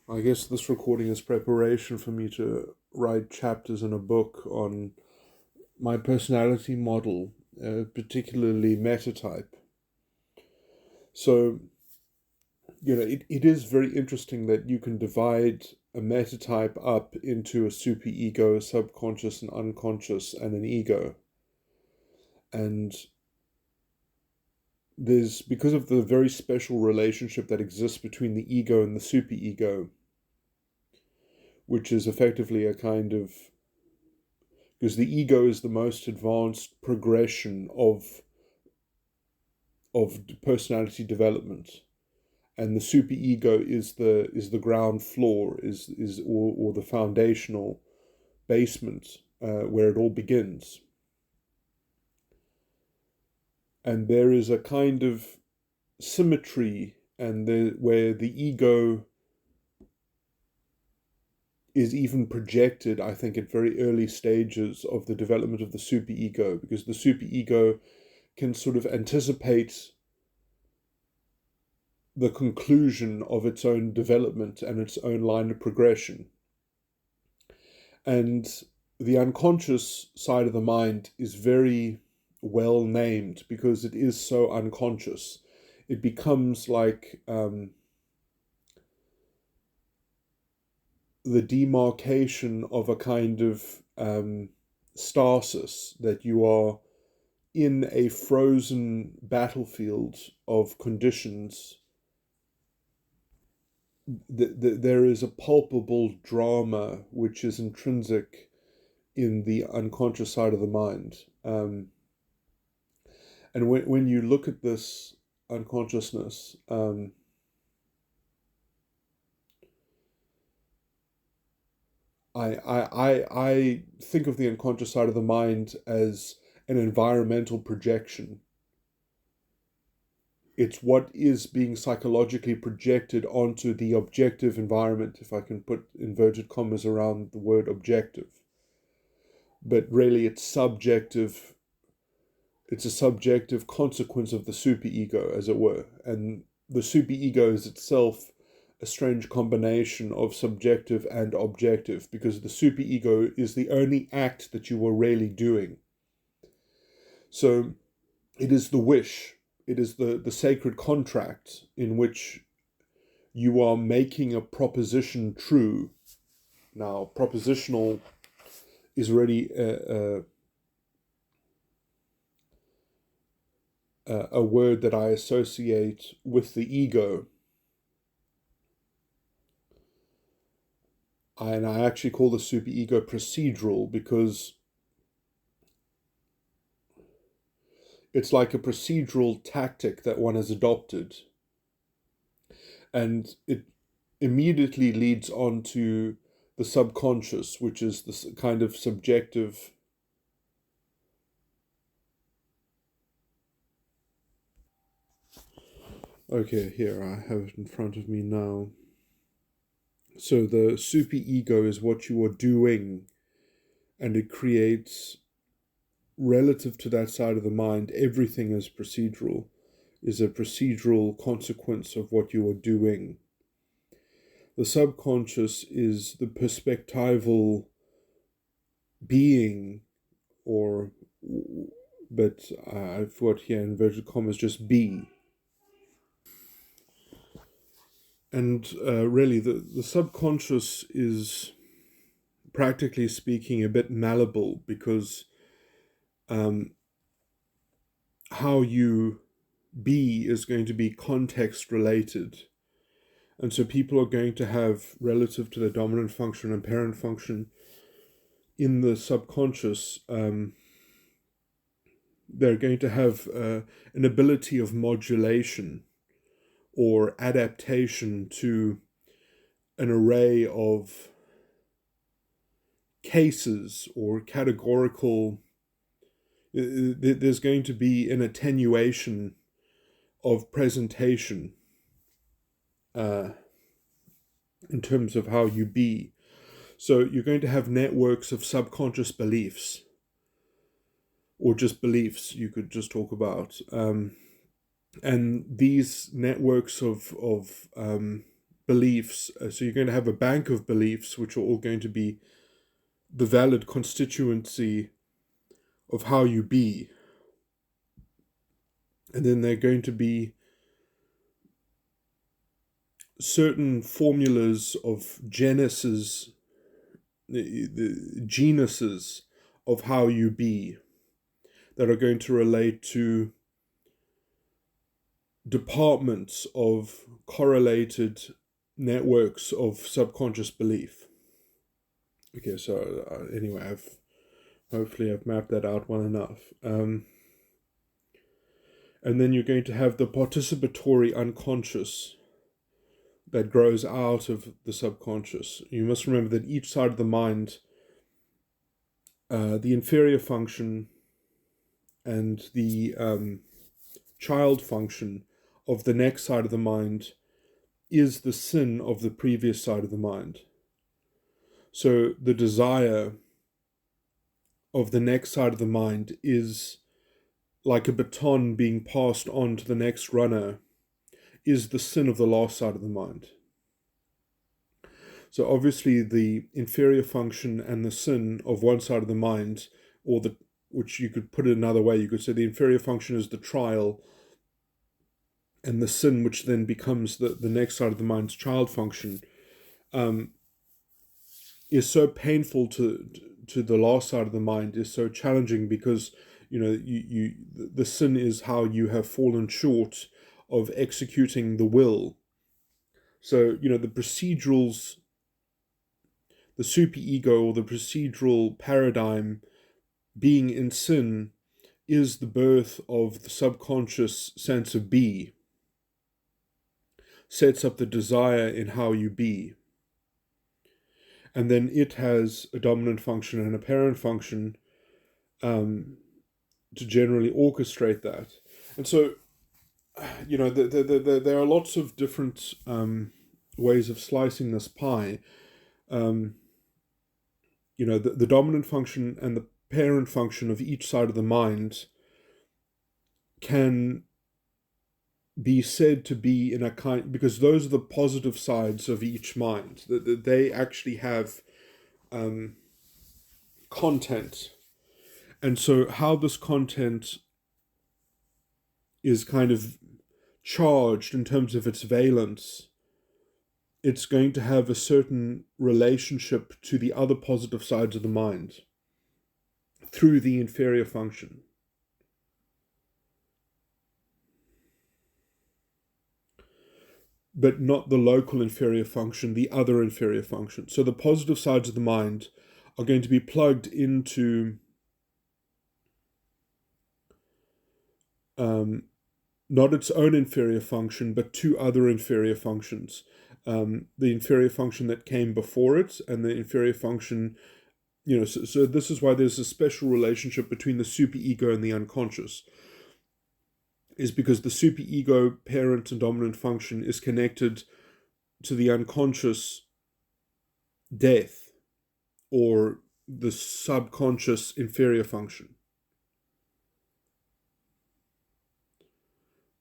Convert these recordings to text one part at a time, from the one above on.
I guess this recording is preparation for me to write chapters in a book on my personality model, particularly metatype. So, it is very interesting that you can divide a metatype up into a superego, subconscious and unconscious, and an ego. And because of the very special relationship that exists between the ego and the superego, which is effectively a kind of, because the ego is the most advanced progression of personality development, and the superego is the ground floor, or the foundational basement, where it all begins. And there is a kind of symmetry, and where the ego is even projected, I think, at very early stages of the development of the superego, because the superego can sort of anticipate the conclusion of its own development and its own line of progression. And the unconscious side of the mind is very well named because it is so unconscious. It becomes like the demarcation of a kind of stasis, that you are in a frozen battlefield of conditions. There is a palpable drama which is intrinsic in the unconscious side of the mind. And when you look at this unconsciousness, I think of the unconscious side of the mind as an environmental projection. It's what is being psychologically projected onto the objective environment, if I can put inverted commas around the word objective. But really it's subjective. It's a subjective consequence of the superego, as it were. And the superego is itself a strange combination of subjective and objective, because the superego is the only act that you are really doing. So it is the wish, it is the sacred contract in which you are making a proposition true. Now, propositional is already a word that I associate with the ego. And I actually call the superego procedural, because it's like a procedural tactic that one has adopted. And it immediately leads on to the subconscious, which is this kind of subjective. Okay, here I have it in front of me now. So the superego is what you are doing, and it creates, relative to that side of the mind, everything is procedural, is a procedural consequence of what you are doing. The subconscious is the perspectival being, but I've got here inverted commas, just be. And really, the subconscious is, practically speaking, a bit malleable, because how you be is going to be context related. And so people are going to have, relative to the dominant function and parent function in the subconscious, they're going to have an ability of modulation or adaptation to an array of cases or categorical. There's going to be an attenuation of presentation in terms of how you be. So you're going to have networks of subconscious beliefs, or just beliefs you could just talk about. And these networks of beliefs. So you're going to have a bank of beliefs, which are all going to be the valid constituency of how you be. And then there are going to be certain formulas of genuses, the genuses of how you be, that are going to relate to departments of correlated networks of subconscious belief. Okay, so anyway, hopefully I've mapped that out well enough. And then you're going to have the participatory unconscious that grows out of the subconscious. You must remember that each side of the mind, the inferior function and the child function of the next side of the mind, is the sin of the previous side of the mind. So the desire of the next side of the mind is like a baton being passed on to the next runner, is the sin of the last side of the mind. So obviously the inferior function and the sin of one side of the mind, or which you could put it another way, you could say the inferior function is the trial, and the sin, which then becomes the next side of the mind's child function, is so painful to the last side of the mind, is so challenging, because the sin is how you have fallen short of executing the will. So the procedurals, the superego, or the procedural paradigm being in sin, is the birth of the subconscious sense of be, sets up the desire in how you be. And then it has a dominant function and a parent function to generally orchestrate that. And so, there are lots of different ways of slicing this pie. The dominant function and the parent function of each side of the mind can be said to be in a kind, because those are the positive sides of each mind, that they actually have content. And so how this content is kind of charged in terms of its valence, it's going to have a certain relationship to the other positive sides of the mind through the inferior function. But not the local inferior function, the other inferior function. So the positive sides of the mind are going to be plugged into not its own inferior function, but two other inferior functions. The inferior function that came before it, and the inferior function, so this is why there's a special relationship between the superego and the unconscious, is because the superego parent and dominant function is connected to the unconscious death, or the subconscious inferior function.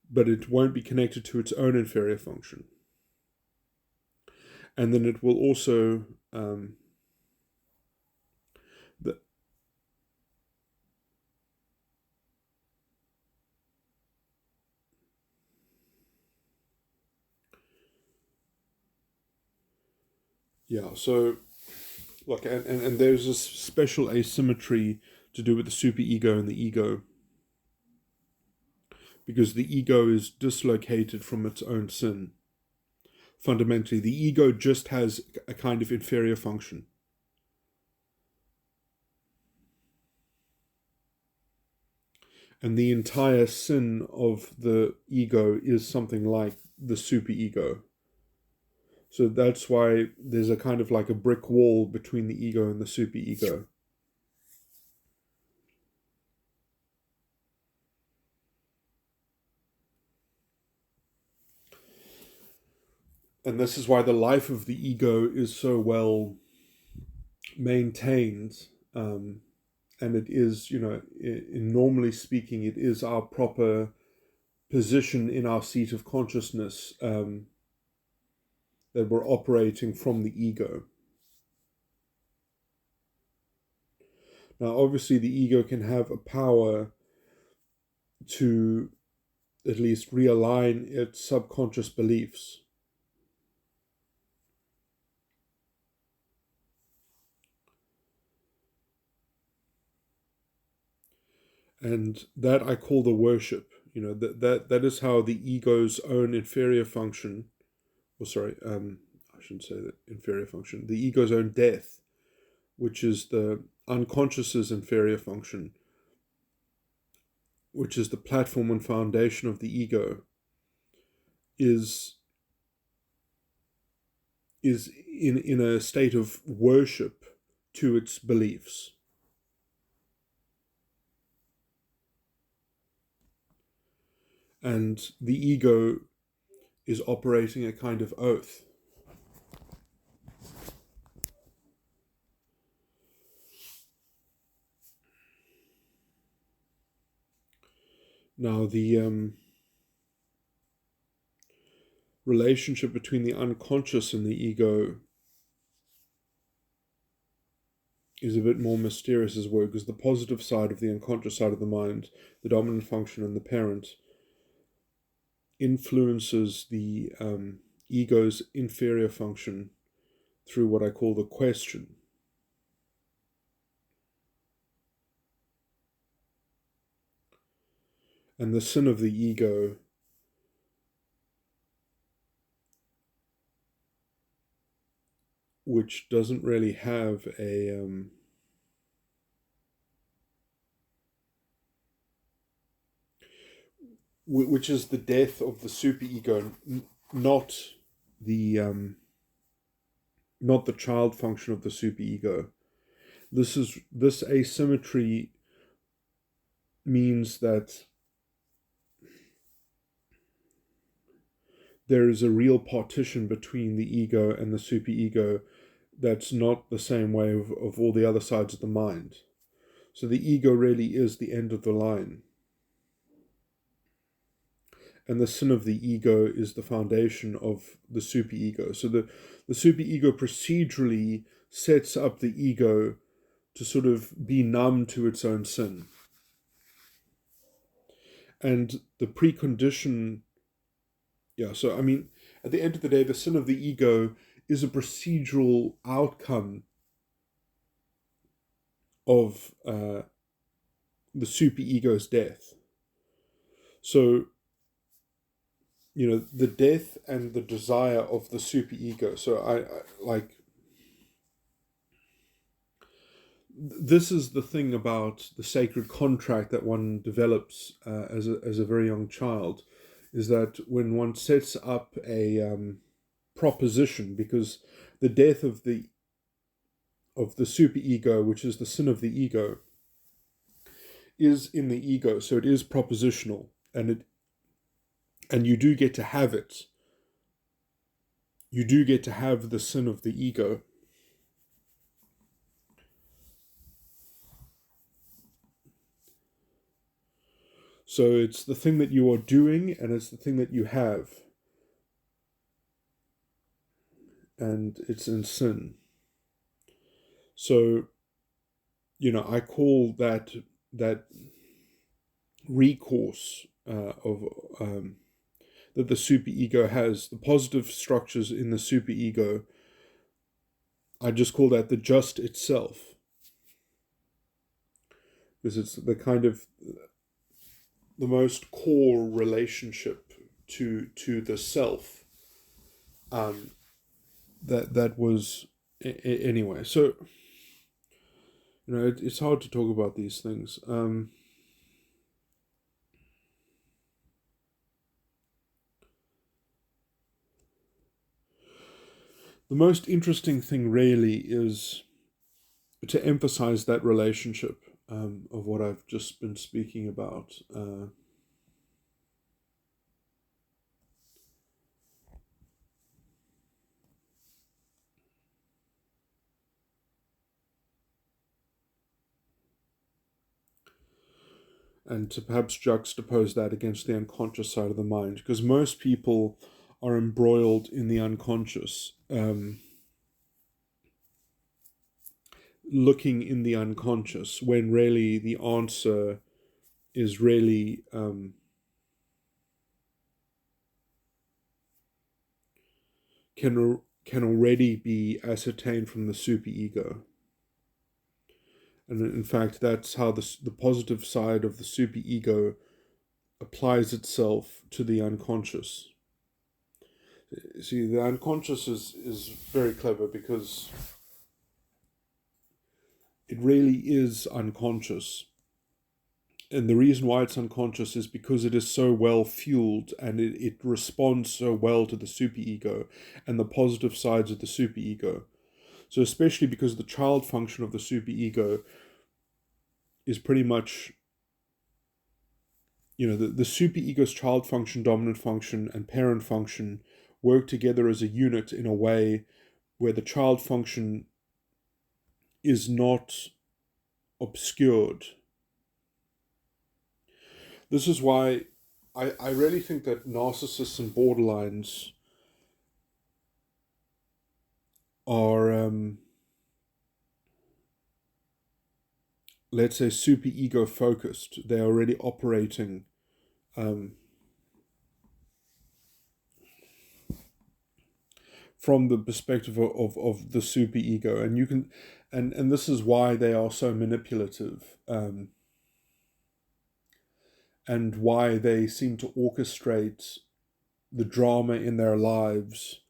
But it won't be connected to its own inferior function. And then it will also so look, and there's a special asymmetry to do with the superego and the ego, because the ego is dislocated from its own sin. Fundamentally, the ego just has a kind of inferior function. And the entire sin of the ego is something like the superego. So that's why there's a kind of like a brick wall between the ego and the superego. And this is why the life of the ego is so well maintained. And it is, normally speaking, it is our proper position in our seat of consciousness. that we're operating from the ego. Now, obviously, the ego can have a power to at least realign its subconscious beliefs. And that I call the worship. That is how the ego's own inferior function, I shouldn't say that inferior function, the ego's own death, which is the unconscious's inferior function, which is the platform and foundation of the ego, is in a state of worship to its beliefs. And the ego is operating a kind of oath. Now, the relationship between the unconscious and the ego is a bit more mysterious as well, because the positive side of the unconscious side of the mind, the dominant function and the parent, influences the ego's inferior function through what I call the question. And the sin of the ego which doesn't really have a which is the death of the superego, not the child function of the superego. This asymmetry means that there is a real partition between the ego and the superego that's not the same way of all the other sides of the mind. So the ego really is the end of the line. And the sin of the ego is the foundation of the superego. So the superego procedurally sets up the ego to sort of be numb to its own sin. And the precondition, so I mean, at the end of the day, the sin of the ego is a procedural outcome of the superego's death. So, the death and the desire of the superego. So I like, this is the thing about the sacred contract that one develops as a very young child, is that when one sets up a proposition, because the death of the superego, which is the sin of the ego, is in the ego, so it is propositional, and you do get to have it. You do get to have the sin of the ego. So it's the thing that you are doing, and it's the thing that you have. And it's in sin. So, I call that recourse that the superego has, the positive structures in the superego, I just call that the just itself. Because it's the kind of the most core relationship to the self. That was anyway. So it's hard to talk about these things. The most interesting thing really is to emphasize that relationship of what I've just been speaking about. And to perhaps juxtapose that against the unconscious side of the mind, because most people are embroiled in the unconscious, looking in the unconscious, when really the answer is really can already be ascertained from the superego. And in fact, that's how the positive side of the superego applies itself to the unconscious. See, the unconscious is very clever because it really is unconscious. And the reason why it's unconscious is because it is so well fueled, and it responds so well to the superego and the positive sides of the superego. So especially because the child function of the superego is pretty much, the superego's child function, dominant function, and parent function work together as a unit in a way where the child function is not obscured. This is why I really think that narcissists and borderlines are, let's say, superego focused. They're already operating from the perspective of the superego, and you can, and this is why they are so manipulative, and why they seem to orchestrate the drama in their lives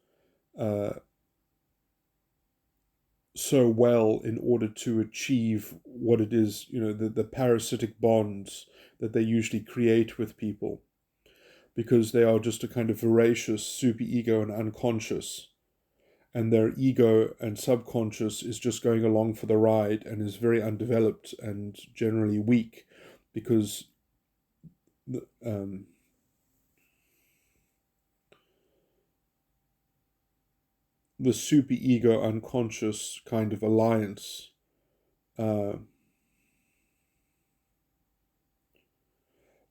so well in order to achieve what it is, the parasitic bonds that they usually create with people, because they are just a kind of voracious superego and unconscious, and their ego and subconscious is just going along for the ride and is very undeveloped and generally weak, because the superego unconscious kind of alliance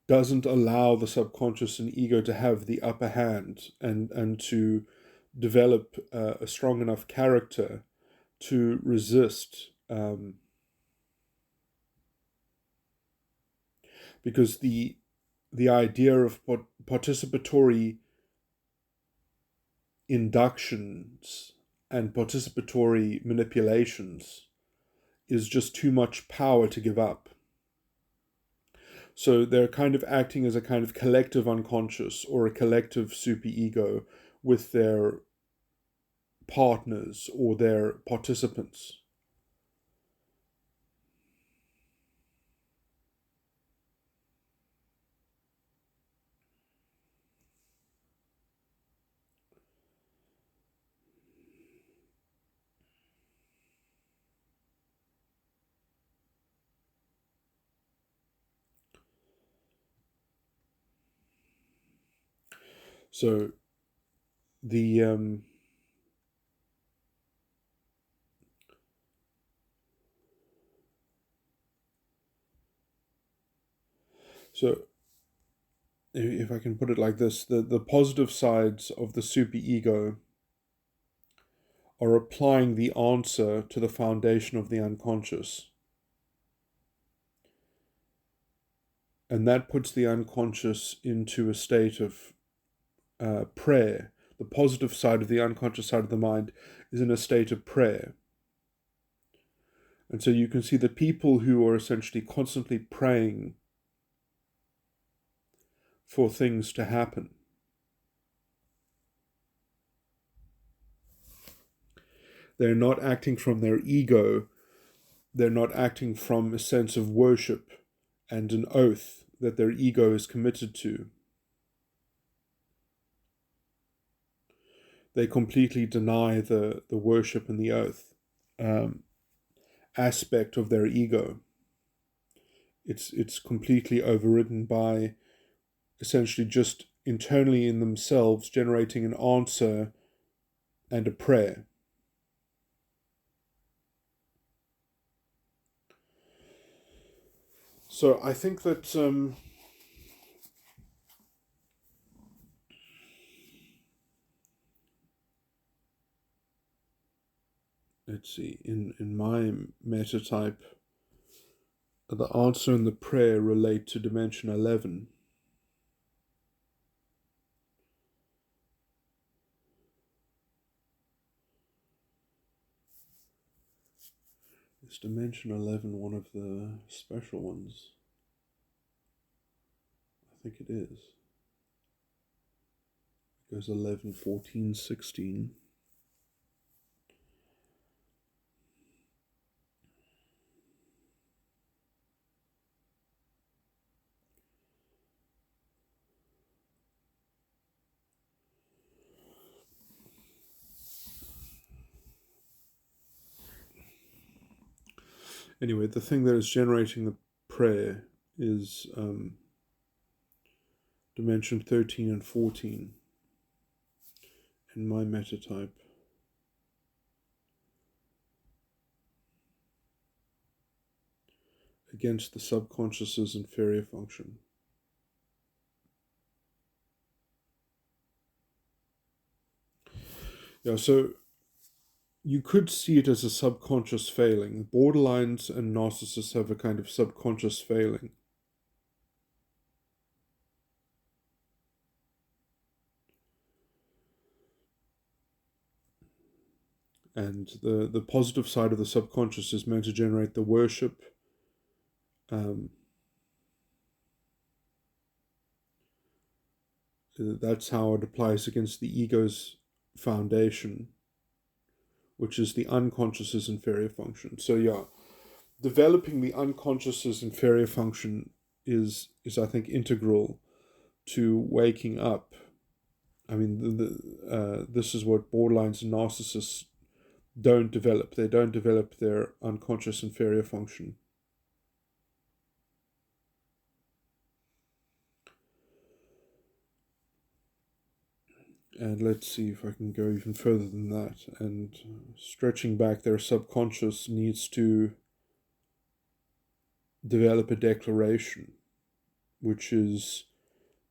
doesn't allow the subconscious and ego to have the upper hand and to develop a strong enough character to resist, because the idea of participatory inductions and participatory manipulations is just too much power to give up. So they're kind of acting as a kind of collective unconscious or a collective superego with their partners or their participants. So the so if I can put it like this, the positive sides of the superego are applying the answer to the foundation of the unconscious. And that puts the unconscious into a state of prayer. The positive side of the unconscious side of the mind is in a state of prayer. And so you can see that people who are essentially constantly praying for things to happen, they're not acting from their ego, they're not acting from a sense of worship and an oath that their ego is committed to. They completely deny the worship and the oath aspect of their ego. It's completely overridden by essentially just internally in themselves generating an answer and a prayer. So I think that let's see, in my metatype, the answer and the prayer relate to dimension 11. Is dimension 11 one of the special ones? I think it is. It goes 11, 14, 16. Anyway, the thing that is generating the prayer is dimension 13 and 14 in my metatype. Against the subconscious's inferior function. Yeah, so you could see it as a subconscious failing. Borderlines and narcissists have a kind of subconscious failing. And the positive side of the subconscious is meant to generate the worship. That's how it applies against the ego's foundation, which is the unconscious's inferior function. So yeah, developing the unconscious's inferior function is I think integral to waking up. I mean, this is what borderlines and narcissists don't develop. They don't develop their unconscious inferior function. And let's see if I can go even further than that. And stretching back, their subconscious needs to develop a declaration, which is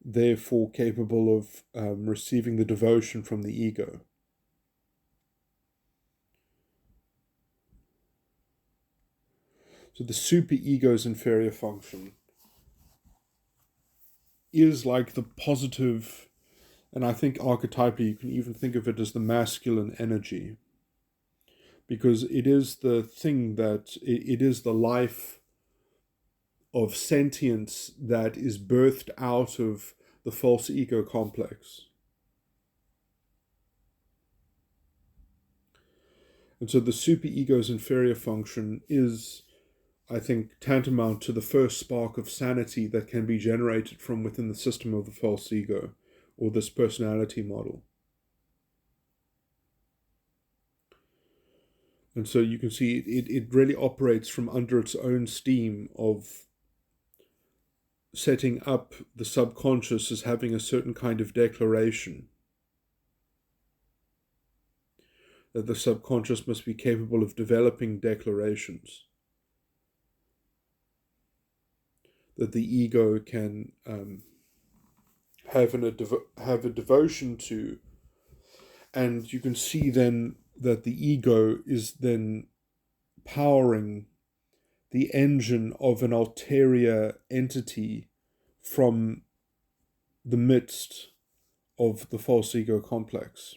therefore capable of receiving the devotion from the ego. So the superego's inferior function is like the positive, and I think archetypally you can even think of it as the masculine energy, because it is the thing that, it is the life of sentience that is birthed out of the false ego complex. And so the superego's inferior function is, I think, tantamount to the first spark of sanity that can be generated from within the system of the false ego, or this personality model. And so you can see it really operates from under its own steam of setting up the subconscious as having a certain kind of declaration. That the subconscious must be capable of developing declarations. That the ego can have a devotion to. And you can see then that the ego is then powering the engine of an ulterior entity from the midst of the false ego complex.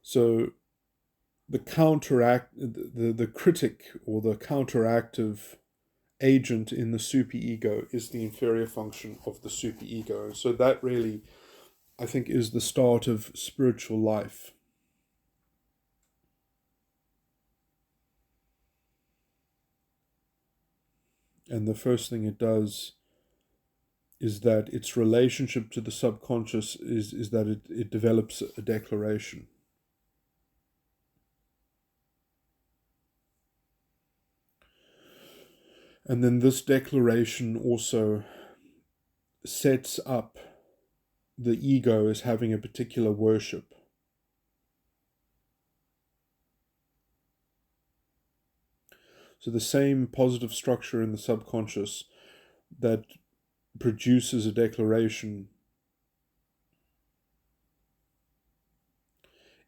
So the critic or the counteractive agent in the superego is the inferior function of the superego. So that really, I think, is the start of spiritual life. And the first thing it does is that its relationship to the subconscious is that it develops a declaration. And then this declaration also sets up the ego as having a particular worship. So the same positive structure in the subconscious that produces a declaration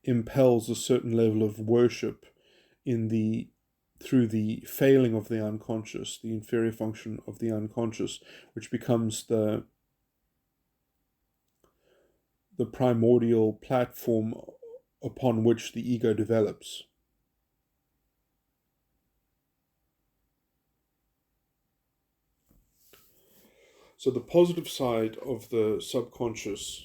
impels a certain level of worship through the failing of the unconscious, the inferior function of the unconscious, which becomes the primordial platform upon which the ego develops. So the positive side of the subconscious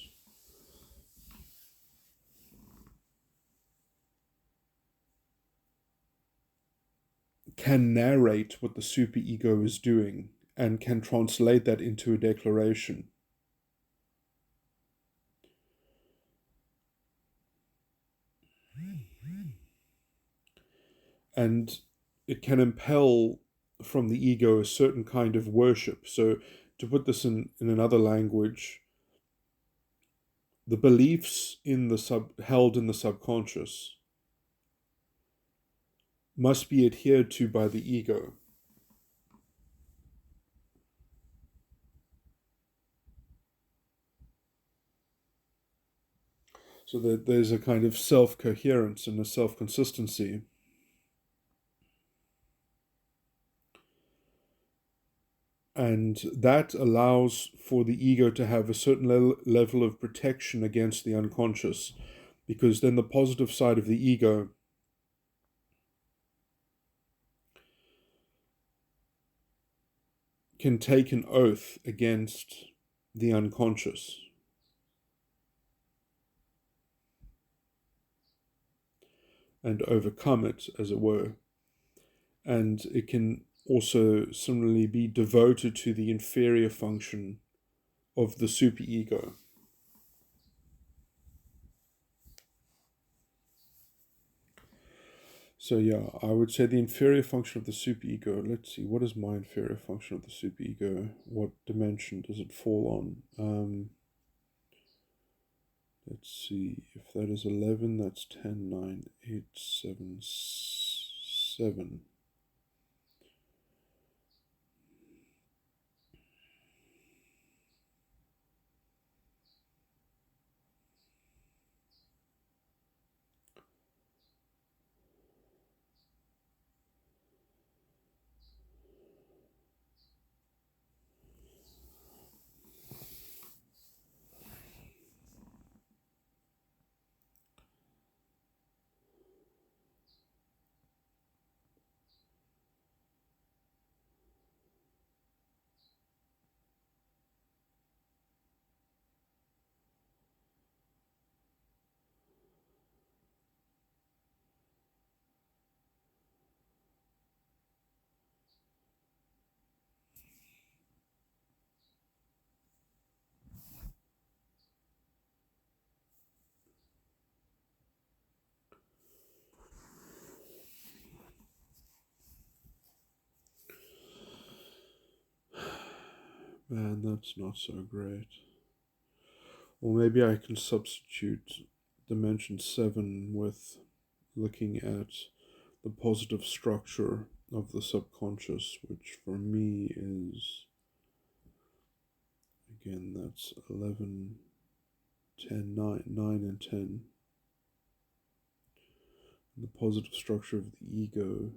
can narrate what the superego is doing and can translate that into a declaration. And it can impel from the ego a certain kind of worship. So to put this in another language, the beliefs held in the subconscious must be adhered to by the ego. So that there's a kind of self-coherence and a self-consistency. And that allows for the ego to have a certain level of protection against the unconscious, because then the positive side of the ego can take an oath against the unconscious. And overcome it, as it were. And it can also similarly be devoted to the inferior function of the superego. So yeah, I would say the inferior function of the superego. Let's see, what is my inferior function of the superego? What dimension does it fall on? Let's see, if that is 11, that's 10, 9, 8, 7, 7. Man, that's not so great. Or maybe I can substitute dimension 7 with looking at the positive structure of the subconscious, which for me is, again, that's 11, 10, 9, 9 and 10. And the positive structure of the ego.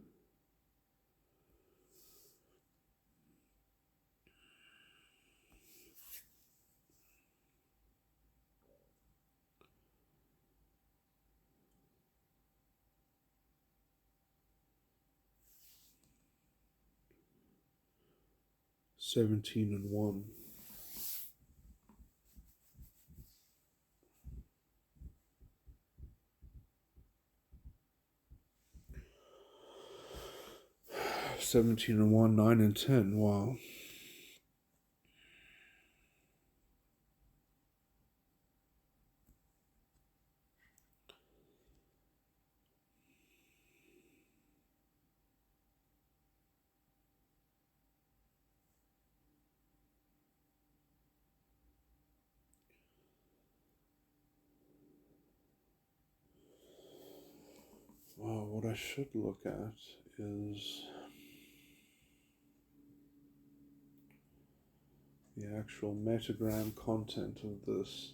Seventeen and 1. Seventeen and 1, 9 and 10. Wow. Wow, what I should look at is the actual metagram content of this.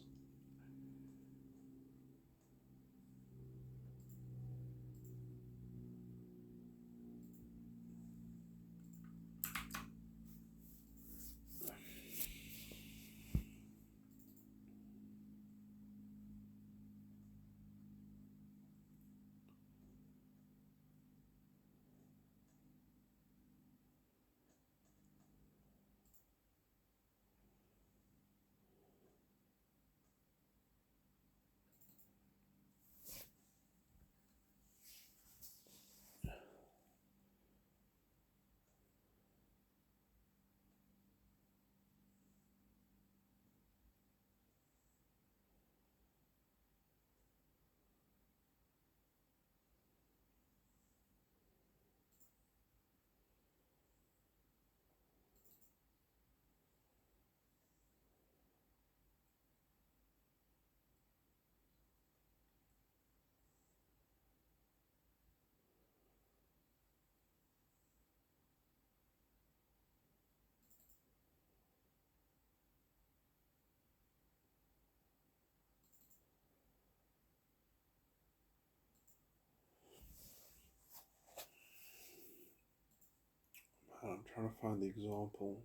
trying to find the example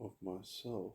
of myself.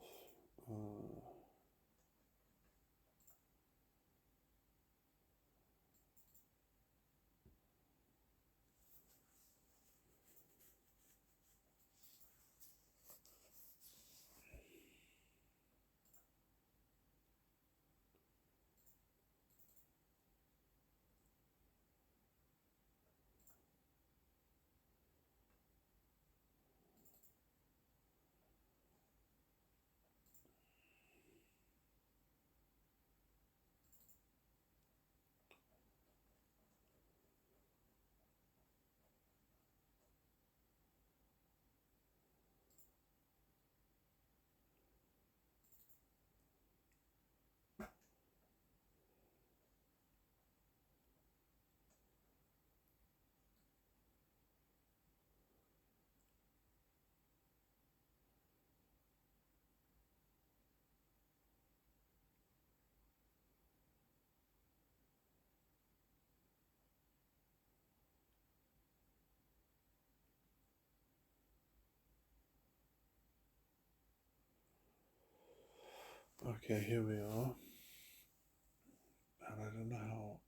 Okay, here we are. And I don't know how.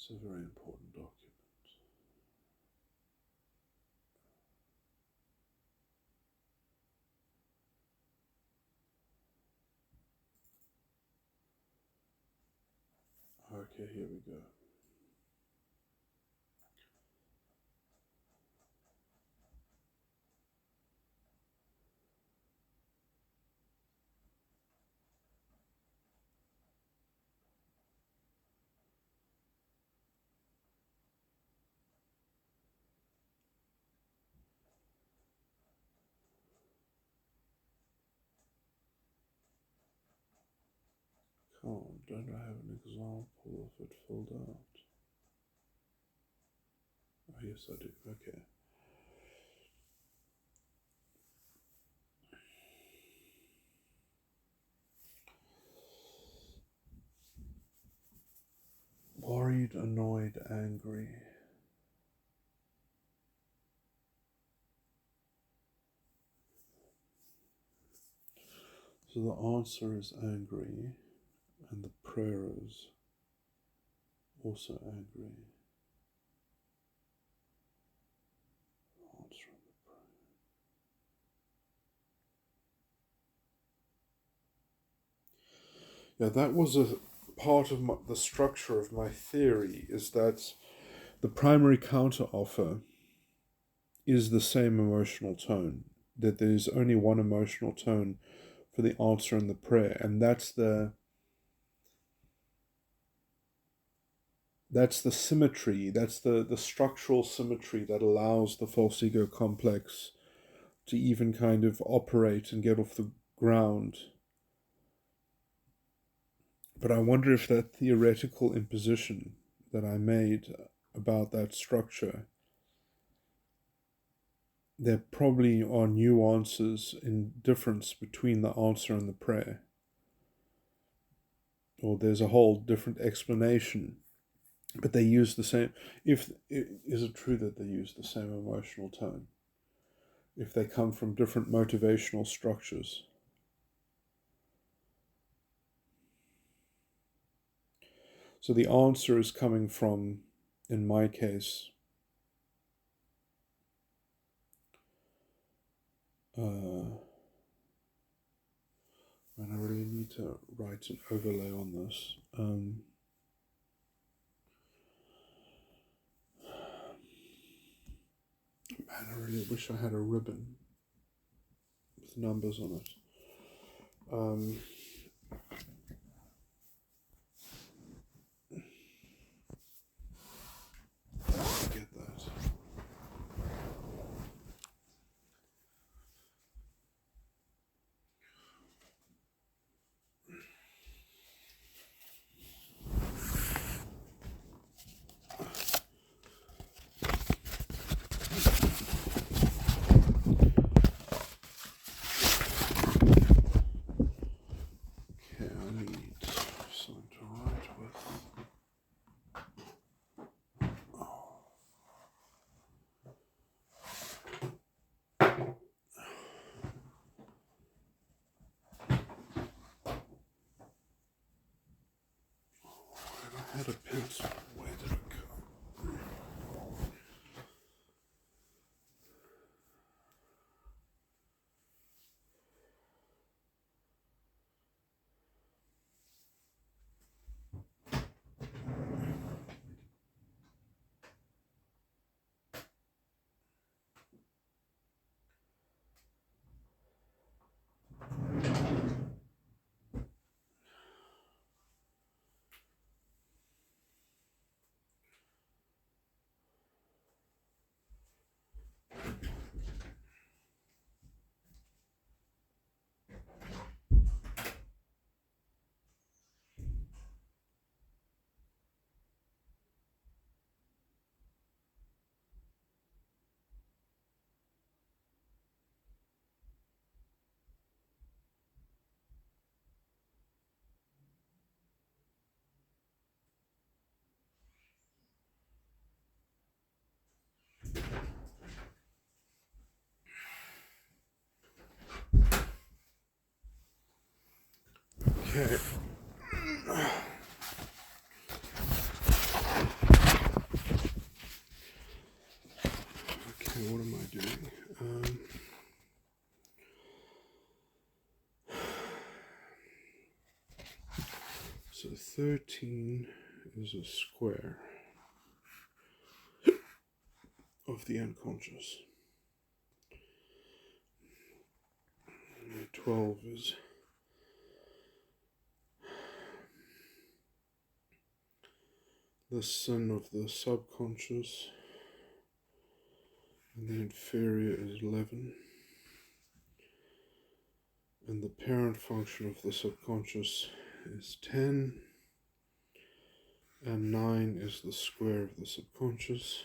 It's a very important document. Okay, here we go. Come on, don't I have an example of it filled out? Oh, yes, I do. Okay. Worried, annoyed, angry. So the answer is angry, and the prayer is also angry. Answer and the prayer. Yeah, that was a part of the structure of my theory, is that the primary counteroffer is the same emotional tone, that there's only one emotional tone for the answer and the prayer, and that's the symmetry, that's the structural symmetry that allows the false ego complex to even kind of operate and get off the ground. But I wonder if that theoretical imposition that I made about that structure, there probably are nuances in difference between the answer and the prayer. Or there's a whole different explanation. But they use the same. Is it true that they use the same emotional tone? If they come from different motivational structures. So the answer is coming from, in my case, And I really need to write an overlay on this. Man, I really wish I had a ribbon with numbers on it. Get that. Okay, I need something to write with. I had a pencil. Where did it go? Okay. Okay, what am I doing? So 13 is a square of the unconscious. 12 is the sin of the subconscious, and the inferior is 11, and the parent function of the subconscious is 10, and 9 is the square of the subconscious.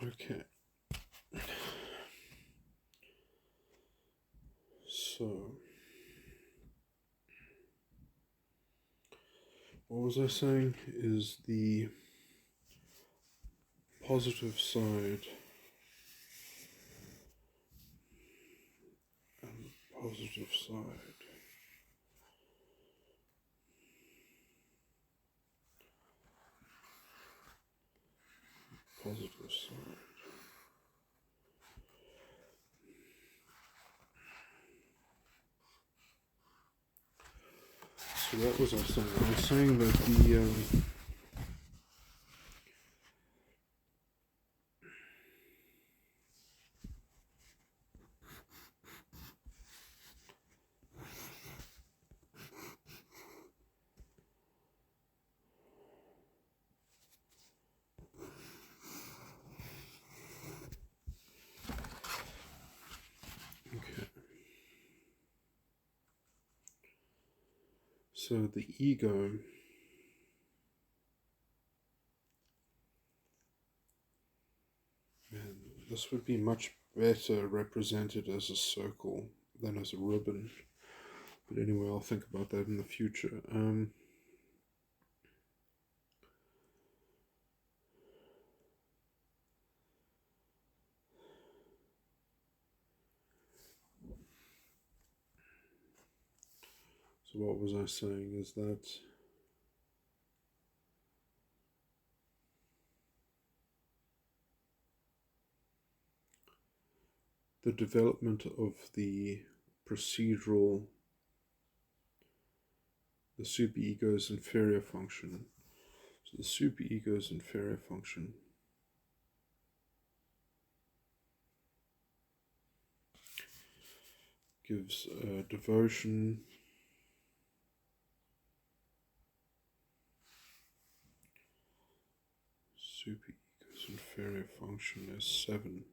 Okay. So, what was I saying? Is the positive side and positive side. Positive side. So what was I saying? I was saying that the okay. So the ego and this would be much better represented as a circle than as a ribbon. But anyway, I'll think about that in the future. So what was I saying is that the development of the procedural, the superego's inferior function. So the superego's inferior function gives devotion, superego's inferior function is 7.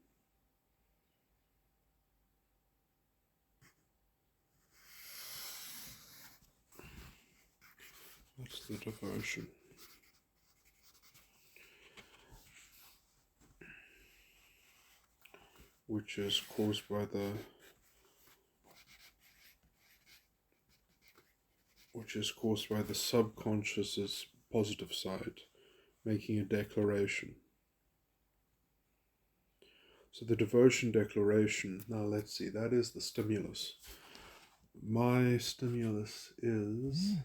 That's the devotion. Which is caused by the subconscious's positive side, making a declaration. So the devotion declaration, now let's see, that is the stimulus. My stimulus is,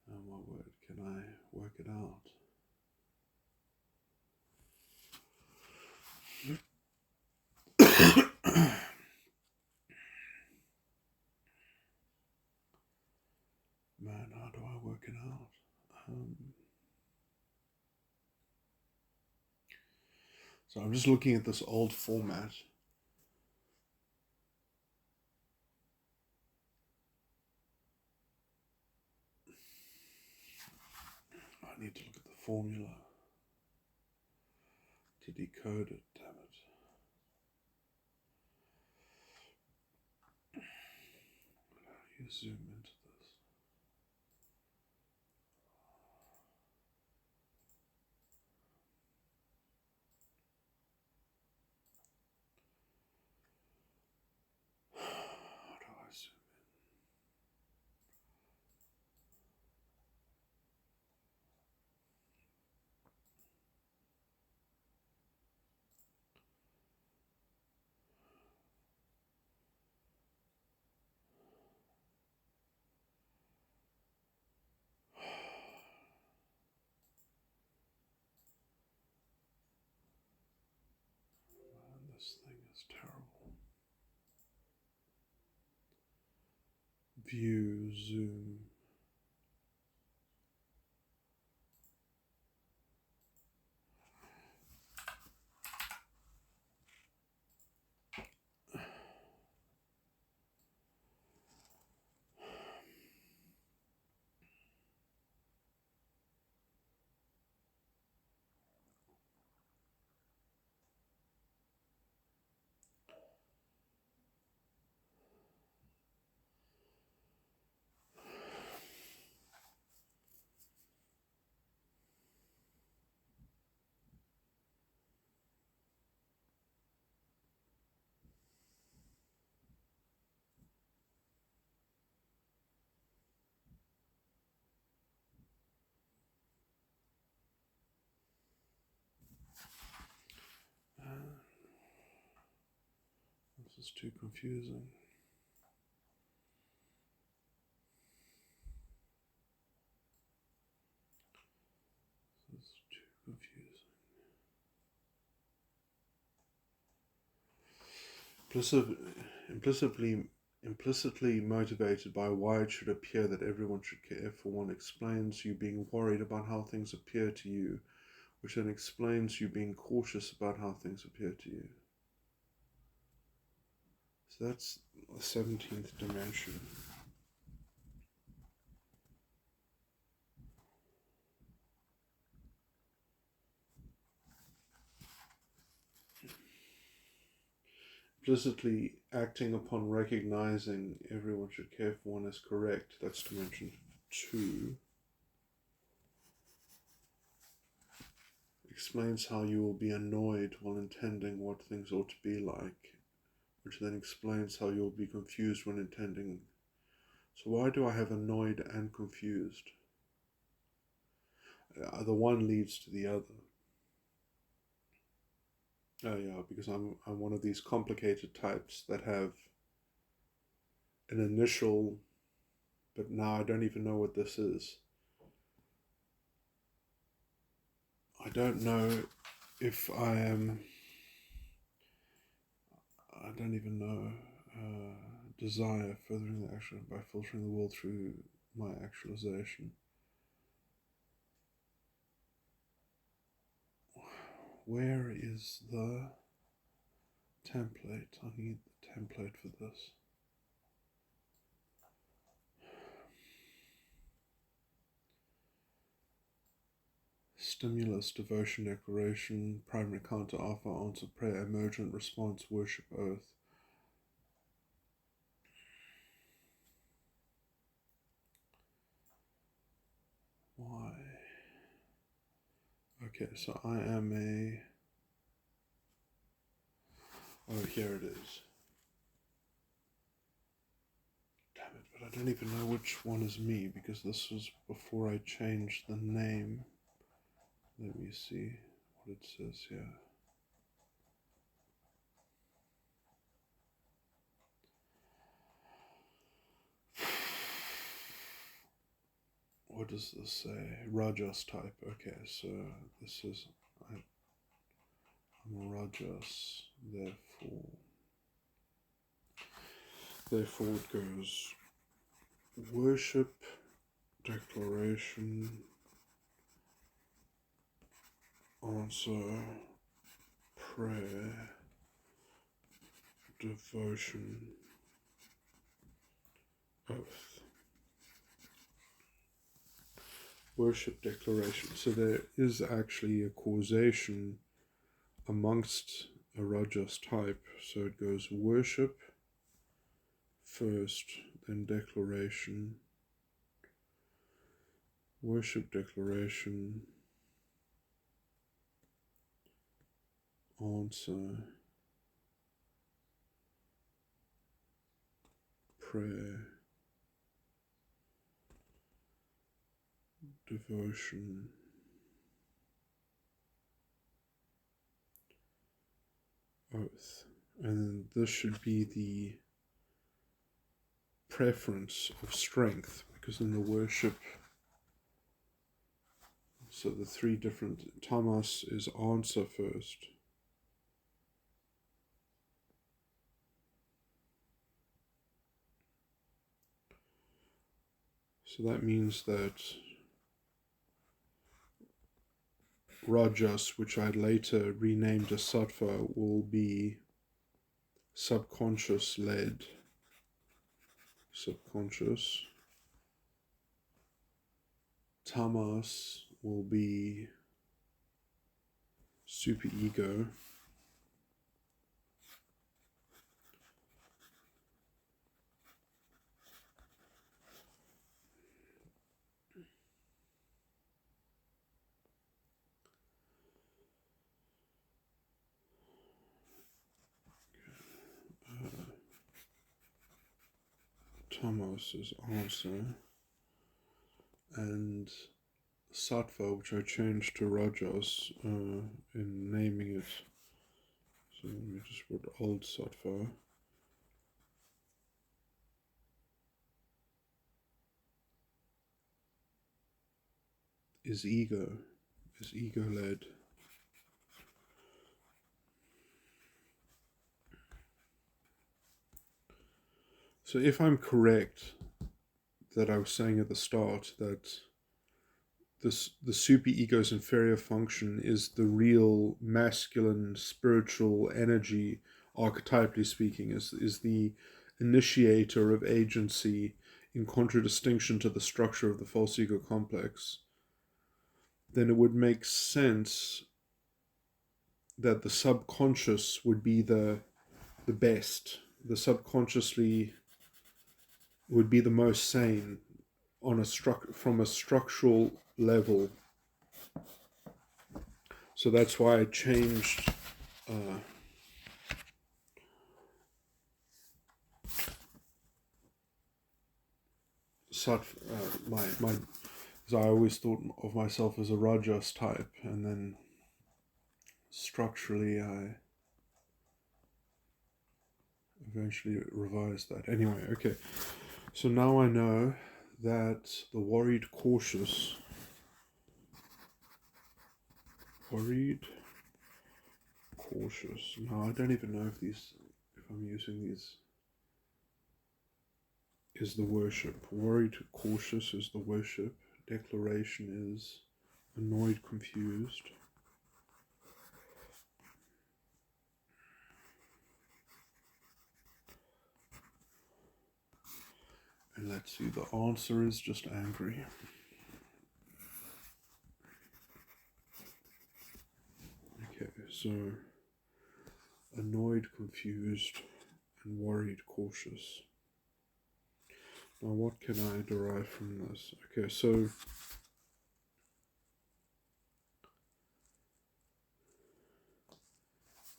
what word can I work it out? Man, how do I work it out? So I'm just looking at this old format. I need to look at the formula to decode it, damn it. How do you zoom into this? How do I zoom This thing is terrible. View, zoom. This is too confusing. This is too confusing. Implicitly motivated by why it should appear that everyone should care for one explains you being worried about how things appear to you, which then explains you being cautious about how things appear to you. So that's the 17th dimension. Implicitly acting upon recognizing everyone should care for one is correct. That's dimension 2. Explains how you will be annoyed while intending what things ought to be like, which then explains how you'll be confused when intending. So why do I have annoyed and confused? The one leads to the other. Oh yeah, because I'm one of these complicated types that have an initial, but now I don't even know what this is. I don't know if I am, I don't even know, desire, furthering the action by filtering the world through my actualization. Where is the template? I need the template for this. Stimulus, devotion, declaration, primary counter, alpha, answer, prayer, emergent, response, worship, oath. Why? Okay, so I am a... Oh, here it is. Damn it, but I don't even know which one is me, because this was before I changed the name. Let me see what it says here. What does this say? Rajas type. Okay, so this is... I'm a Rajas, therefore it goes worship, declaration, answer, prayer, devotion, oath. Worship, declaration. So there is actually a causation amongst a Rajas type. So it goes worship first, then declaration, worship, declaration, answer, prayer, devotion, oath. And this should be the preference of strength, because in the worship, so the three different tamas is answer first. So that means that Rajas, which I later renamed as Sattva, will be subconscious led. Subconscious. Tamas will be superego. Tamas is answer, and Sattva, which I changed to Rajas in naming it. So let me just put old Sattva. Is ego led. So if I'm correct that I was saying at the start that the superego's inferior function is the real masculine spiritual energy, archetypally speaking, is the initiator of agency in contradistinction to the structure of the false ego complex, then it would make sense that the subconscious would be the best. The subconsciously would be the most sane on from a structural level. So that's why I changed because I always thought of myself as a Rajas type, and then structurally I eventually revise that. Anyway, okay. So now I know that the worried, cautious, Now I don't even know if I'm using these, is the worship. Worried, cautious is the worship. Declaration is annoyed, confused. And let's see, the answer is just angry. Okay, so annoyed, confused, and worried, cautious. Now what can I derive from this? Okay, so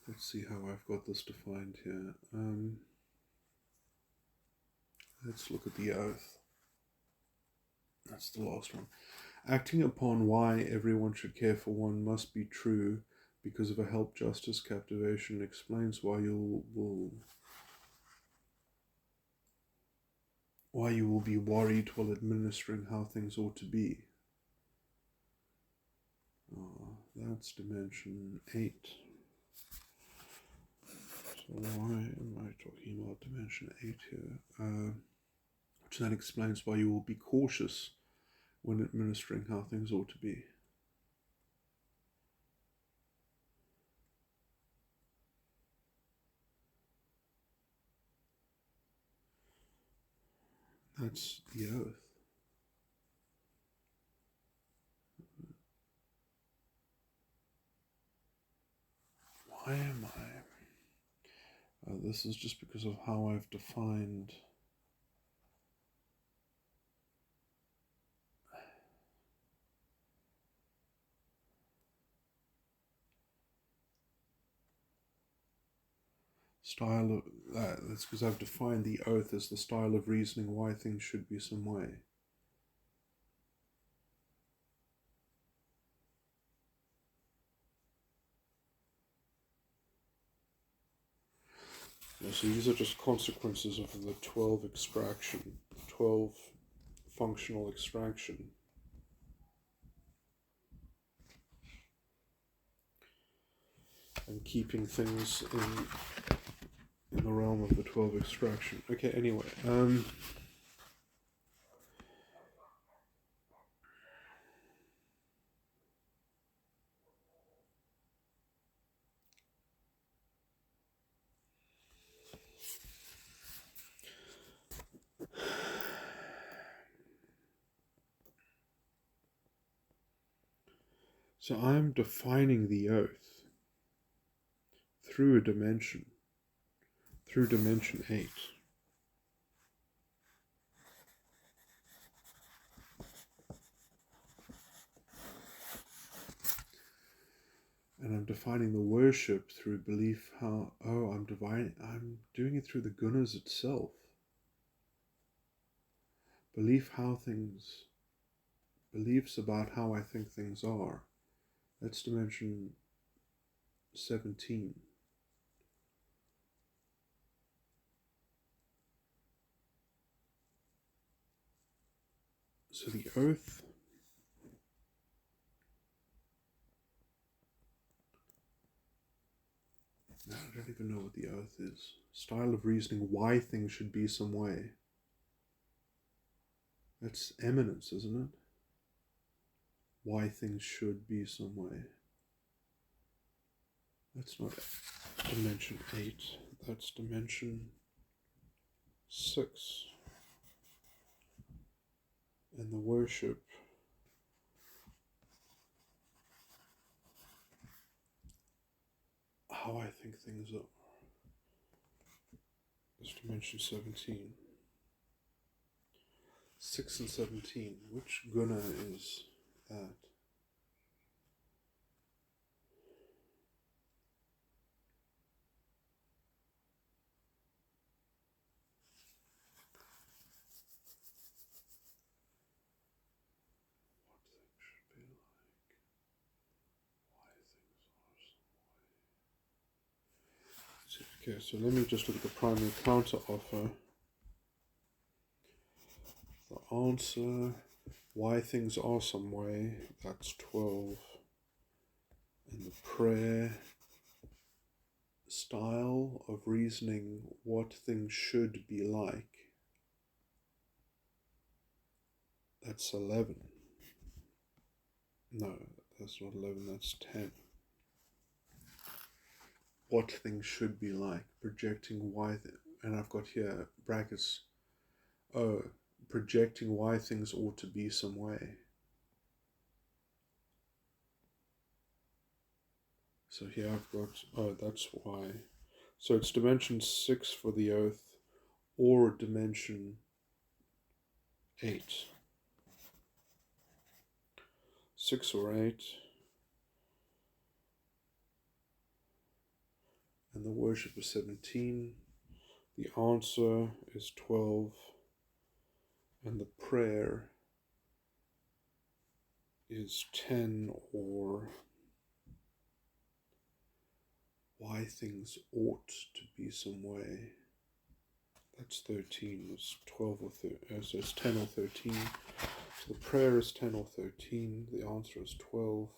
let's see how I've got this defined here. Let's look at the oath. That's the last one. Acting upon why everyone should care for one must be true because of a help, justice, captivation explains why you will be worried while administering how things ought to be. That's dimension 8. So why am I talking about dimension 8 here? Which then explains why you will be cautious when administering how things ought to be. That's the oath. Why am I? This is just because of how I've defined style of that's because I've defined the oath as the style of reasoning why things should be some way. So these are just consequences of the 12 extraction, 12 functional extraction. And keeping things in the realm of the 12 extraction. Okay, anyway. So I'm defining the oath through a dimension, through dimension 8. And I'm defining the worship through belief how, I'm doing it through the gunas itself. Beliefs about how I think things are. That's dimension 17. So the oath I don't even know what the oath is. Style of reasoning why things should be some way. That's eminence, isn't it? Why things should be some way. That's not dimension 8. That's dimension 6. And the worship how I think things are. That's dimension 17. 6 and 17. Which guna is that? Okay, so let me just look at the primary counter offer. The answer, why things are some way, that's 12. And the prayer, style of reasoning, what things should be like, that's 11. No, that's not 11, that's 10. What things should be like, projecting why, and I've got here brackets, projecting why things ought to be some way. So here I've got, that's why. So it's dimension 6 for the oath, or dimension 8. 6 or 8. And the worship is 17. The answer is 12. And the prayer is 10, or why things ought to be some way. That's 13. It's 12 or 13. So it's 10 or 13. So the prayer is 10 or 13. The answer is 12.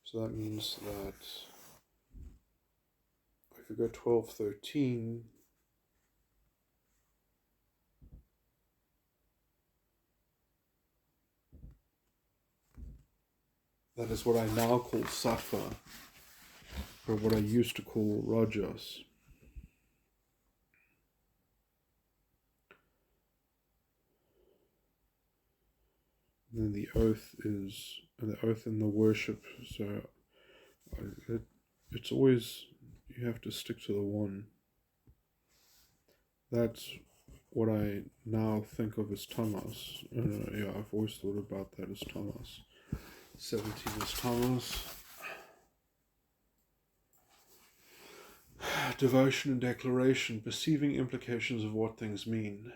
So that means that if we go 12, 13, that is what I now call sattva, or what I used to call rajas. And then the oath is, and the oath and the worship. So it's always, you have to stick to the one. That's what I now think of as tamas. Yeah, I've always thought about that as tamas. 17 is tamas. Devotion and declaration, perceiving implications of what things mean.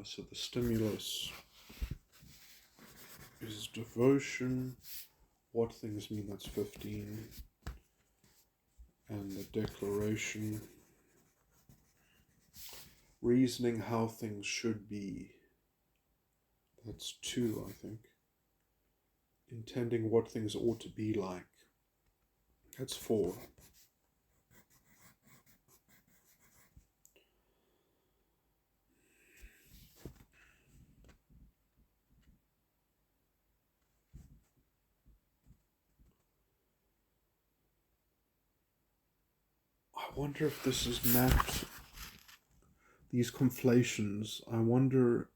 So the stimulus is devotion, what things mean, that's 15. And the declaration, reasoning how things should be, that's 2, I think. Intending what things ought to be like, that's 4. I wonder if this is mapped, these conflations, I wonder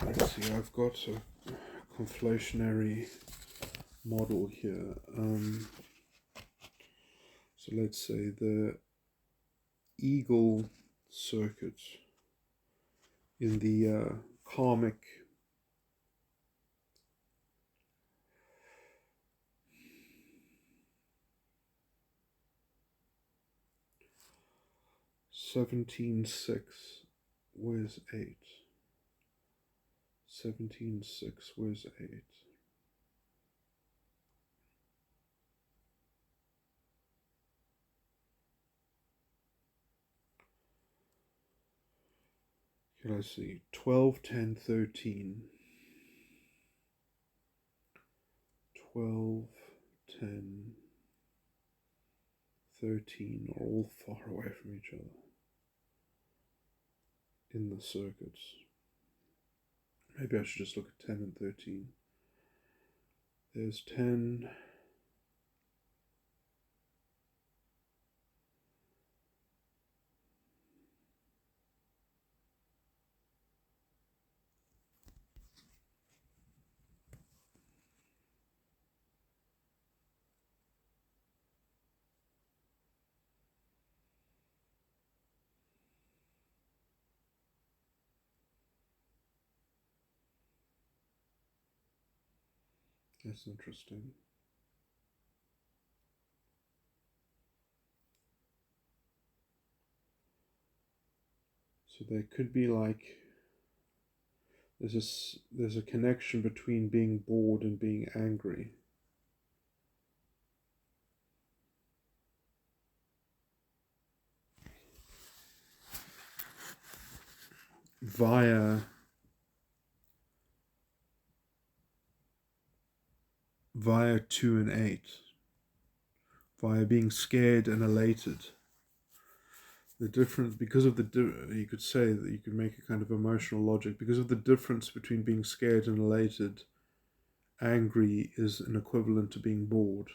let's see, I've got a conflationary model here. So let's say the eagle circuit in the karmic (17.6), where's 8? 17.6, where's 8? Can I see? 12, 10, 13. 12, 10, 13 are all far away from each other in the circuits. Maybe I should just look at 10 and 13. There's 10. That's interesting. So they could be like there's a connection between being bored and being angry. Via 2 and 8, via being scared and elated. The difference, because of you could say that you could make a kind of emotional logic, because of the difference between being scared and elated, angry is an equivalent to being bored.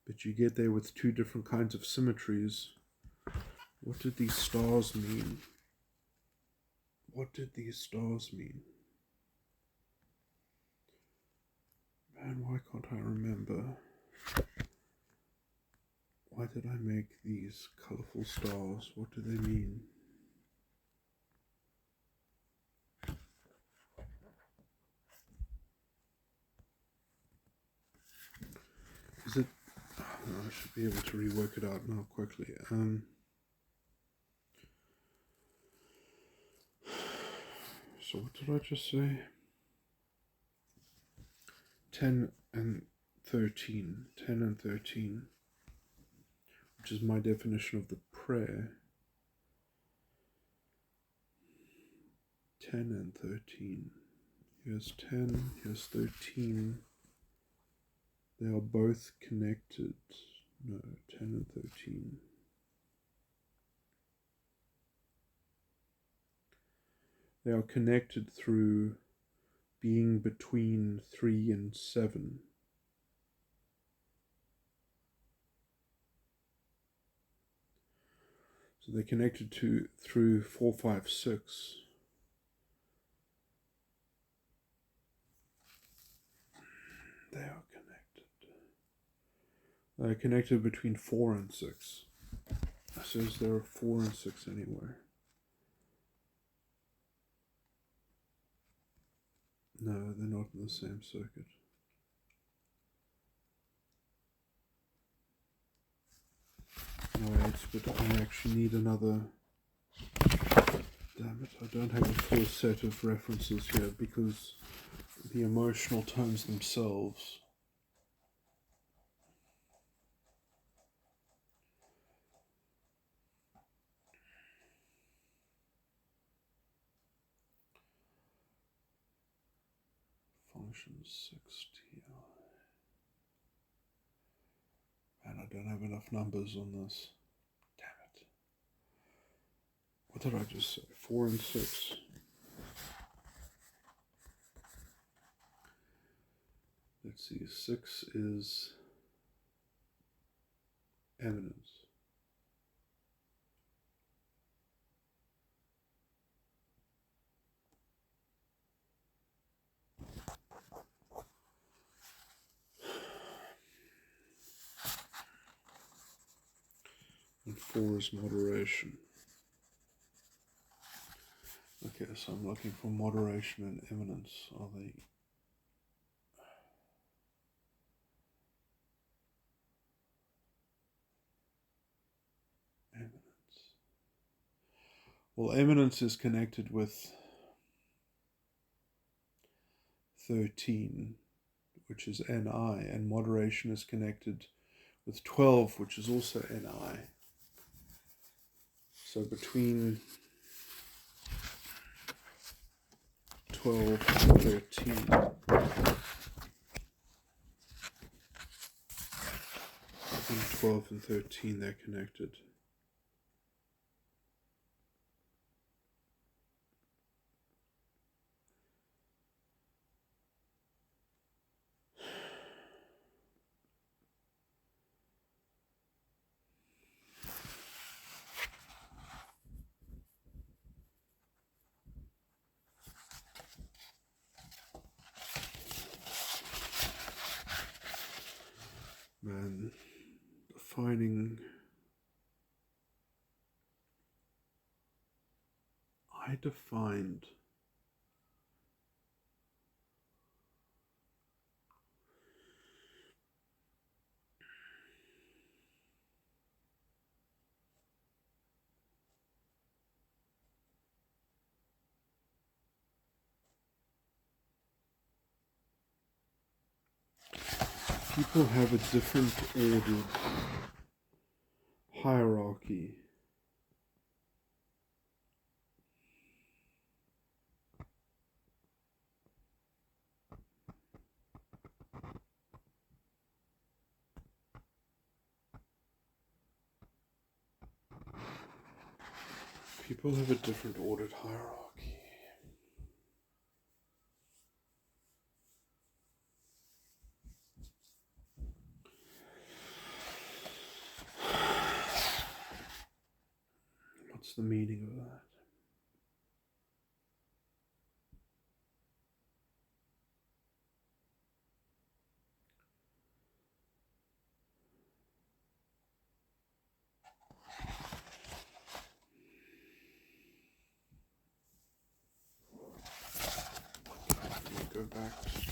But you get there with two different kinds of symmetries. What did these stars mean? What did these stars mean? Man, why can't I remember? Why did I make these colourful stars? What do they mean? Is it... Oh, I should be able to rework it out now quickly. So what did I just say? 10 and 13. 10 and 13. Which is my definition of the prayer. 10 and 13. Here's 10, here's 13. They are both connected. No, 10 and 13. They are connected through being between 3 and 7. So they're connected through 4, 5, 6. They are connected. They're connected between 4 and 6. It says there are 4 and 6 anywhere. No, they're not in the same circuit. No, but I actually need another... Damn it, I don't have a full set of references here because the emotional tones themselves... Function 6ti. Man, I don't have enough numbers on this. Damn it. What did I just say? 4 and 6. Let's see, 6 is eminence. And 4 is moderation. Okay, so I'm looking for moderation and eminence. Are they... Eminence. Well, eminence is connected with 13, which is Ni, and moderation is connected with 12, which is also Ni. So between 12 and 13, between 12 and 13, they're connected. Man, I defined People have a different ordered hierarchy. People have a different ordered hierarchy. What's the meaning of that? Go back to this.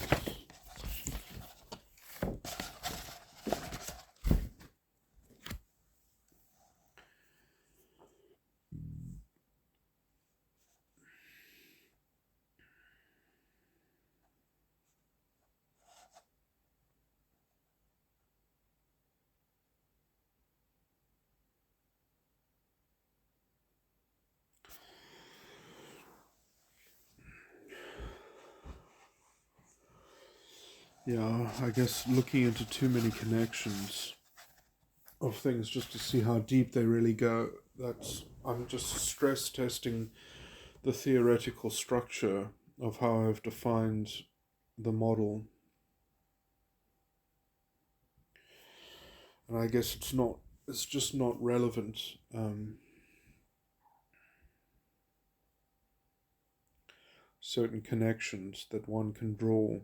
Yeah, I guess looking into too many connections of things just to see how deep they really go. I'm just stress testing the theoretical structure of how I've defined the model. And I guess it's just not relevant. Certain connections that one can draw.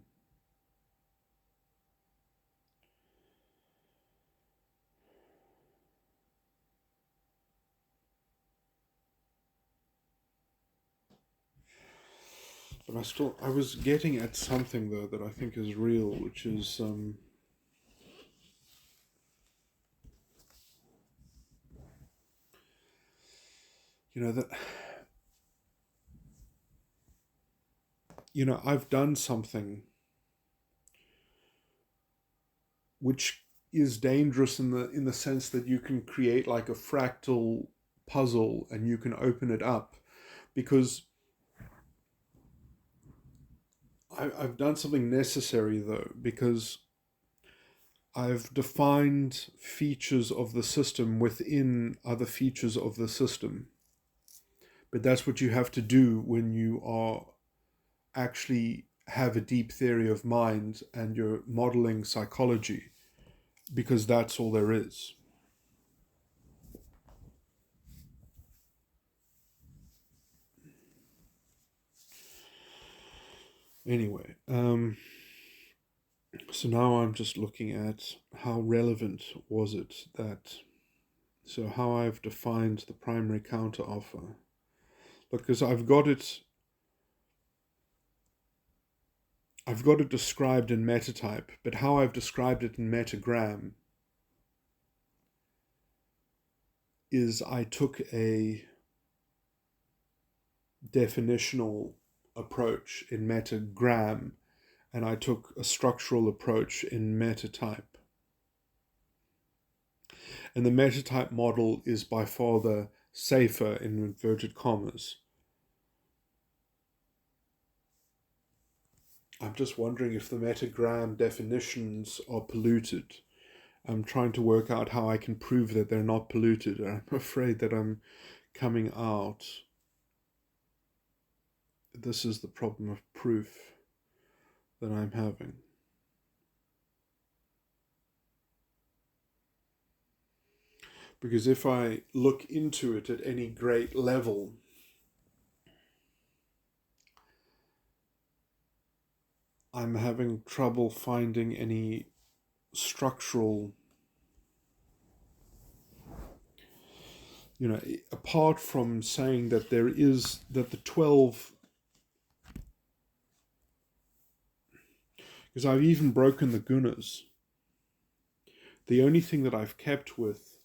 But I was getting at something though that I think is real, which is I've done something which is dangerous in the sense that you can create like a fractal puzzle and you can open it up, because I've done something necessary though, because I've defined features of the system within other features of the system. But that's what you have to do when you are actually have a deep theory of mind and you're modeling psychology, because that's all there is. Anyway, so now I'm just looking at how relevant was it that, so how I've defined the primary counteroffer. Look, because I've got it described in Metatype, but how I've described it in Metagram is I took a definitional approach in Metagram and I took a structural approach in Metatype. And the Metatype model is by far the safer, in inverted commas. I'm just wondering if the Metagram definitions are polluted. I'm trying to work out how I can prove that they're not polluted. I'm afraid that I'm coming out. This is the problem of proof that I'm having. Because if I look into it at any great level, I'm having trouble finding any structural, apart from saying that that the 12, because I've even broken the gunas. The only thing that I've kept with,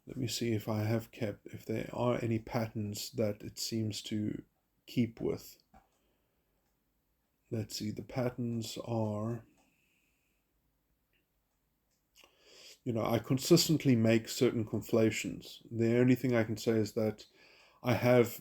let me see if there are any patterns that it seems to keep with. Let's see, the patterns are I consistently make certain conflations. The only thing I can say is that I have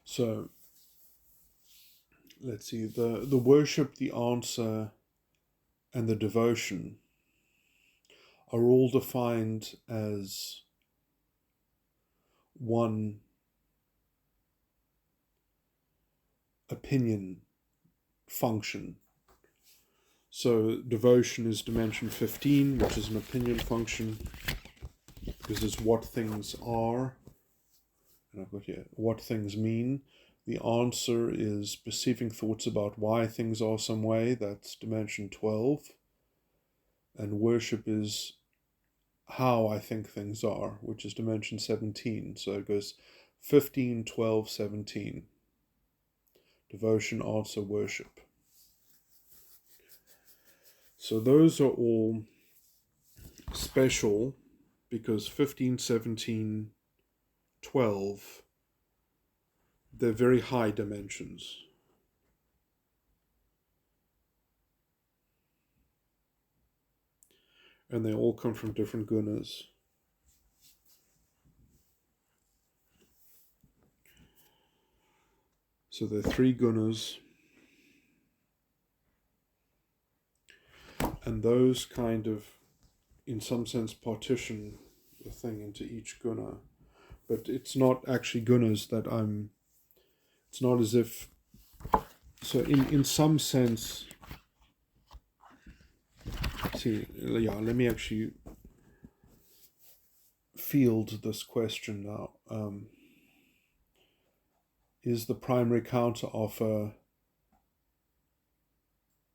so let's see, the worship, the answer, and the devotion are all defined as one opinion function. So devotion is dimension 15, which is an opinion function, because it's what things are. And I've got here what things mean. The answer is perceiving thoughts about why things are some way. That's dimension 12. And worship is how I think things are, which is dimension 17. So it goes 15, 12, 17. Devotion, answer, worship. So those are all special because 15, 17, 12, they're very high dimensions. And they all come from different gunas. So there are 3 gunas. And those kind of, in some sense, partition the thing into each guna. But it's not actually gunas that it's not as if, so in some sense, let me actually field this question now. Is the primary counteroffer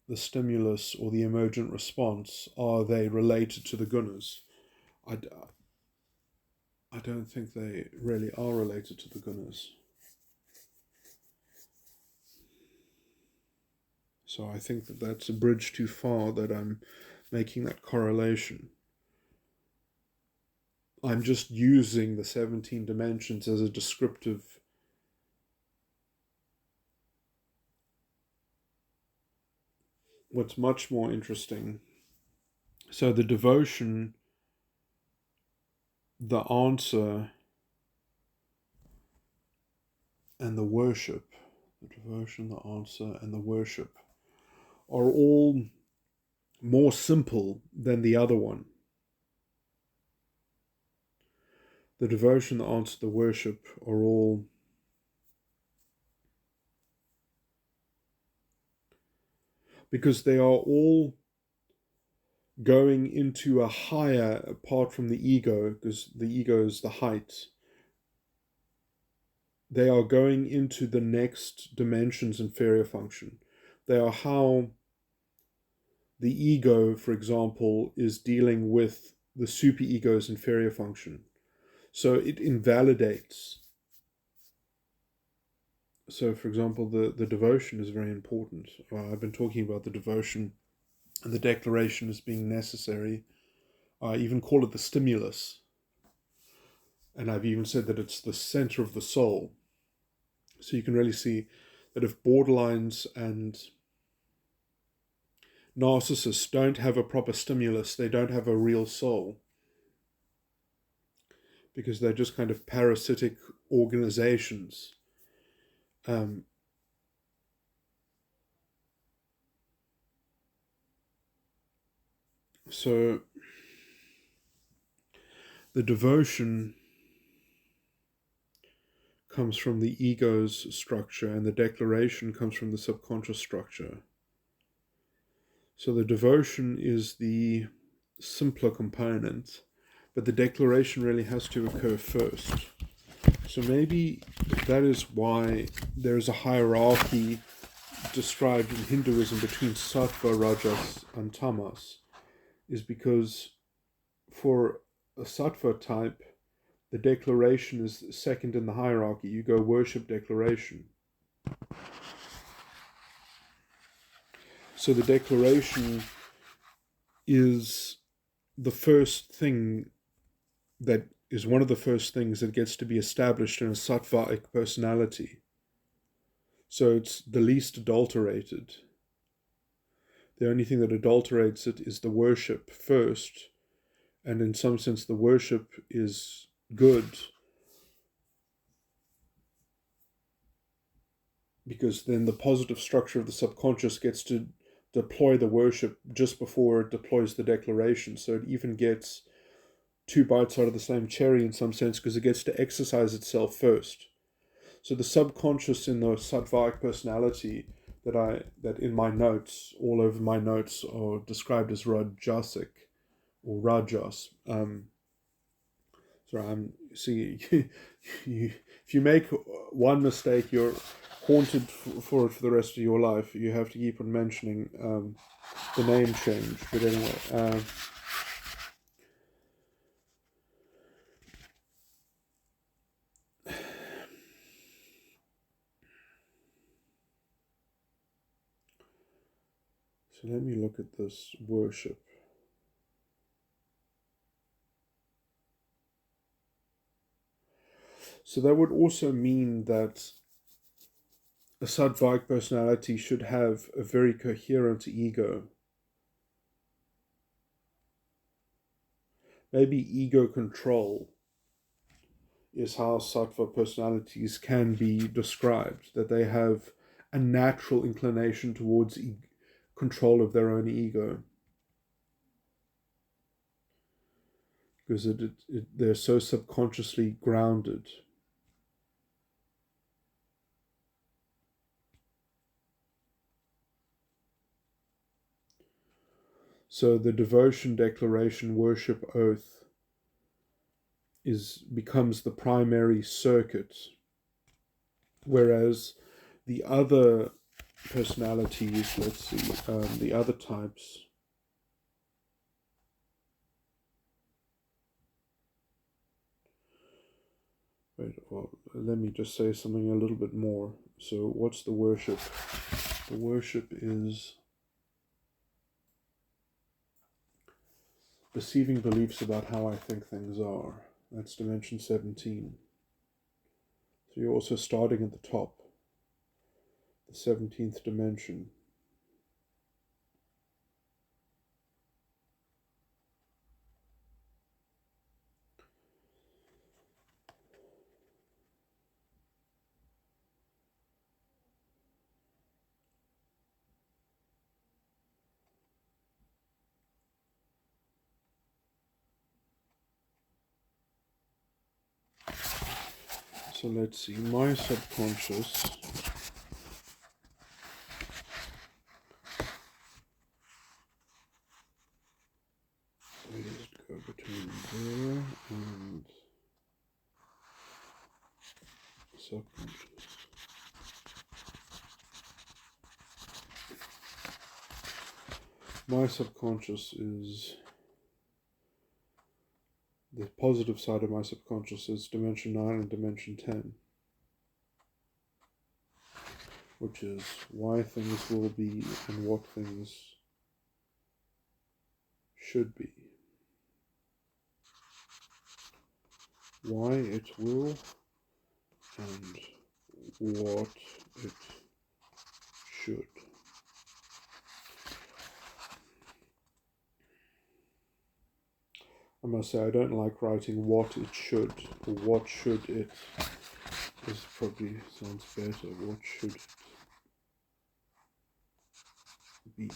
the stimulus or the emergent response? Are they related to the gunas? I don't think they really are related to the gunas. So I think that that's a bridge too far that I'm making that correlation. I'm just using the 17 dimensions as a descriptive what's much more interesting. So the devotion, the answer, and the worship, the devotion, the answer, and the worship are all more simple than the other one. The devotion, the answer, the worship are all because they are all going into a higher, apart from the ego, because the ego is the height. They are going into the next dimension's inferior function. They are how the ego, for example, is dealing with the superego's inferior function. So it invalidates. So, for example, the devotion is very important. I've been talking about the devotion and the declaration as being necessary. I even call it the stimulus. And I've even said that it's the center of the soul. So you can really see that if borderlines and narcissists don't have a proper stimulus, they don't have a real soul. Because they're just kind of parasitic organizations. So the devotion comes from the ego's structure and the declaration comes from the subconscious structure. So the devotion is the simpler component, but the declaration really has to occur first. So maybe that is why there is a hierarchy described in Hinduism between sattva, rajas, and tamas. is because for a sattva type, the declaration is second in the hierarchy. You go worship declaration. So the declaration is the first thing that is one of the first things that gets to be established in a sattvic personality. So it's the least adulterated. The only thing that adulterates it is the worship first, and in some sense the worship is good because then the positive structure of the subconscious gets to deploy the worship just before it deploys the declaration. So it even gets two bites out of the same cherry in some sense, because it gets to exercise itself first. So the subconscious in the sattvic personality that in my notes, all over my notes, are described as rajasic or rajas. Sorry, I'm see if you make one mistake, you're haunted for it for the rest of your life. You have to keep on mentioning the name change. But anyway. So let me look at this worship. So that would also mean that a sattvic personality should have a very coherent ego. Maybe ego control is how sattva personalities can be described, that they have a natural inclination towards control of their own ego. Because they're so subconsciously grounded. So the devotion, declaration, worship, oath becomes the primary circuit, whereas the other personalities, let's see, the other types, well, let me just say something a little bit more. So what's the worship? The worship is deceiving beliefs about how I think things are. That's dimension 17. So you're also starting at the top, the 17th dimension. So let's see, my subconscious where does it go between there and subconscious? My subconscious is the positive side of my subconscious is dimension 9 and dimension 10, which is why things will be and what things should be. Why it will and what it should. I must say I don't like writing what it should, or what should it. This probably sounds better. What should it be?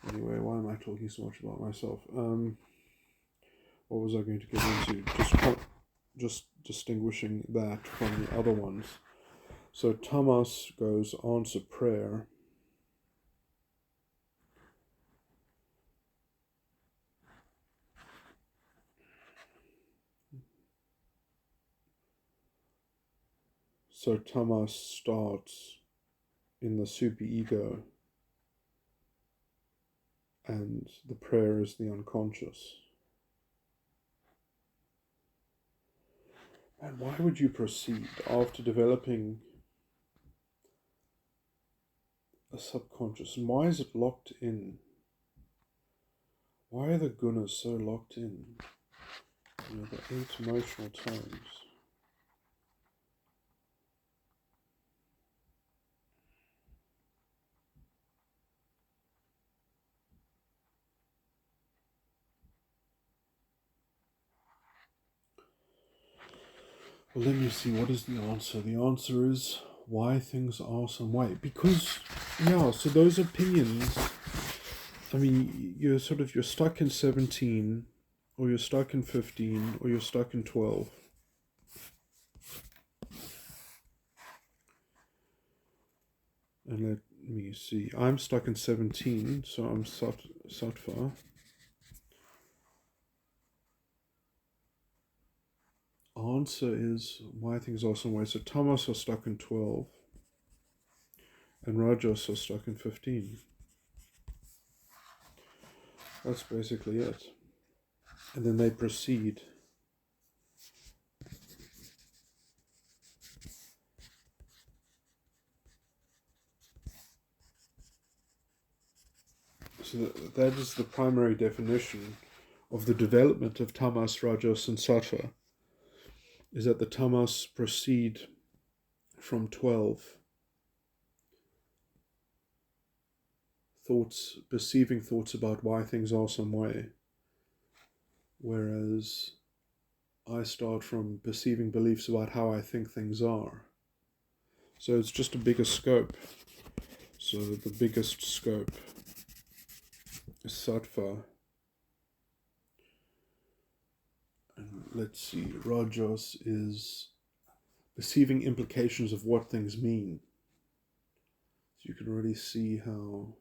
Anyway, why am I talking so much about myself? What was I going to get into? Just distinguishing that from the other ones. So tamas goes answer prayer. So tamas starts in the superego, and the prayer is the unconscious. And why would you proceed after developing a subconscious? And why is it locked in? Why are the gunas so locked in? The 8 emotional tones. Well, let me see, what is the answer? The answer is why things are some way. Because, so those opinions, I mean, you're stuck in 17, or you're stuck in 15, or you're stuck in 12. And let me see, I'm stuck in 17, so I'm sattva. Answer is why things are some way. So tamas are stuck in 12, and rajas are stuck in 15. That's basically it. And then they proceed. So that is the primary definition of the development of tamas, rajas, and sattva, is that the tamas proceed from 12. Perceiving thoughts about why things are some way, whereas I start from perceiving beliefs about how I think things are. So it's just a bigger scope. So the biggest scope is sattva. And let's see, rajas is perceiving implications of what things mean. So you can already see how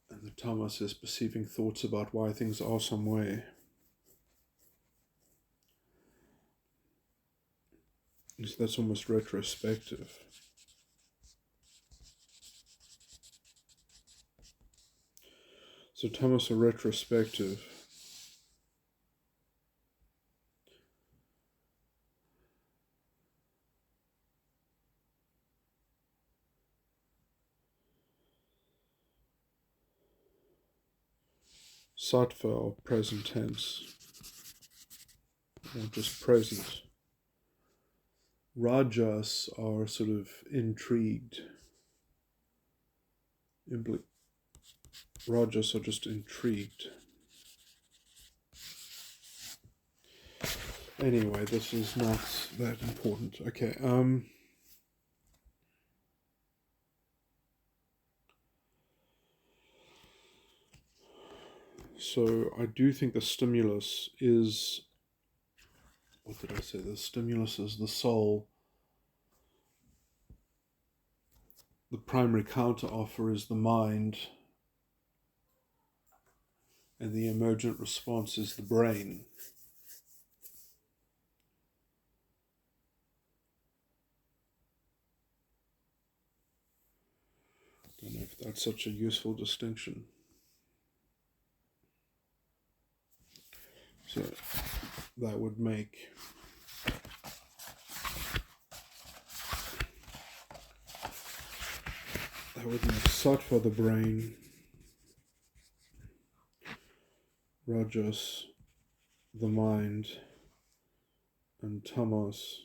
and the tamas is perceiving thoughts about why things are some way. So that's almost retrospective. So tamas are retrospective. Sattva or present tense, or just present. Rajas are sort of intrigued. Rajas are just intrigued. Anyway, this is not that important. Okay, so I do think the stimulus is, what did I say? The stimulus is the soul. The primary counteroffer is the mind. And the emergent response is the brain. I don't know if that's such a useful distinction. So that would make sattva the brain, rajas the mind, and tamas,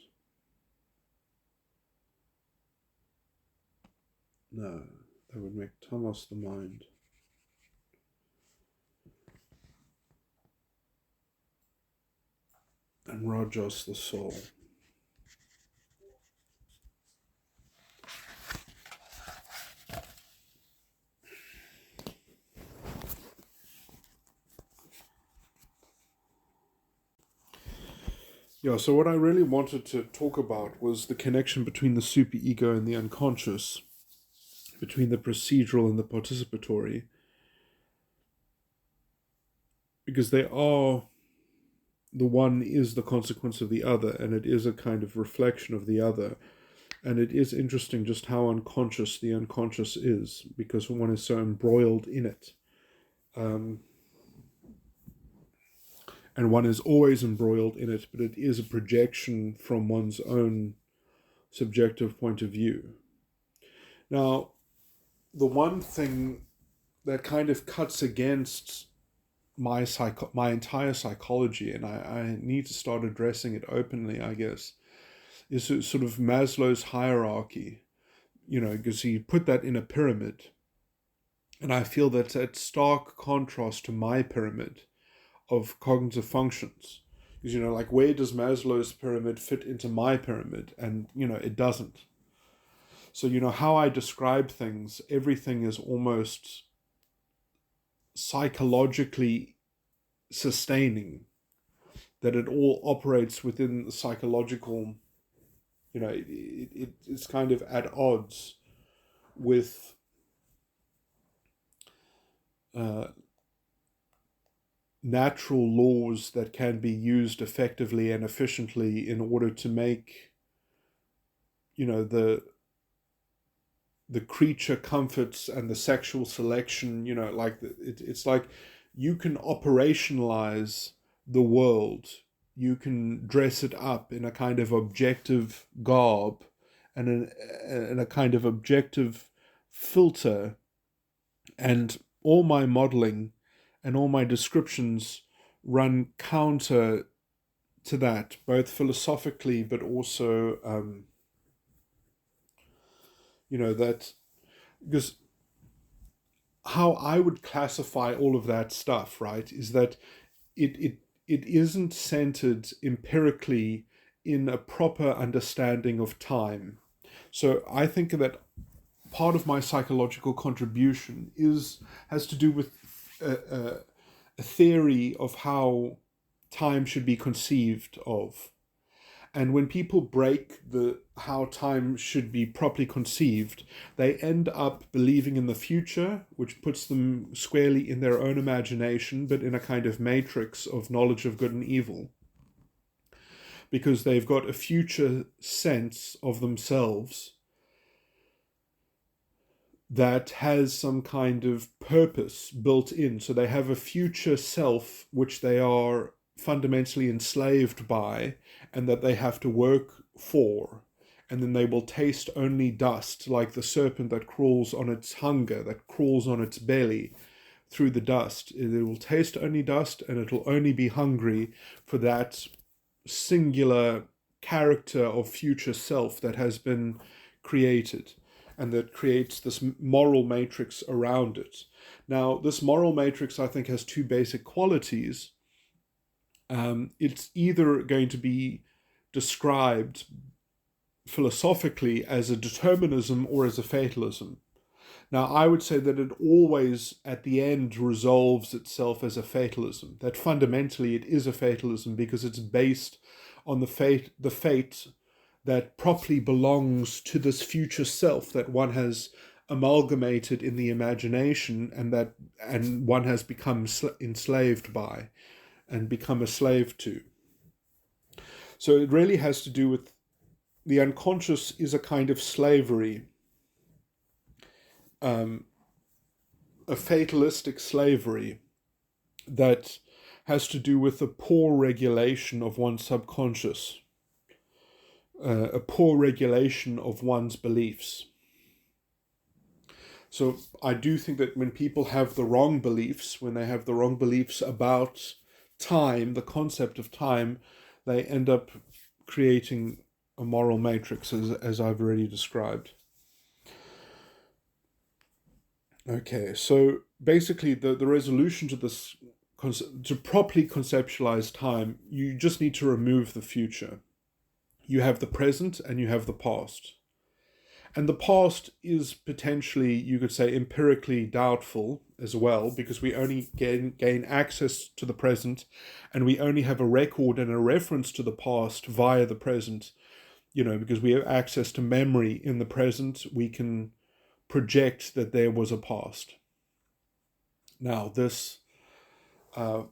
no, that would make tamas the mind. And rajas the soul. Yeah, so what I really wanted to talk about was the connection between the superego and the unconscious, between the procedural and the participatory, because they are the one is the consequence of the other, and it is a kind of reflection of the other. And it is interesting just how unconscious the unconscious is, because one is so embroiled in it. And one is always embroiled in it, but it is a projection from one's own subjective point of view. Now, the one thing that kind of cuts against my entire psychology, and I need to start addressing it openly, I guess, is sort of Maslow's hierarchy, because he put that in a pyramid. And I feel that's at stark contrast to my pyramid of cognitive functions. Because, like, where does Maslow's pyramid fit into my pyramid? And, it doesn't. So, how I describe things, everything is almost psychologically sustaining, that it all operates within the psychological, it's kind of at odds with natural laws that can be used effectively and efficiently in order to make, the creature comforts and the sexual selection, it's like you can operationalize the world. You can dress it up in a kind of objective garb and in a kind of objective filter. And all my modeling and all my descriptions run counter to that, both philosophically, but also, that, because how I would classify all of that stuff, right, is that it isn't centered empirically in a proper understanding of time. So I think that part of my psychological contribution has to do with a theory of how time should be conceived of. And when people break how time should be properly conceived, they end up believing in the future, which puts them squarely in their own imagination, but in a kind of matrix of knowledge of good and evil. Because they've got a future sense of themselves that has some kind of purpose built in. So they have a future self which they are fundamentally enslaved by, and that they have to work for. And then they will taste only dust, like the serpent that crawls on its hunger, that crawls on its belly through the dust. It will taste only dust, and it will only be hungry for that singular character of future self that has been created, and that creates this moral matrix around it. Now, this moral matrix, I think, has two basic qualities. It's either going to be described philosophically as a determinism or as a fatalism. Now, I would say that it always, at the end, resolves itself as a fatalism, that fundamentally it is a fatalism because it's based on the fate that properly belongs to this future self that one has amalgamated in the imagination, and one has become enslaved by and become a slave to. So it really has to do with the unconscious is a kind of slavery, a fatalistic slavery that has to do with a poor regulation of one's subconscious, a poor regulation of one's beliefs. So I do think that when people have the wrong beliefs, when they have the wrong beliefs about time, the concept of time, they end up creating a moral matrix, as I've already described. Okay, so basically the resolution to this, to properly conceptualize time, you just need to remove the future. You have the present and you have the past. And the past is potentially, you could say, empirically doubtful as well, because we only gain access to the present, and we only have a record and a reference to the past via the present. Because we have access to memory in the present, we can project that there was a past. Now, this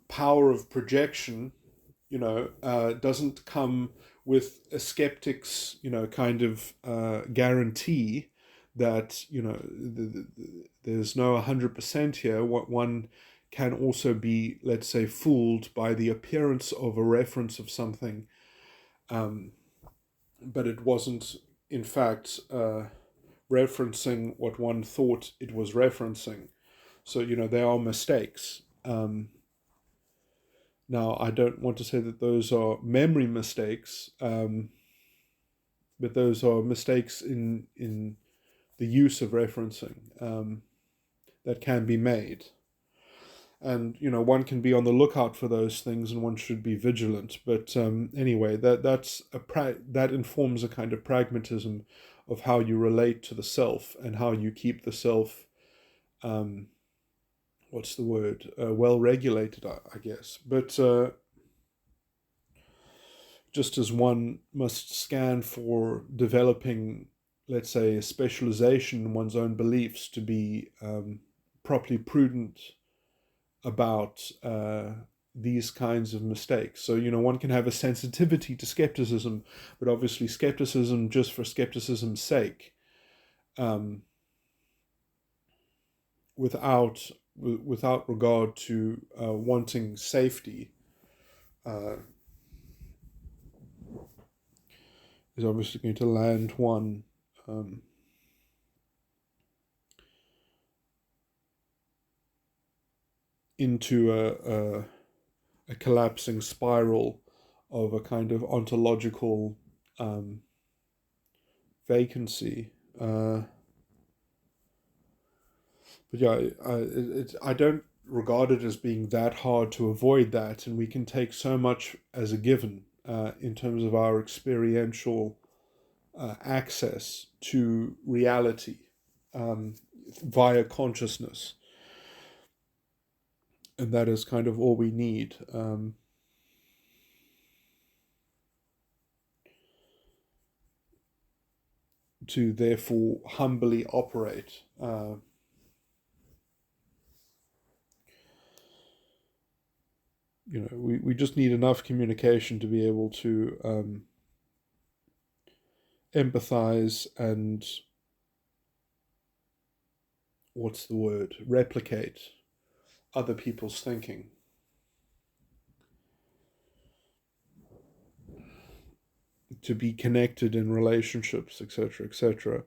power of projection, doesn't come with a skeptic's, kind of guarantee that, there's no 100% here. What one can also be, let's say, fooled by the appearance of a reference of something, but it wasn't, in fact, referencing what one thought it was referencing. So, there are mistakes. Now, I don't want to say that those are memory mistakes, but those are mistakes in the use of referencing that can be made. And, one can be on the lookout for those things, and one should be vigilant. But anyway, that informs a kind of pragmatism of how you relate to the self and how you keep the self, what's the word? Well regulated, I guess. But just as one must scan for developing, let's say, a specialization in one's own beliefs to be properly prudent about these kinds of mistakes. So, one can have a sensitivity to skepticism, but obviously skepticism just for skepticism's sake, without regard to wanting safety, is obviously going to land one into a collapsing spiral of a kind of ontological vacancy. But yeah, I don't regard it as being that hard to avoid that, and we can take so much as a given in terms of our experiential access to reality via consciousness. And that is kind of all we need. To therefore humbly operate. We just need enough communication to be able to empathize and, replicate other people's thinking. To be connected in relationships, etc., etc.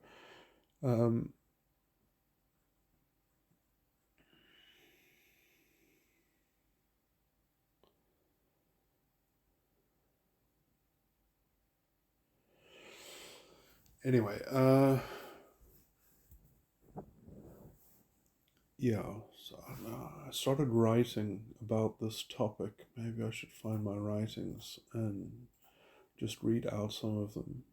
Anyway, yeah, so I started writing about this topic. Maybe I should find my writings and just read out some of them.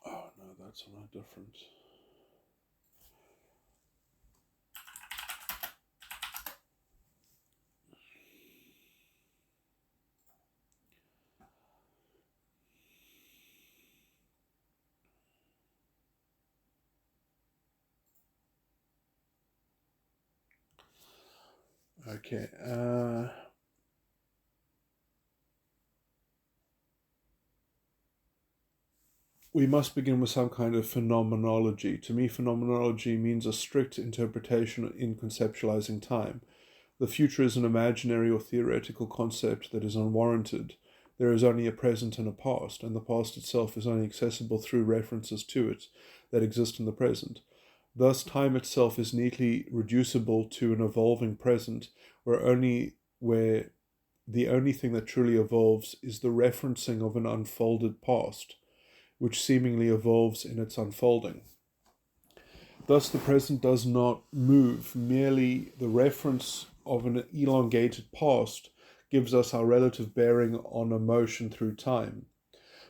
Oh no, that's on a different. Okay. We must begin with some kind of phenomenology. To me, phenomenology means a strict interpretation in conceptualizing time. The future is an imaginary or theoretical concept that is unwarranted. There is only a present and a past, and the past itself is only accessible through references to it that exist in the present. Thus, time itself is neatly reducible to an evolving present, where the only thing that truly evolves is the referencing of an unfolded past, which seemingly evolves in its unfolding. Thus, the present does not move. Merely the reference of an elongated past gives us our relative bearing on a motion through time.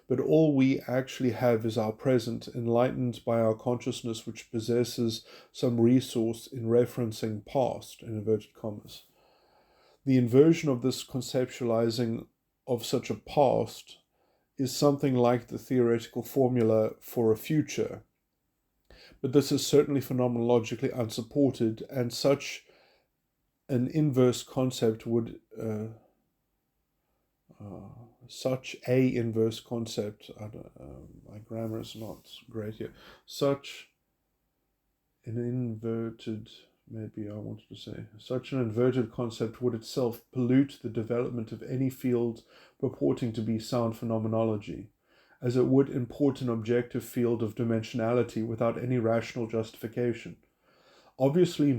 But all we actually have is our present, enlightened by our consciousness, which possesses some resource in referencing past, in inverted commas. The inversion of this conceptualizing of such a past is something like the theoretical formula for a future. But this is certainly phenomenologically unsupported, and such an inverse concept would my grammar is not great here. Such an inverted concept would itself pollute the development of any field purporting to be sound phenomenology, as it would import an objective field of dimensionality without any rational justification. Obviously,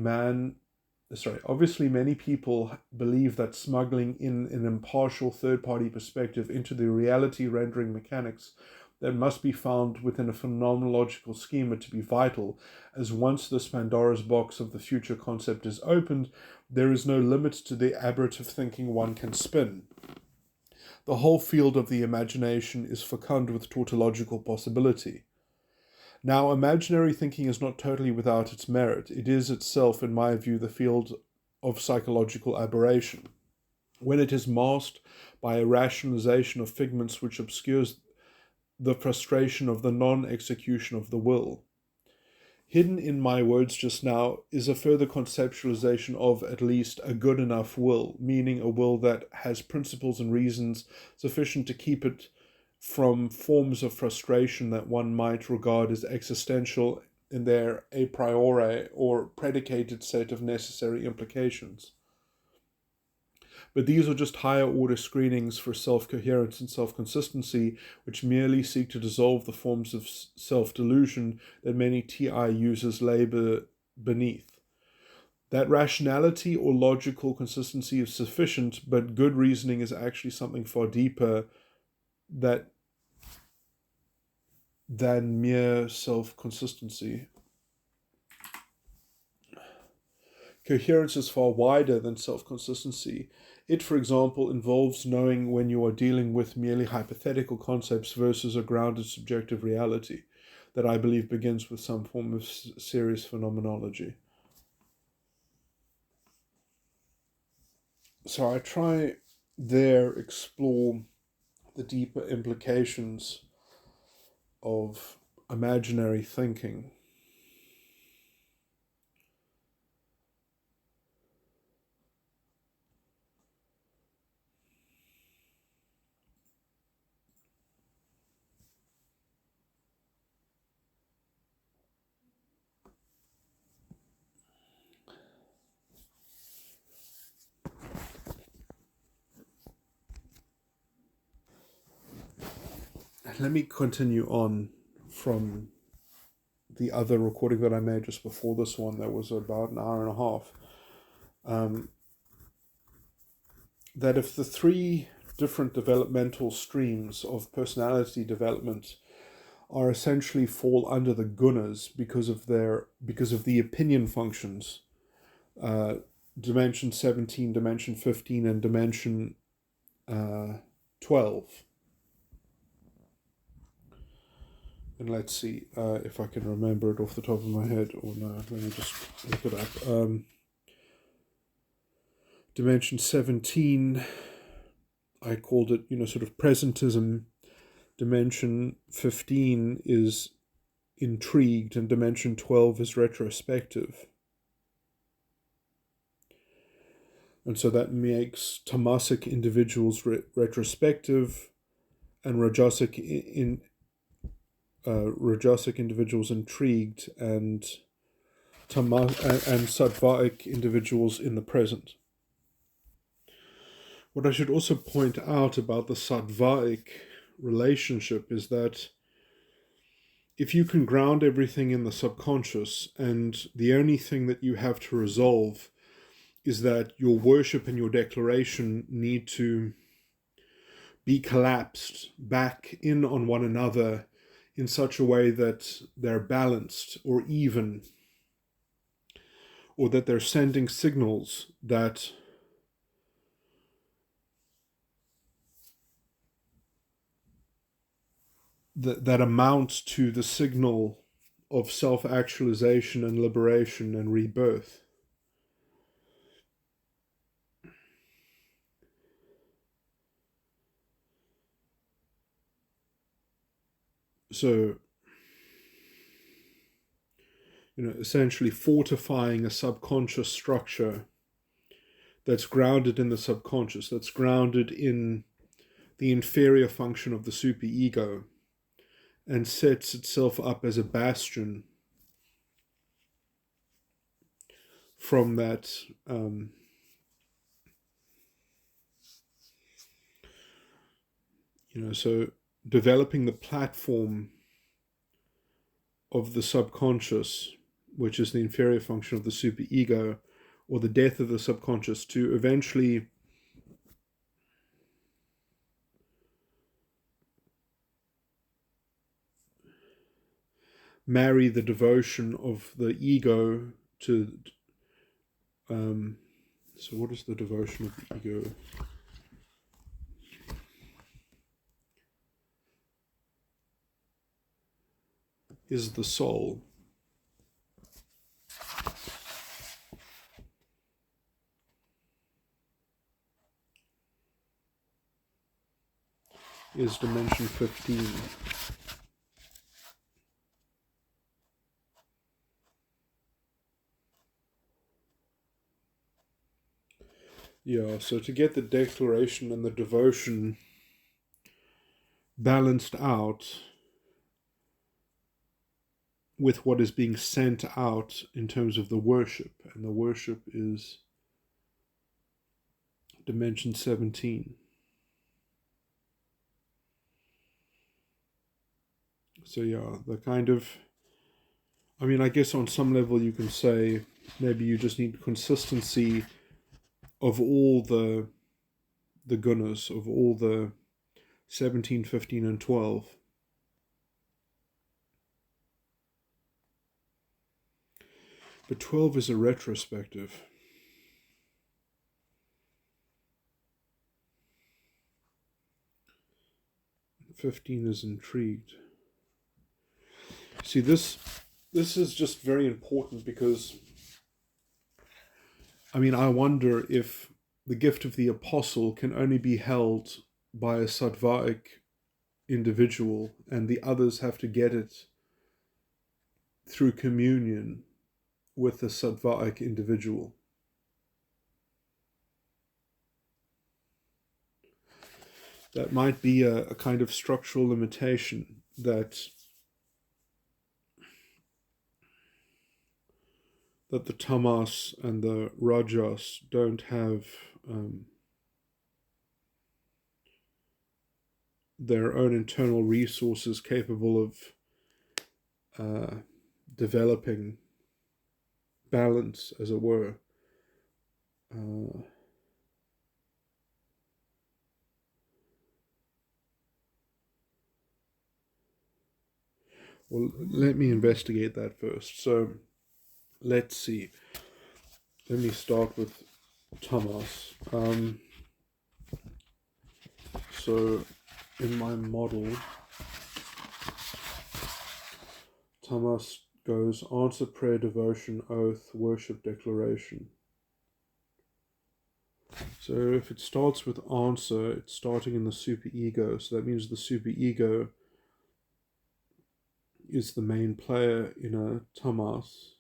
many people believe that smuggling in an impartial third-party perspective into the reality-rendering mechanics that must be found within a phenomenological schema to be vital, as once this Pandora's box of the future concept is opened, there is no limit to the aberrative thinking one can spin. The whole field of the imagination is fecund with tautological possibility. Now, imaginary thinking is not totally without its merit. It is itself, in my view, the field of psychological aberration, when it is masked by a rationalization of figments which obscures the frustration of the non-execution of the will. Hidden in my words just now is a further conceptualization of at least a good enough will, meaning a will that has principles and reasons sufficient to keep it from forms of frustration that one might regard as existential in their a priori or predicated set of necessary implications. But these are just higher order screenings for self-coherence and self-consistency, which merely seek to dissolve the forms of self-delusion that many TI users labor beneath. That rationality or logical consistency is sufficient, but good reasoning is actually something far deeper than mere self-consistency. Coherence is far wider than self-consistency. It, for example, involves knowing when you are dealing with merely hypothetical concepts versus a grounded subjective reality that I believe begins with some form of serious phenomenology. So I try there explore the deeper implications of imaginary thinking. Let me continue on from the other recording that I made just before this one. That was about an hour and a half. That if the three different developmental streams of personality development are essentially fall under the gunas because of the opinion functions, dimension 17, dimension 15, and dimension 12. And let's see if I can remember it off the top of my head or no. Let me just look it up. Dimension 17, I called it, sort of presentism. Dimension 15 is intrigued, and dimension 12 is retrospective. And so that makes tamasic individuals retrospective, and rajasic individuals intrigued, and sattvaic individuals in the present. What I should also point out about the sattvaic relationship is that if you can ground everything in the subconscious, and the only thing that you have to resolve is that your worship and your declaration need to be collapsed back in on one another in such a way that they're balanced or even, or that they're sending signals that amount to the signal of self-actualization and liberation and rebirth. So, essentially fortifying a subconscious structure that's grounded in the subconscious, that's grounded in the inferior function of the superego, and sets itself up as a bastion from that so developing the platform of the subconscious, which is the inferior function of the superego, or the death of the subconscious, to eventually marry the devotion of the ego to so what is the devotion of the ego? Is the soul. Is dimension 15. Yeah, so to get the declaration and the devotion balanced out with what is being sent out in terms of the worship, and the worship is dimension 17. So yeah, the kind of, I guess on some level you can say maybe you just need consistency of all the gunas, of all the 17, 15, and 12. But 12 is a retrospective. And 15 is intrigued. See, this is just very important because I wonder if the gift of the apostle can only be held by a sattvaic individual, and the others have to get it through communion with the sattvaic individual. That might be a kind of structural limitation that the tamas and the rajas don't have their own internal resources capable of developing balance, as it were. Well, let me investigate that first. So, let's see. Let me start with tamas. So, in my model, tamas goes answer, prayer, devotion, oath, worship, declaration. So if it starts with answer, it's starting in the superego. So that means the superego is the main player in a tamas.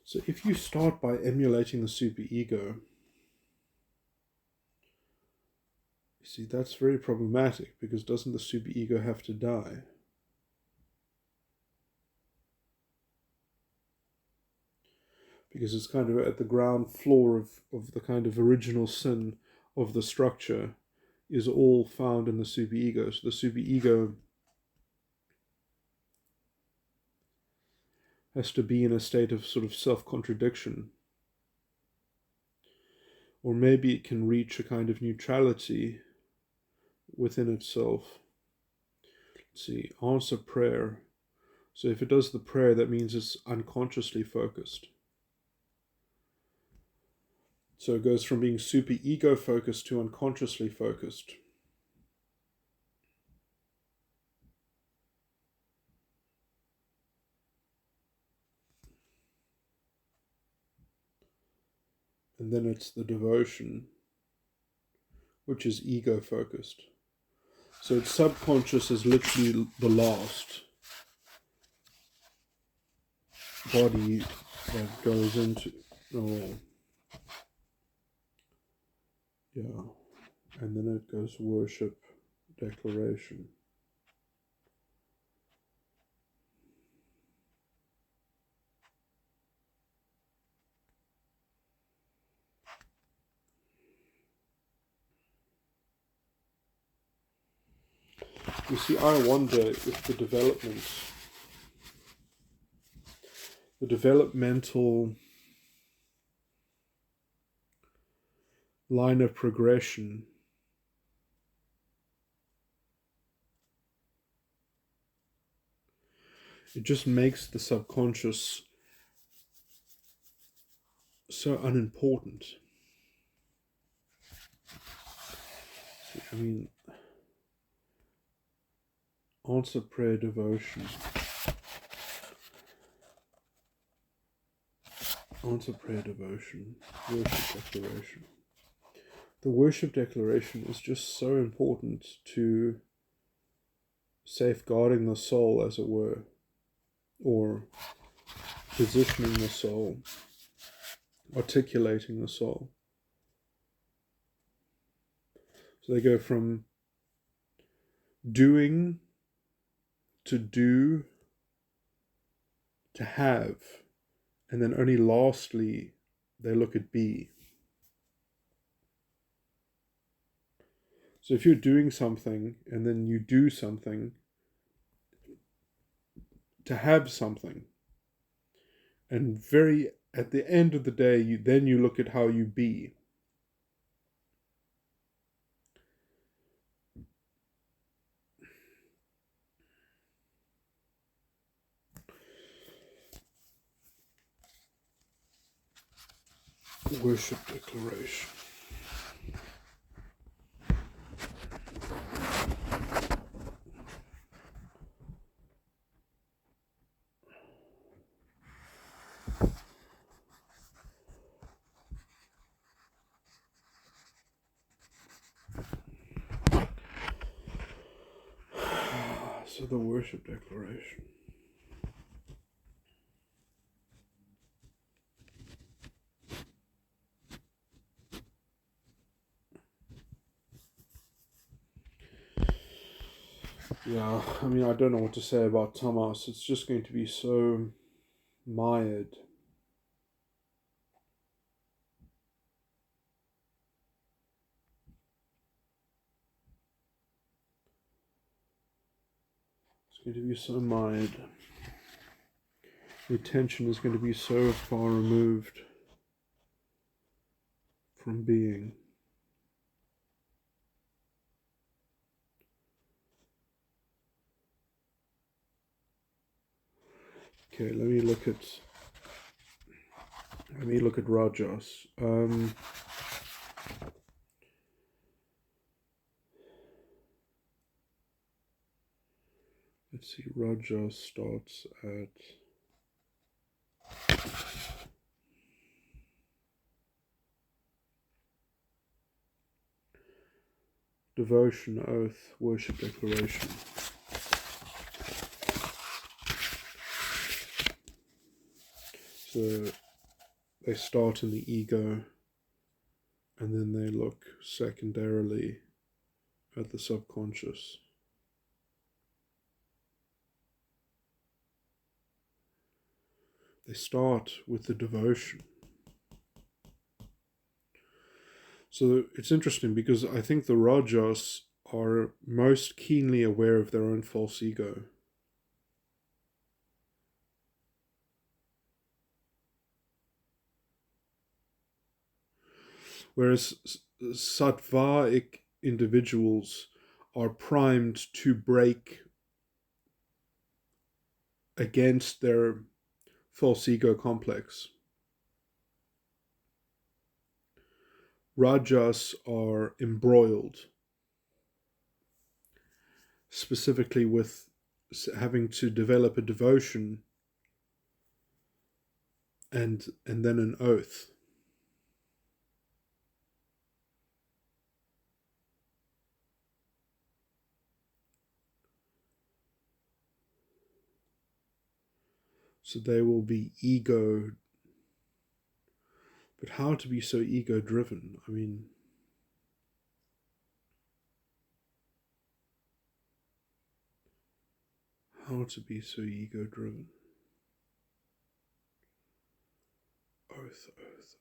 So if you start by emulating the superego, you see, that's very problematic, because doesn't the superego have to die? Because it's kind of at the ground floor of the kind of original sin of the structure is all found in the superego. So the superego has to be in a state of sort of self-contradiction. Or maybe it can reach a kind of neutrality within itself. Let's see, answer prayer. So if it does the prayer, that means it's unconsciously focused. So it goes from being super ego focused to unconsciously focused. And then it's the devotion, which is ego focused. So its subconscious is literally the last body that goes into, yeah, and then it goes worship, declaration. You see, I wonder if the developmental line of progression it just makes the subconscious so unimportant. I mean, answer prayer, devotion. Answer prayer, devotion, worship declaration. The worship declaration is just so important to safeguarding the soul, as it were, or positioning the soul, articulating the soul. So they go from doing to do to have, and then only lastly they look at be. So if you're doing something and then you do something to have something, and very at the end of the day you look at how you be. Worship declaration. So the worship declaration. Yeah, I mean, I don't know what to say about Thomas. It's just going to be so mired. It's going to be so mired. The attention is going to be so far removed from being. Okay, let me look at Rajas. Let's see, Rajas starts at devotion, oath, worship declaration. So they start in the ego, and then they look secondarily at the subconscious. They start with the devotion. So it's interesting because I think the Rajas are most keenly aware of their own false ego. Whereas sattvic individuals are primed to break against their false ego complex. Rajas are embroiled, specifically with having to develop a devotion and then an oath. So they will be ego. But how to be so ego-driven? I mean, how to be so ego-driven? Oath, oath, oath.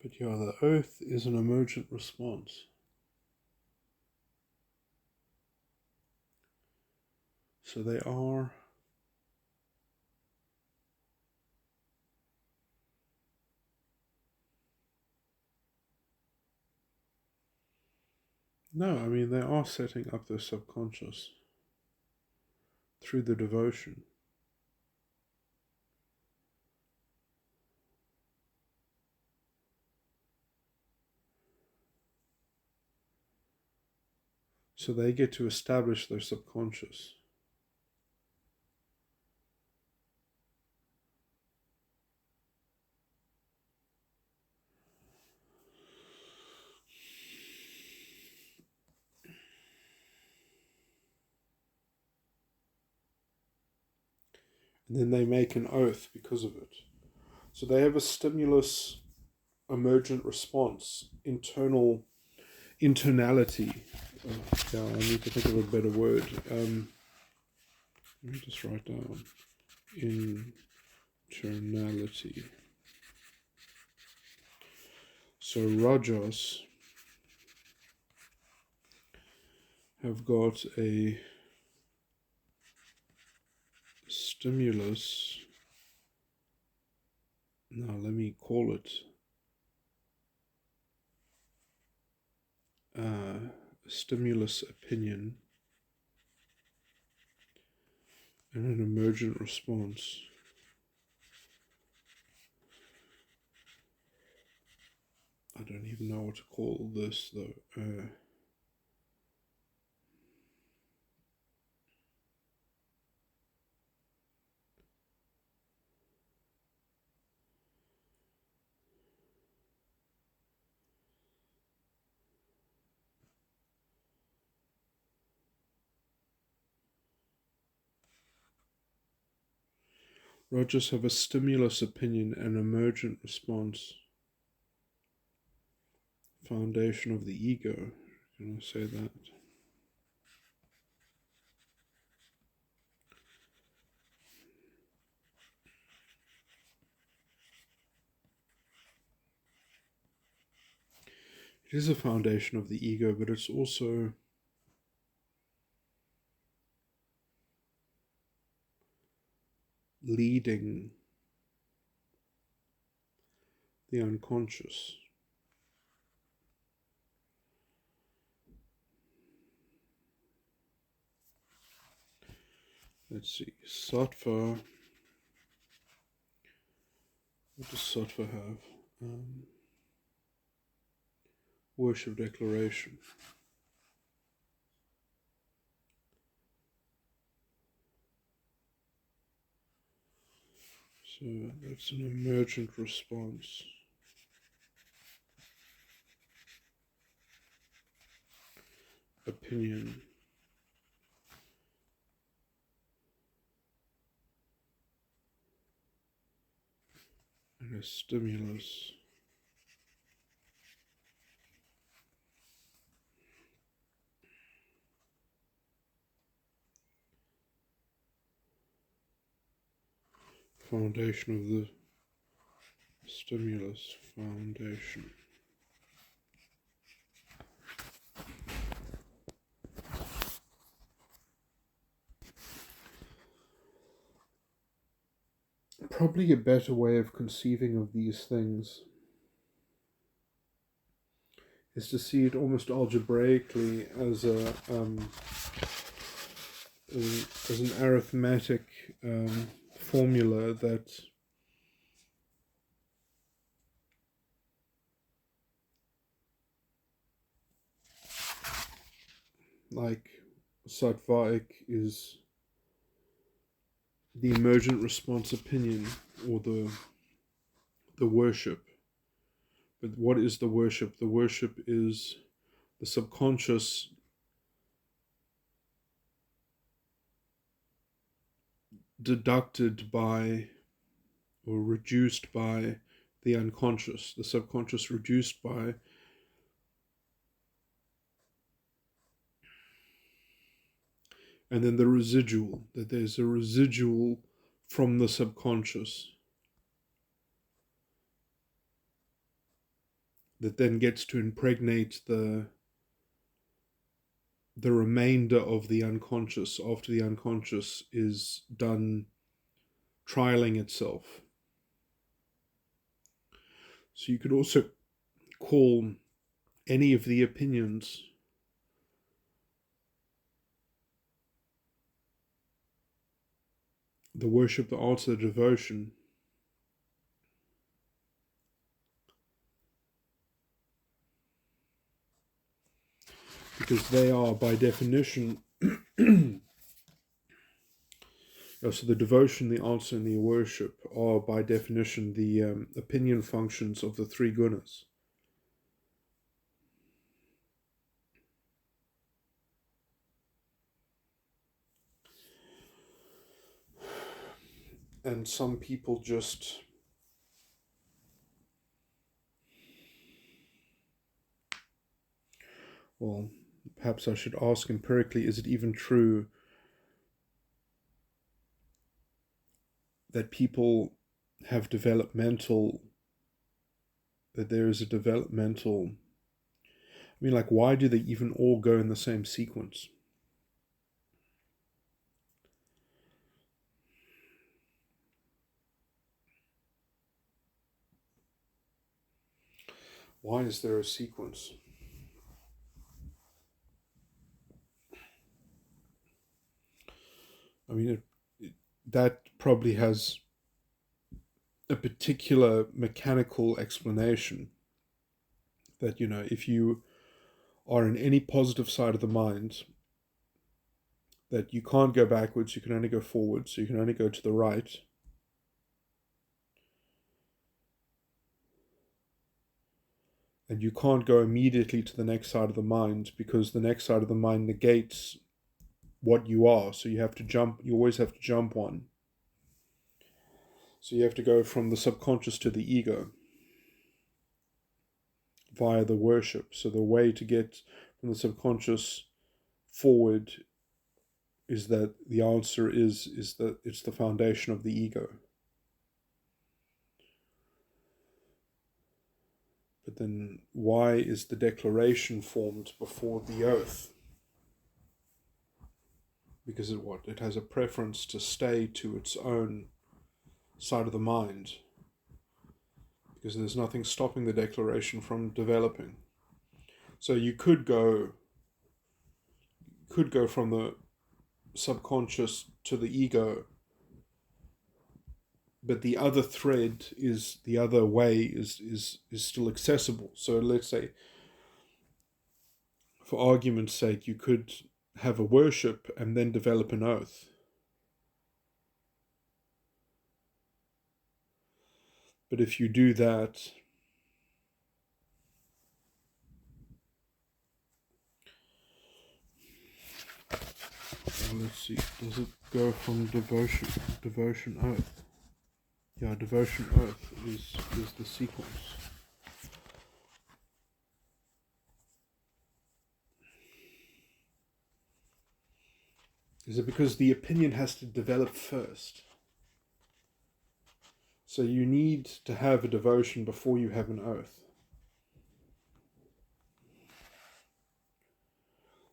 But yeah, the oath is an emergent response. So they are no, I mean they are setting up their subconscious through the devotion. So they get to establish their subconscious. And then they make an oath because of it. So they have a stimulus emergent response, internality. Yeah, I need to think of a better word. Let me just write down internality. So Rajas have got a stimulus. Now let me call it stimulus opinion and an emergent response. I don't even know what to call this though. Rajas have a stimulus opinion and emergent response. Foundation of the ego. Can I say that? It is a foundation of the ego, but it's also leading the unconscious. Let's see, Sattva. What does Sattva have? Worship declaration. So that's an emergent response. Opinion. And a stimulus. Foundation of the stimulus. Foundation. probably a better way of conceiving of these things is to see it almost algebraically as an arithmetic formula that like Sattvic is the emergent response opinion, or the worship. But what is the worship? The worship is the subconscious deducted by or reduced by the unconscious, the subconscious reduced by and then the residual, that there's a residual from the subconscious that then gets to impregnate the remainder of the unconscious after the unconscious is done trialing itself. So you could also call any of the opinions the worship, the altar, the devotion, because they are by definition so the devotion, the altar, and the worship are by definition the opinion functions of the three gunas. And some people just well, perhaps I should ask empirically, is it even true that people have that there is a developmental, I mean, like, why do they even all go in the same sequence? Why is there a sequence? I mean, that probably has a particular mechanical explanation. That, if you are in any positive side of the mind, that you can't go backwards, you can only go forward, so you can only go to the right. And you can't go immediately to the next side of the mind, because the next side of the mind negates what you are. So you have to jump, you always have to jump one. So you have to go from the subconscious to the ego via the worship. So the way to get from the subconscious forward is that the answer is that it's the foundation of the ego. But then why is the declaration formed before the oath? Because it has a preference to stay to its own side of the mind, because there's nothing stopping the declaration from developing. So you could go from the subconscious to the ego, but the other thread is the other way is still accessible. So let's say, for argument's sake, you could have a worship and then develop an oath. But if you do that, let's see, does it go from devotion oath? Yeah, devotion oath is the sequence. Is it because the opinion has to develop first? So you need to have a devotion before you have an oath.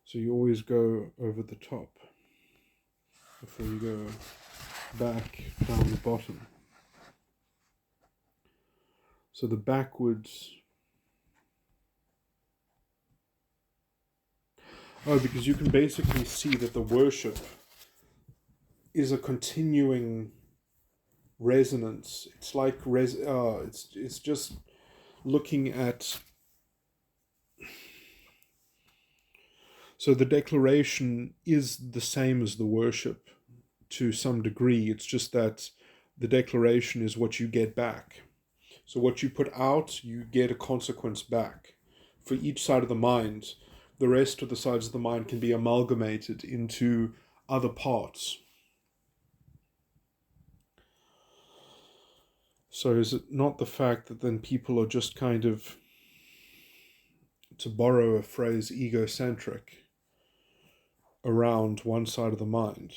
So you always go over the top before you go back down the bottom. So the backwards... Oh, because you can basically see that the worship is a continuing resonance. It's like it's just looking at... So the declaration is the same as the worship to some degree. It's just that the declaration is what you get back. So what you put out, you get a consequence back. For each side of the mind, the rest of the sides of the mind can be amalgamated into other parts. So is it not the fact that then people are just kind of, to borrow a phrase, egocentric around one side of the mind?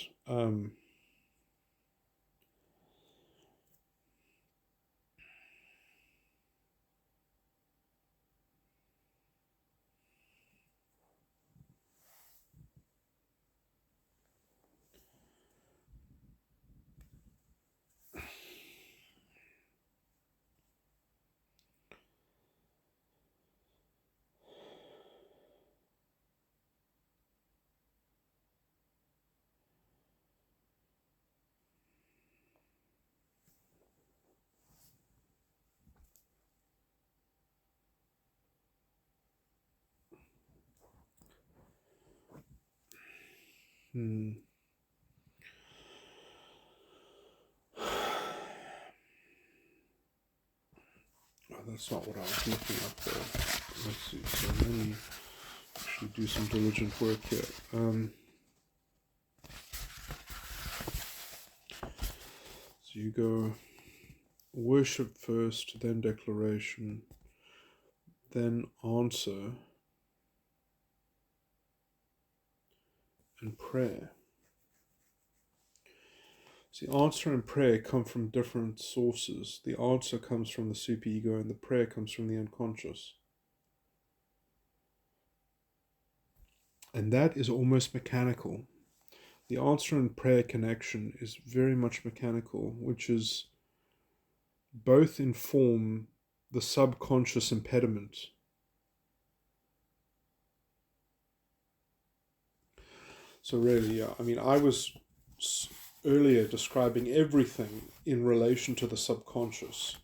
That's not what I was looking up there. Let's see. So let me actually do some diligent work here. So you go worship first, then declaration, then answer, and prayer. See, answer and prayer come from different sources. The answer comes from the superego and the prayer comes from the unconscious. And that is almost mechanical. The answer and prayer connection is very much mechanical, which is both inform the subconscious impediment. So really, yeah, I mean, I was earlier describing everything in relation to the subconscious.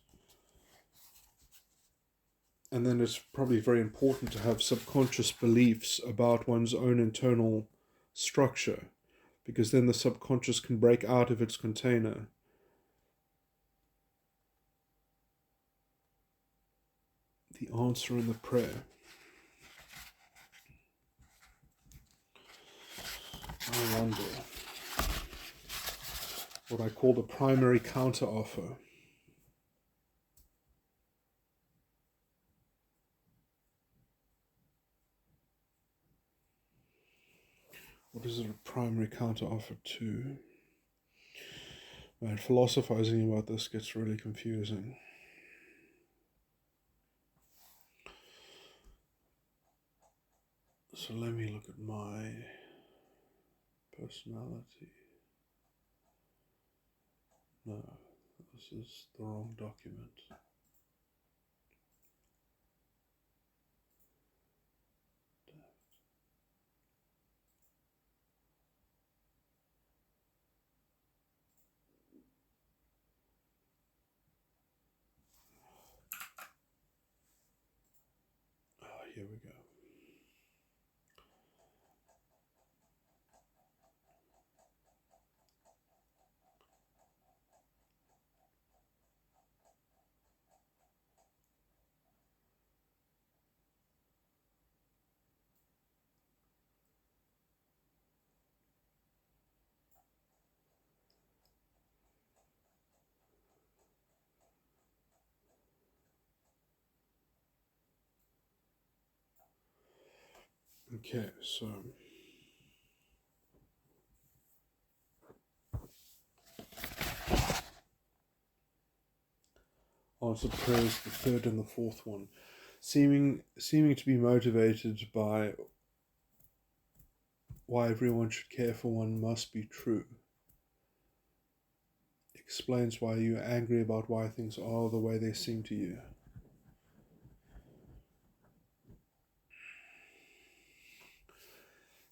And then it's probably very important to have subconscious beliefs about one's own internal structure, because then the subconscious can break out of its container. The answer and the prayer. I wonder what I call the primary counteroffer. What is it a primary counteroffer to? Man, philosophizing about this gets really confusing. So let me look at my personality. No, this is the wrong document. Here we go. Okay, so answer prayers, the third and the fourth one, seeming to be motivated by why everyone should care for one must be true. Explains why you're angry about why things are the way they seem to you.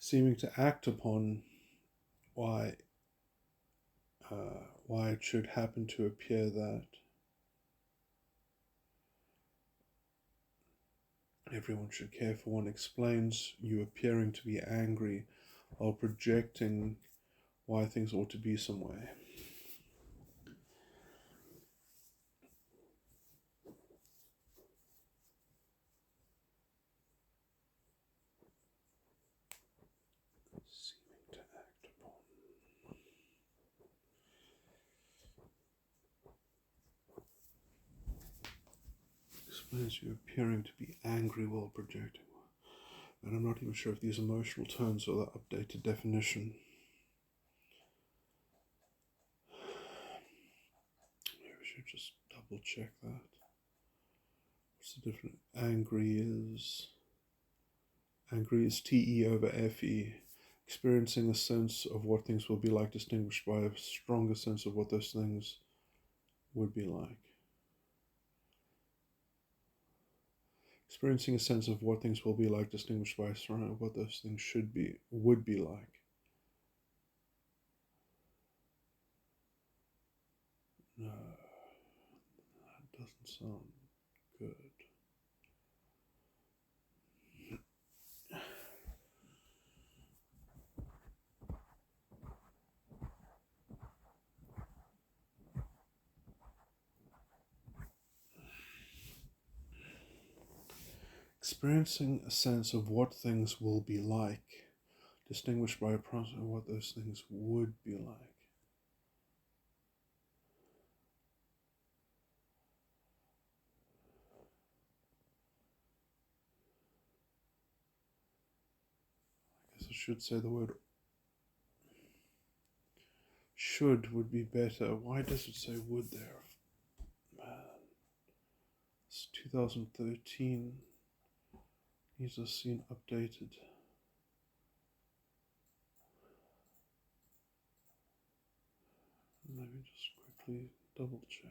seeming to act upon why it should happen to appear that everyone should care for one explains you appearing to be angry while projecting why things ought to be some way. Seeming to act upon. Explains you appearing to be angry while projecting. And I'm not even sure if these emotional tones are the updated definition. Maybe we should just double check that. What's the difference? Angry is TE over FE. Experiencing a sense of what things will be like, distinguished by a stronger sense of what those things would be like. Experiencing a sense of what things will be like, distinguished by what those things would be like. No, that doesn't sound good. Experiencing a sense of what things will be like, distinguished by a process of what those things would be like. I guess I should say the word should would be better. Why does it say would there? Man, it's 2013. Needs to seen updated. Let me just quickly double check.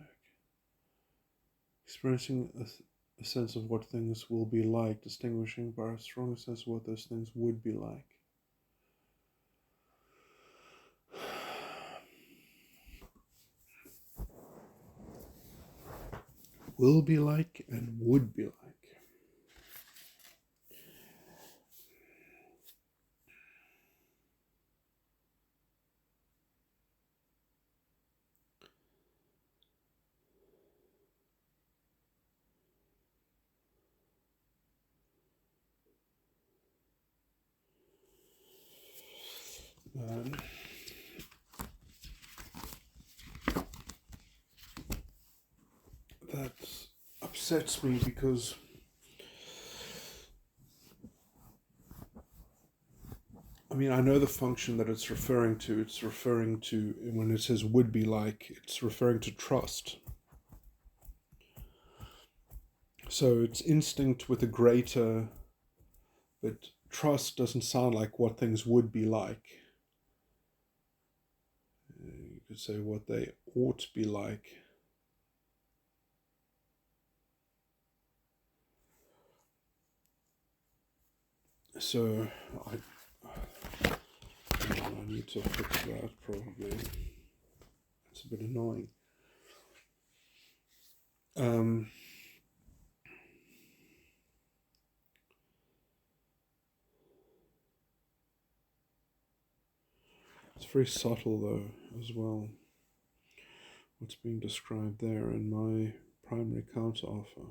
Experiencing a sense of what things will be like, distinguishing by a strong sense of what those things would be like. Will be like and would be like. That upsets me because I know the function that it's referring to. It's referring to, when it says would be like, it's referring to trust. So it's instinct with a greater, but trust doesn't sound like what things would be like. You could say what they ought to be like. So I need to fix that probably. It's a bit annoying. It's very subtle though as well. What's being described there in my primary counteroffer.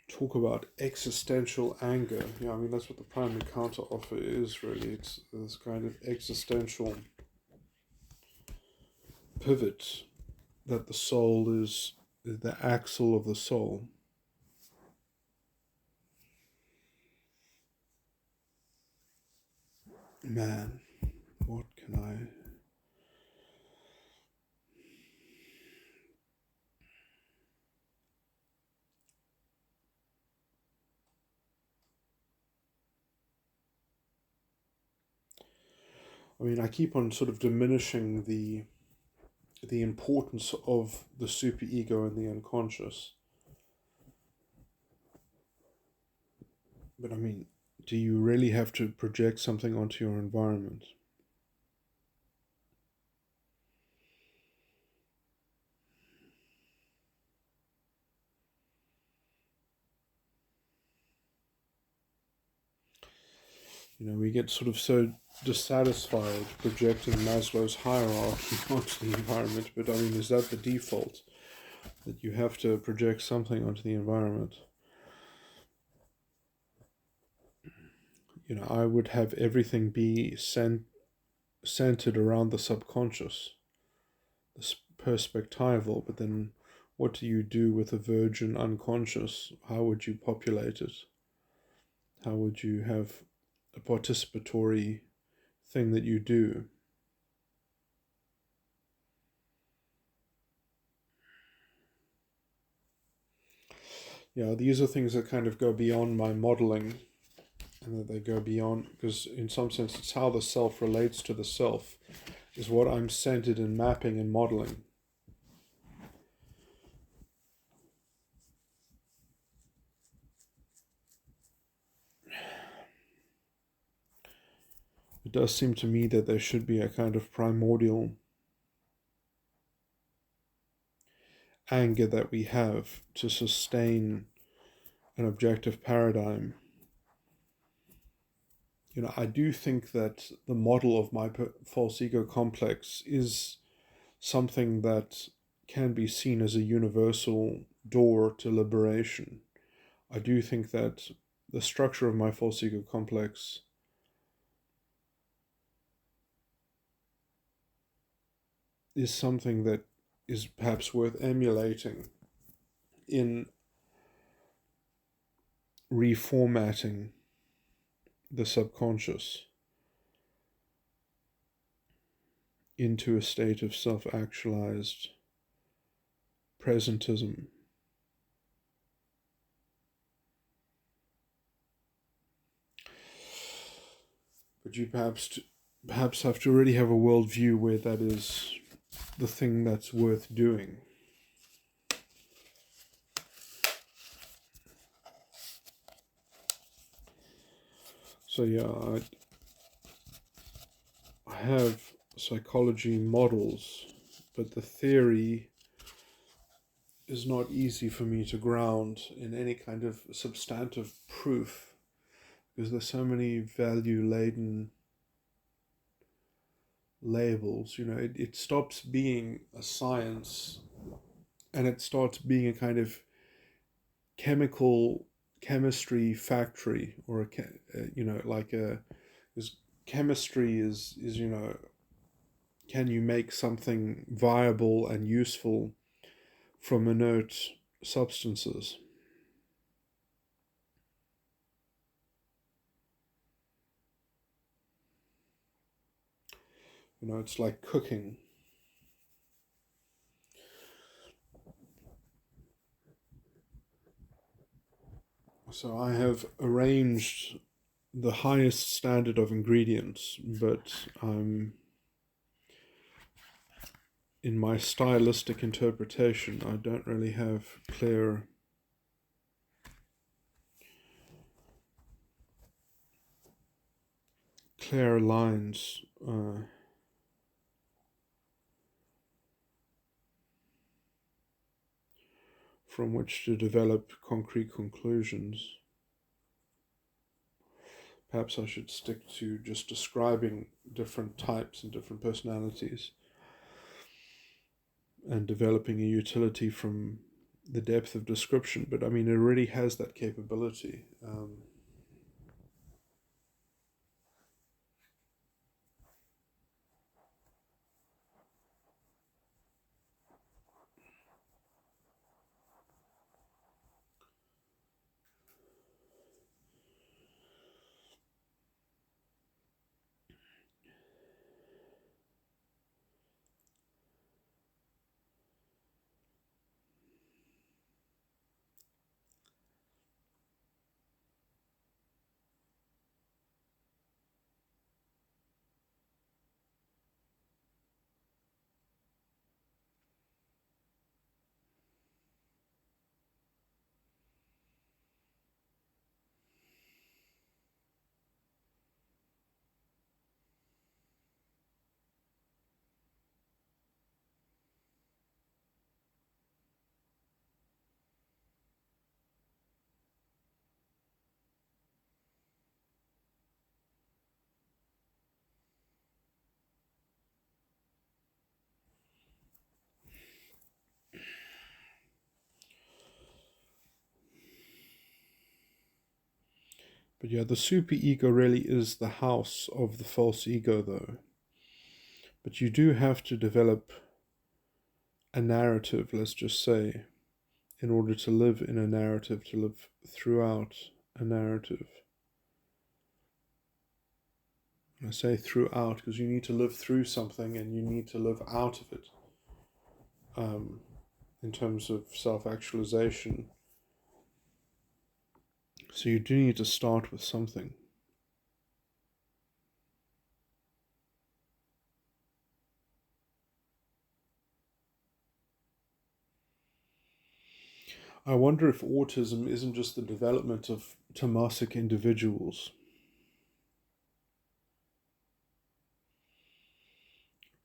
Talk about existential anger. Yeah, that's what the primary counteroffer is really. It's this kind of existential pivot that the soul is the axle of the soul. Man, what can I... I keep on sort of diminishing the the importance of the superego and the unconscious. But I mean, do you really have to project something onto your environment? You know, we get sort of so dissatisfied projecting Maslow's hierarchy onto the environment, but I mean, is that the default? That you have to project something onto the environment? You know, I would have everything be centered around the subconscious, the perspectival, but then what do you do with a virgin unconscious? How would you populate it? How would you have a participatory thing that you do? Yeah, these are things that kind of go beyond my modeling, and that they go beyond, because in some sense it's how the self relates to the self is what I'm centered in mapping and modeling. It does seem to me that there should be a kind of primordial anger that we have to sustain an objective paradigm. You know, I do think that the model of my false ego complex is something that can be seen as a universal door to liberation. I do think that the structure of my false ego complex is something that is perhaps worth emulating in reformatting the subconscious into a state of self-actualized presentism. But you perhaps have to really have a worldview where that is the thing that's worth doing. So yeah, I have psychology models, but the theory is not easy for me to ground in any kind of substantive proof, because there's so many value-laden labels. You know, it stops being a science and it starts being a kind of chemistry factory, or you know, like a, because chemistry is you know, can you make something viable and useful from inert substances? You know, it's like cooking. So I have arranged the highest standard of ingredients, but in my stylistic interpretation, I don't really have clear lines from which to develop concrete conclusions. Perhaps I should stick to just describing different types and different personalities and developing a utility from the depth of description. But I mean, it already has that capability. But yeah, the superego really is the house of the false ego, though. But you do have to develop a narrative, let's just say, in order to live in a narrative, to live throughout a narrative. I say throughout because you need to live through something and you need to live out of it. In terms of self-actualization. So you do need to start with something. I wonder if autism isn't just the development of tamasic individuals.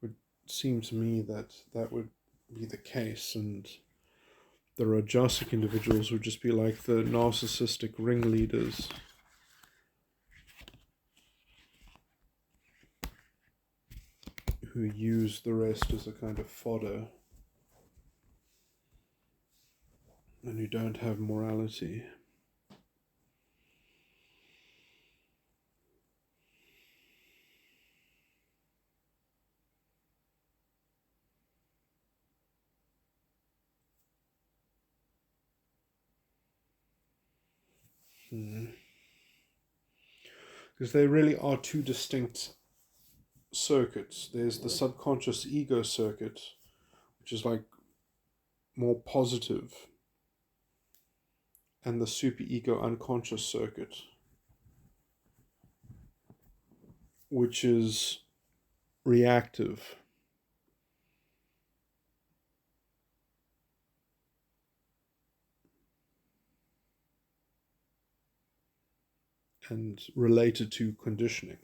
It would seem to me that that would be the case, and the Rajasic individuals would just be like the narcissistic ringleaders. Who use the rest as a kind of fodder. And who don't have morality. Because they really are two distinct circuits. There's the subconscious ego circuit, which is like more positive, and the superego unconscious circuit, which is reactive. And related to conditioning.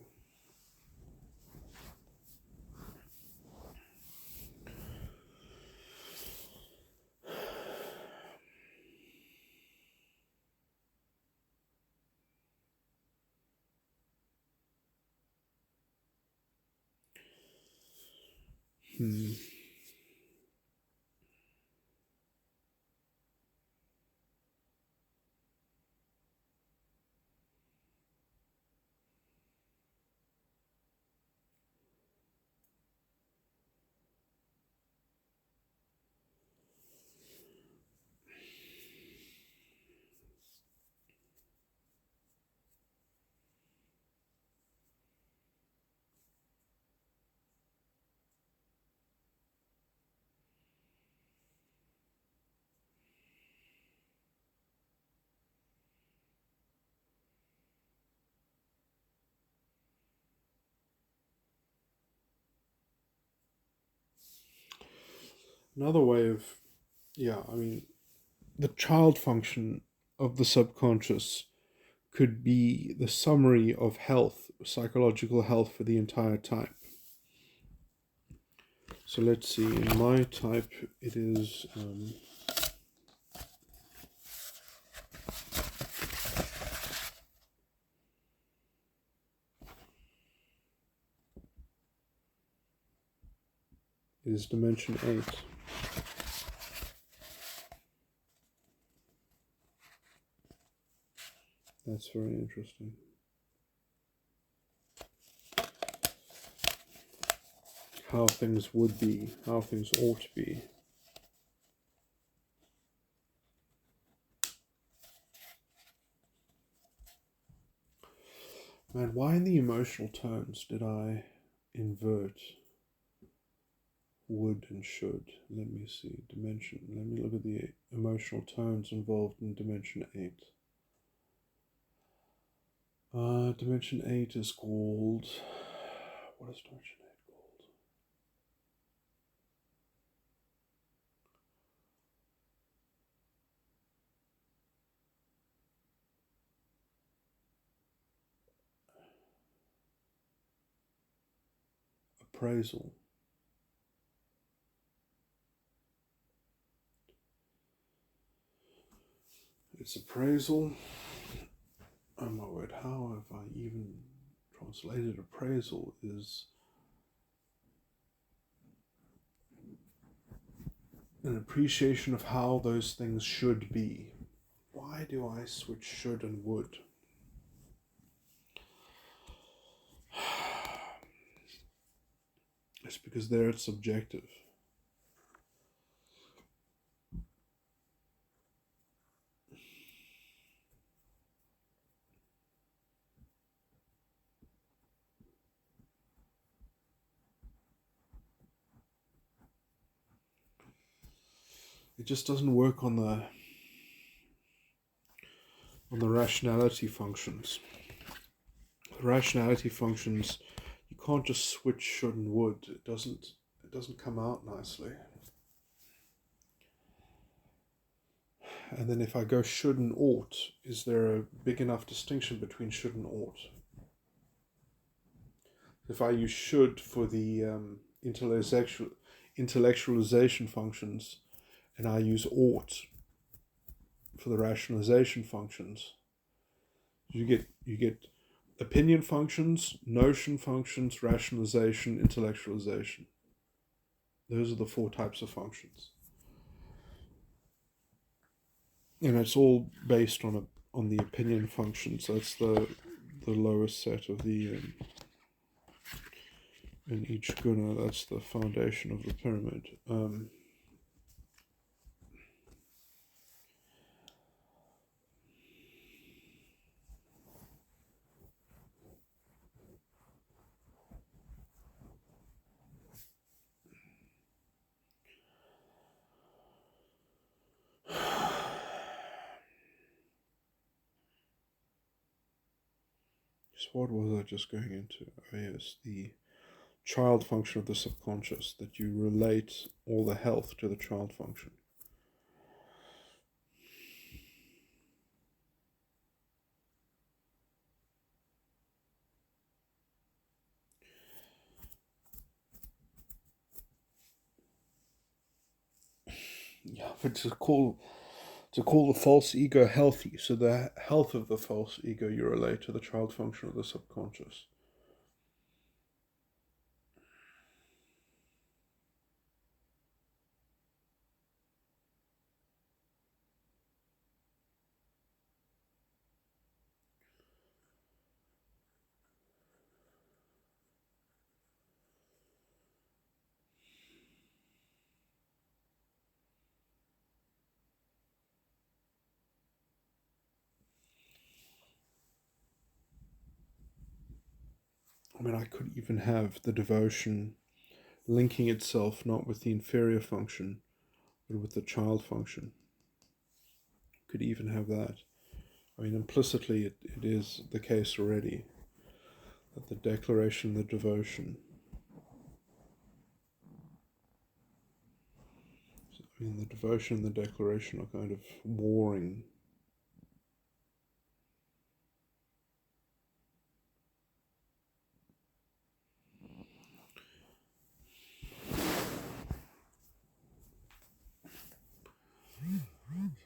Another way of, the child function of the subconscious could be the summary of health, psychological health for the entire type. So let's see, in my type it is dimension 8. That's very interesting. How things would be, how things ought to be. Man, why in the emotional tones did I invert would and should? Let me see, dimension. Let me look at the emotional tones involved in dimension 8. Dimension 8 is called... What is dimension 8 called? Appraisal. It's appraisal. Oh my word, how have I even translated appraisal? Is an appreciation of how those things should be. Why do I switch should and would? It's because there it's subjective. It just doesn't work on the rationality functions. The rationality functions, you can't just switch should and would. It doesn't come out nicely. And then if I go should and ought, is there a big enough distinction between should and ought? If I use should for the intellectualization functions, and I use ought for the rationalization functions, you get opinion functions, notion functions, rationalization, intellectualization. Those are the 4 types of functions. And it's all based on the opinion function. So that's the lowest set of the in each guna. That's the foundation of the pyramid. So what was I just going into? Oh yes, the child function of the subconscious, that you relate all the health to the child function. Yeah, but to call the false ego healthy, so the health of the false ego you relate to the child function of the subconscious. I mean, I could even have the devotion linking itself not with the inferior function, but with the child function. Could even have that. I mean, implicitly it is the case already, that the declaration, the devotion. I mean, the devotion and the declaration are kind of warring.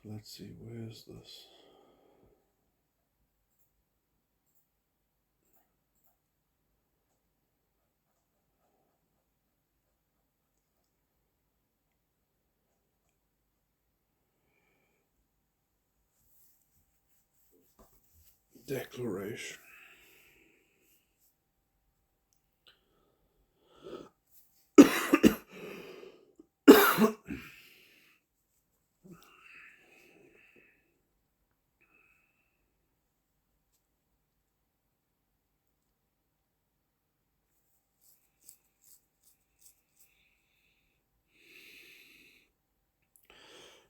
So let's see, where's this? Declaration.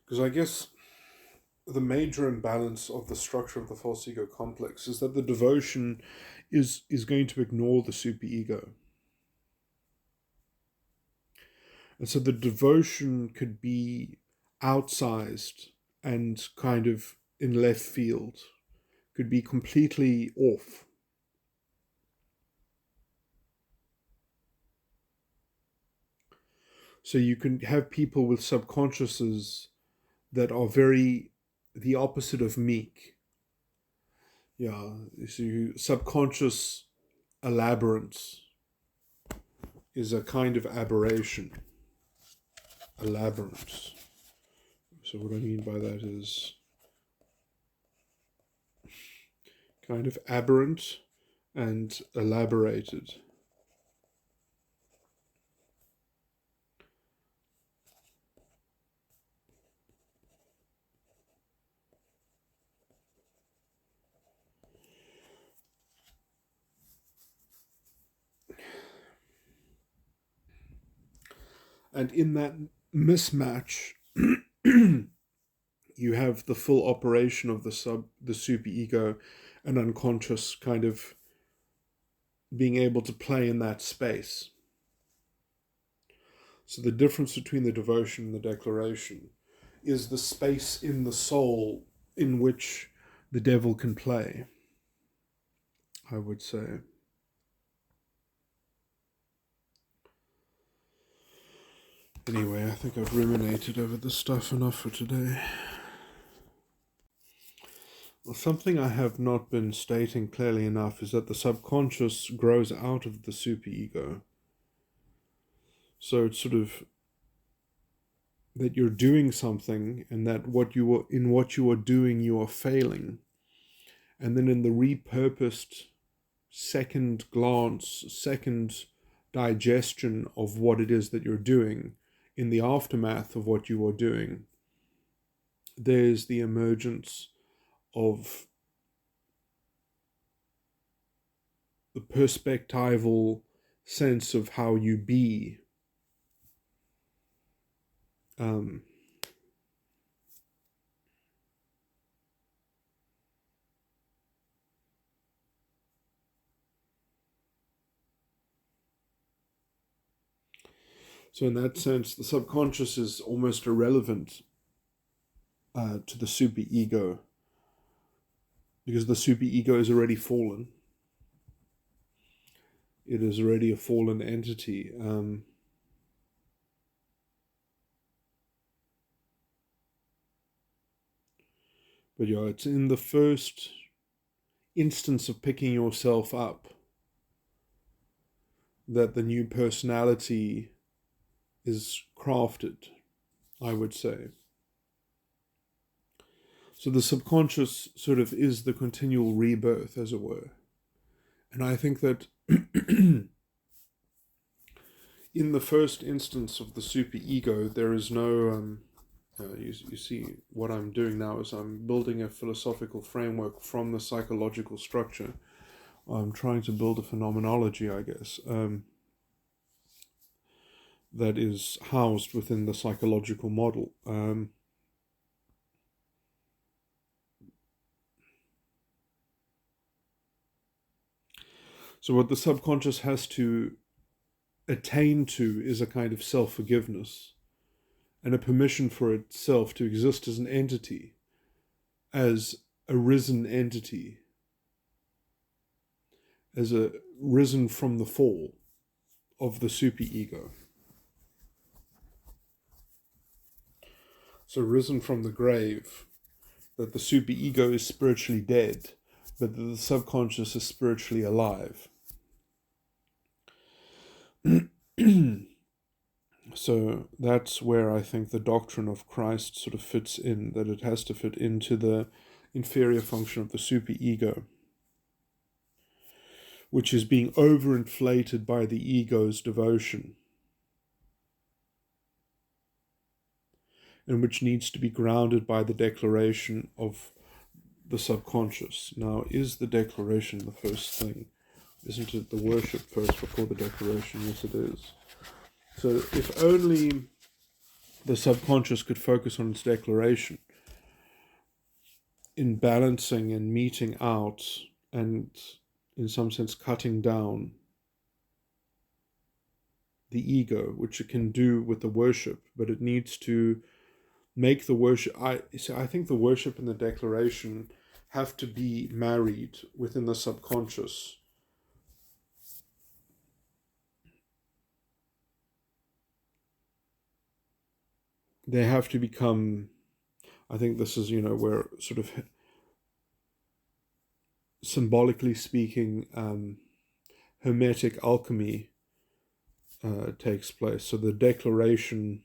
Because I guess the major imbalance of the structure of the false ego complex is that the devotion is going to ignore the superego. And so the devotion could be outsized and kind of in left field, could be completely off. So you can have people with subconsciouses that are very the opposite of meek. Yeah, so subconscious elaborance is a kind of aberration. Elaborance. So what I mean by that is kind of aberrant and elaborated. And in that mismatch, you have the full operation of the superego and unconscious kind of being able to play in that space. So the difference between the devotion and the declaration is the space in the soul in which the devil can play, I would say. Anyway, I think I've ruminated over this stuff enough for today. Well, something I have not been stating clearly enough is that the subconscious grows out of the superego. So it's sort of that you're doing something, and that what you are doing you are failing. And then in the repurposed second glance, second digestion of what it is that you're doing, in the aftermath of what you are doing, there's the emergence of the perspectival sense of how you be. So in that sense, the subconscious is almost irrelevant to the superego, because the superego is already fallen. It is already a fallen entity. But yeah, it's in the first instance of picking yourself up that the new personality is crafted, I would say. So the subconscious sort of is the continual rebirth, as it were. And I think that in the first instance of the superego, there is no... you see, what I'm doing now is I'm building a philosophical framework from the psychological structure. I'm trying to build a phenomenology, I guess, that is housed within the psychological model. So what the subconscious has to attain to is a kind of self-forgiveness and a permission for itself to exist as an entity, as a risen entity, as a risen from the fall of the superego. So risen from the grave, that the superego is spiritually dead, but that the subconscious is spiritually alive. So that's where I think the doctrine of Christ sort of fits in, that it has to fit into the inferior function of the superego, which is being overinflated by the ego's devotion, and which needs to be grounded by the declaration of the subconscious. Now, is the declaration the first thing? Isn't it the worship first before the declaration? Yes, it is. So if only the subconscious could focus on its declaration in balancing and meting out and, in some sense, cutting down the ego, which it can do with the worship, but it needs to make the worship... I think the worship and the declaration have to be married within the subconscious. They have to become... I think this is, where sort of, symbolically speaking, hermetic alchemy takes place. So the declaration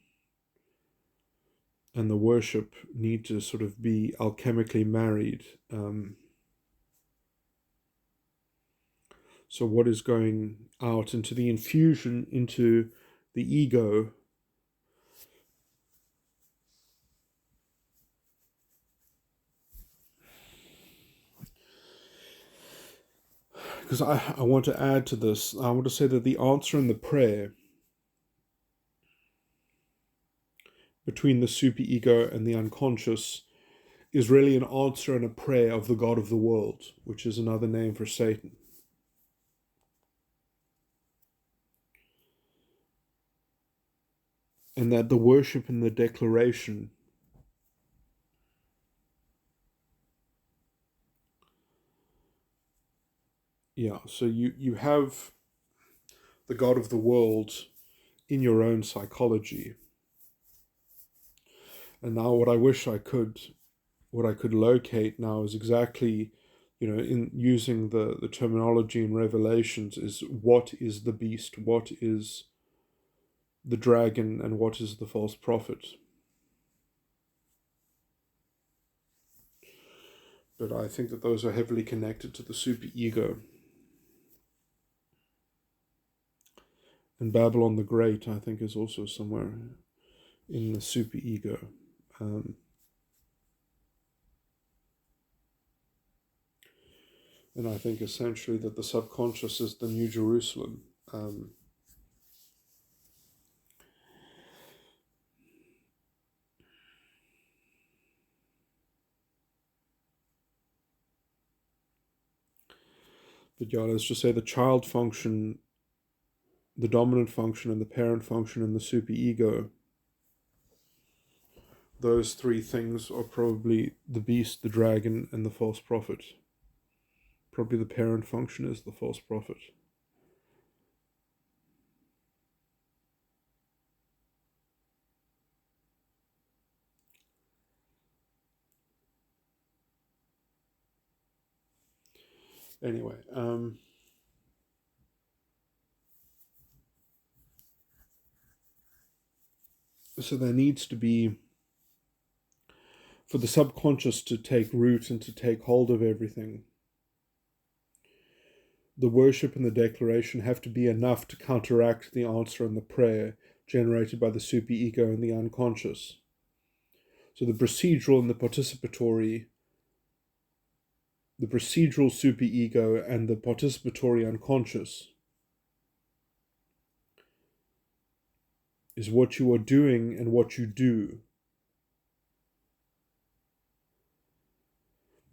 and the worship need to sort of be alchemically married. So what is going out into the infusion into the ego because I want to add to this. I want to say that the answer in the prayer between the superego and the unconscious is really an answer and a prayer of the God of the world, which is another name for Satan. And that the worship and the declaration so you have the God of the world in your own psychology. And now what I could locate now is exactly, in using the terminology in Revelations, is what is the beast, what is the dragon, and what is the false prophet. But I think that those are heavily connected to the superego. And Babylon the Great, I think, is also somewhere in the superego. And I think essentially that the subconscious is the New Jerusalem. But let's just say the child function, the dominant function, and the parent function in the superego. Those three things are probably the beast, the dragon, and the false prophet. Probably the parent function is the false prophet. Anyway, so there needs to be, for the subconscious to take root and to take hold of everything, the worship and the declaration have to be enough to counteract the answer and the prayer generated by the superego and the unconscious. So the procedural and the participatory, the procedural superego and the participatory unconscious is what you are doing and what you do.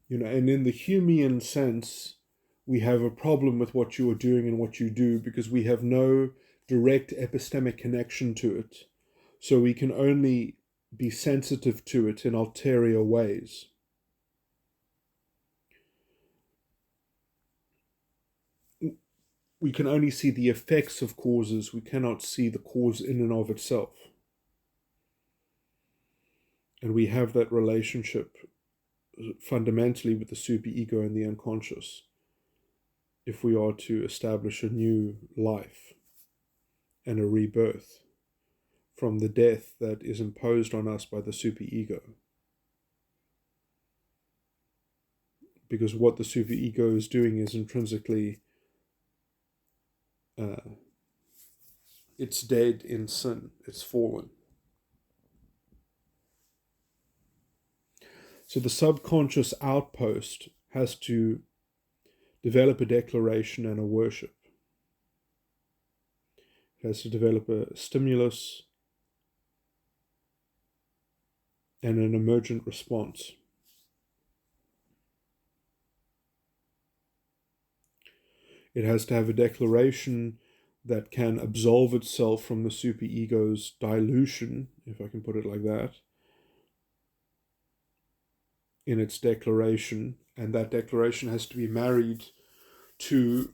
And in the Humean sense, we have a problem with what you are doing and what you do because we have no direct epistemic connection to it. So we can only be sensitive to it in ulterior ways. We can only see the effects of causes. We cannot see the cause in and of itself. And we have that relationship fundamentally with the superego and the unconscious if we are to establish a new life and a rebirth from the death that is imposed on us by the superego. Because what the superego is doing is intrinsically, it's dead in sin, it's fallen. So the subconscious outpost has to develop a declaration and a worship. It has to develop a stimulus and an emergent response. It has to have a declaration that can absolve itself from the superego's dilution, if I can put it like that, in its declaration, and that declaration has to be married to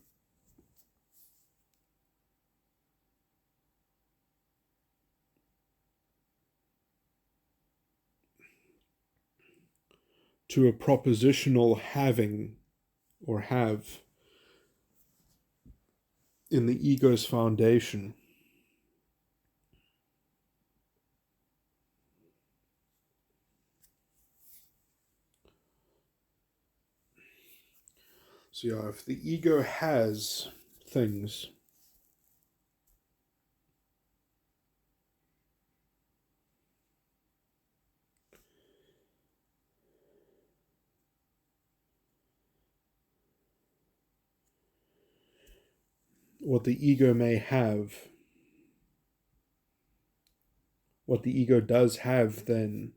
a propositional having or have in the ego's foundation. So if the ego has things, what the ego may have, what the ego does have then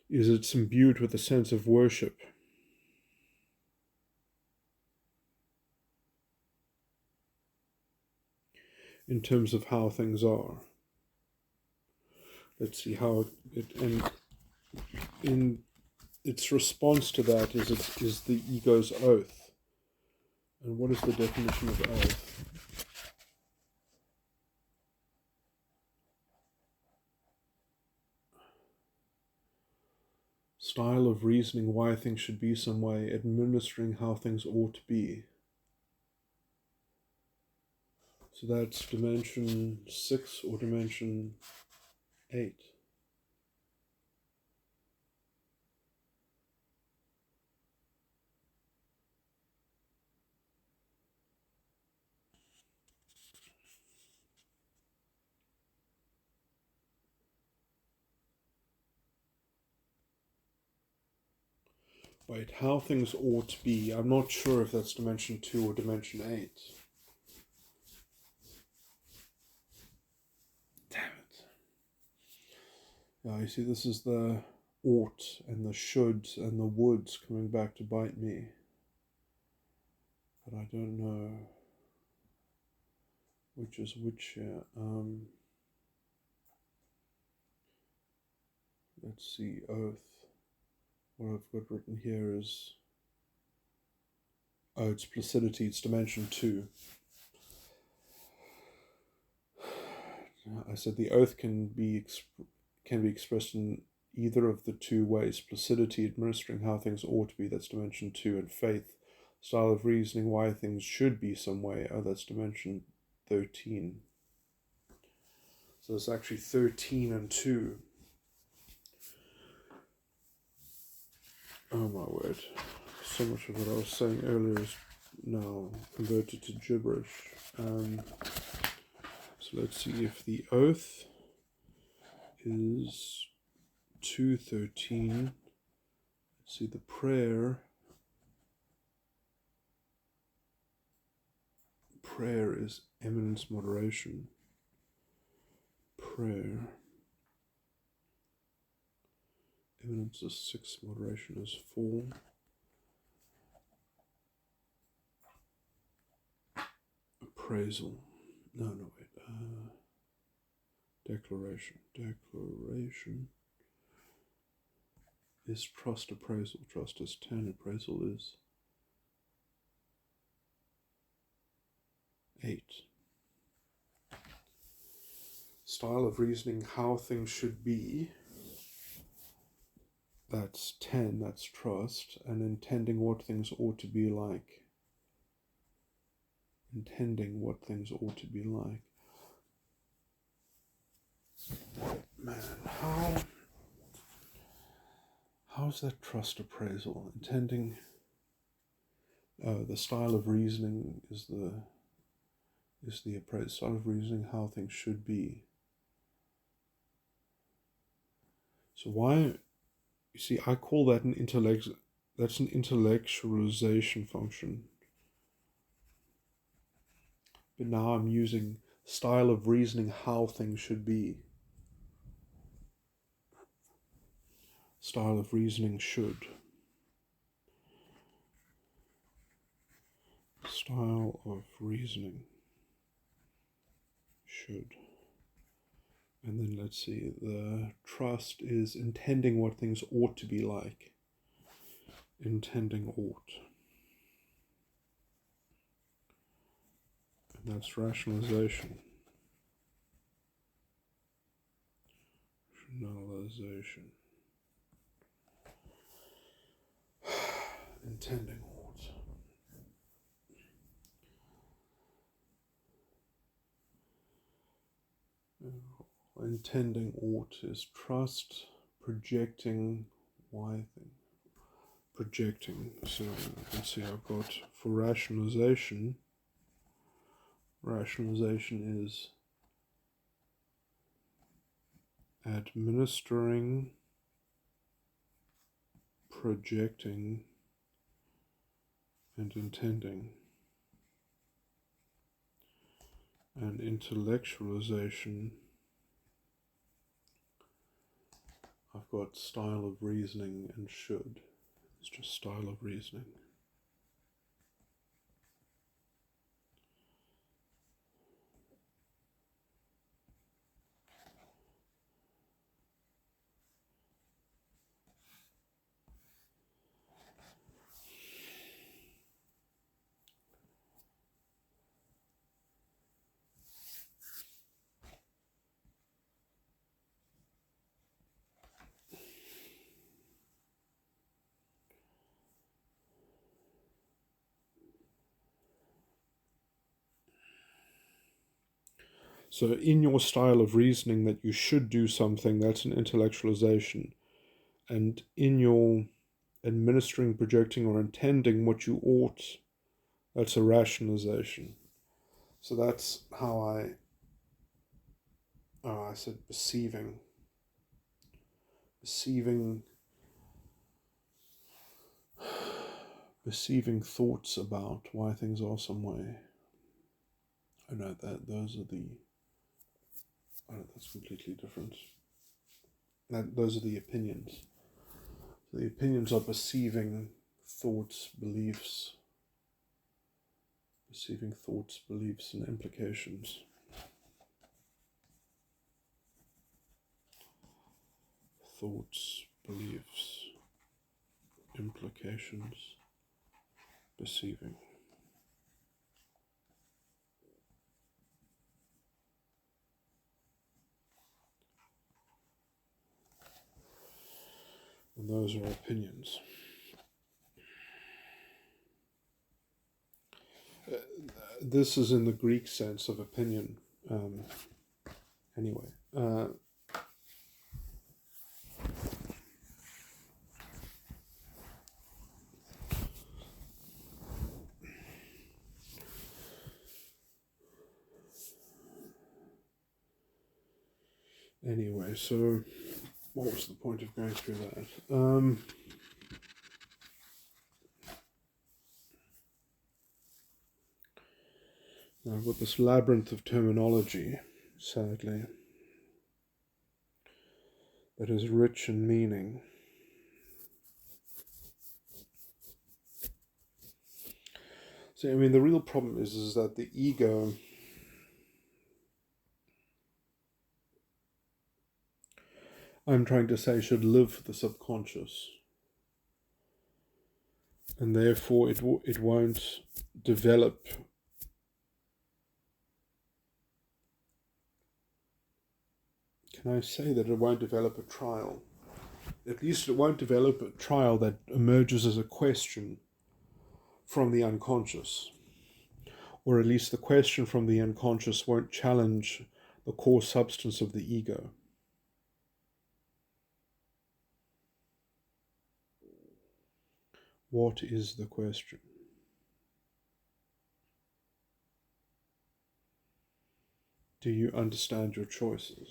is it's imbued with a sense of worship. In terms of how things are. Let's see how and in its response to that is the ego's oath. And what is the definition of oath? Style of reasoning why things should be some way, administering how things ought to be. So that's dimension 6 or dimension 8. Wait, how things ought to be. I'm not sure if that's dimension 2 or dimension 8. Damn it. Yeah, you see, this is the ought and the shoulds and the woulds coming back to bite me. But I don't know which is which here. Let's see, oath. What I've got written here is, oh, it's placidity, it's dimension 2. I said the oath can be expressed in either of the two ways. Placidity, administering how things ought to be, that's dimension 2, and faith, style of reasoning why things should be some way, oh, that's dimension 13. So it's actually 13 and 2. Oh my word. So much of what I was saying earlier is now converted to gibberish. So let's see if the oath is 213. Let's see, the prayer. Prayer is eminence moderation. Prayer. Eminence is 6, moderation is 4. Appraisal. No, wait. Declaration. Declaration is trust appraisal. Trust is 10. Appraisal is 8. Style of reasoning how things should be. That's 10, that's trust, and intending what things ought to be like. Intending what things ought to be like. Man, how's that trust appraisal? Intending, the style of reasoning is the appraisal. Style of reasoning how things should be. So why? You see, I call that an that's an intellectualization function. But now I'm using style of reasoning how things should be. Style of reasoning should. Style of reasoning should. And then let's see, the trust is intending what things ought to be like. Intending ought. And that's rationalization. Rationalization. Intending ought. Intending ought is trust, projecting why thing. Projecting. So let's see, I've got for rationalization. Rationalization is administering, projecting, and intending. and intellectualization, I've got style of reasoning and should. It's just style of reasoning. So in your style of reasoning that you should do something, that's an intellectualization. And in your administering, projecting, or intending what you ought, that's a rationalization. So that's how I said perceiving thoughts about why things are some way. Oh no, those are the, oh, that's completely different. Those are the opinions. The opinions are perceiving thoughts, beliefs, and implications. Thoughts, beliefs, implications, perceiving. And those are opinions. This is in the Greek sense of opinion. Anyway. Anyway, so what was the point of going through that? Now I've got this labyrinth of terminology, sadly, that is rich in meaning. So, I mean, the real problem is that the ego I'm trying to say should live for the subconscious, and therefore it won't develop. Can I say that it won't develop a trial? At least it won't develop a trial that emerges as a question from the unconscious. Or at least the question from the unconscious won't challenge the core substance of the ego. What is the question? Do you understand your choices?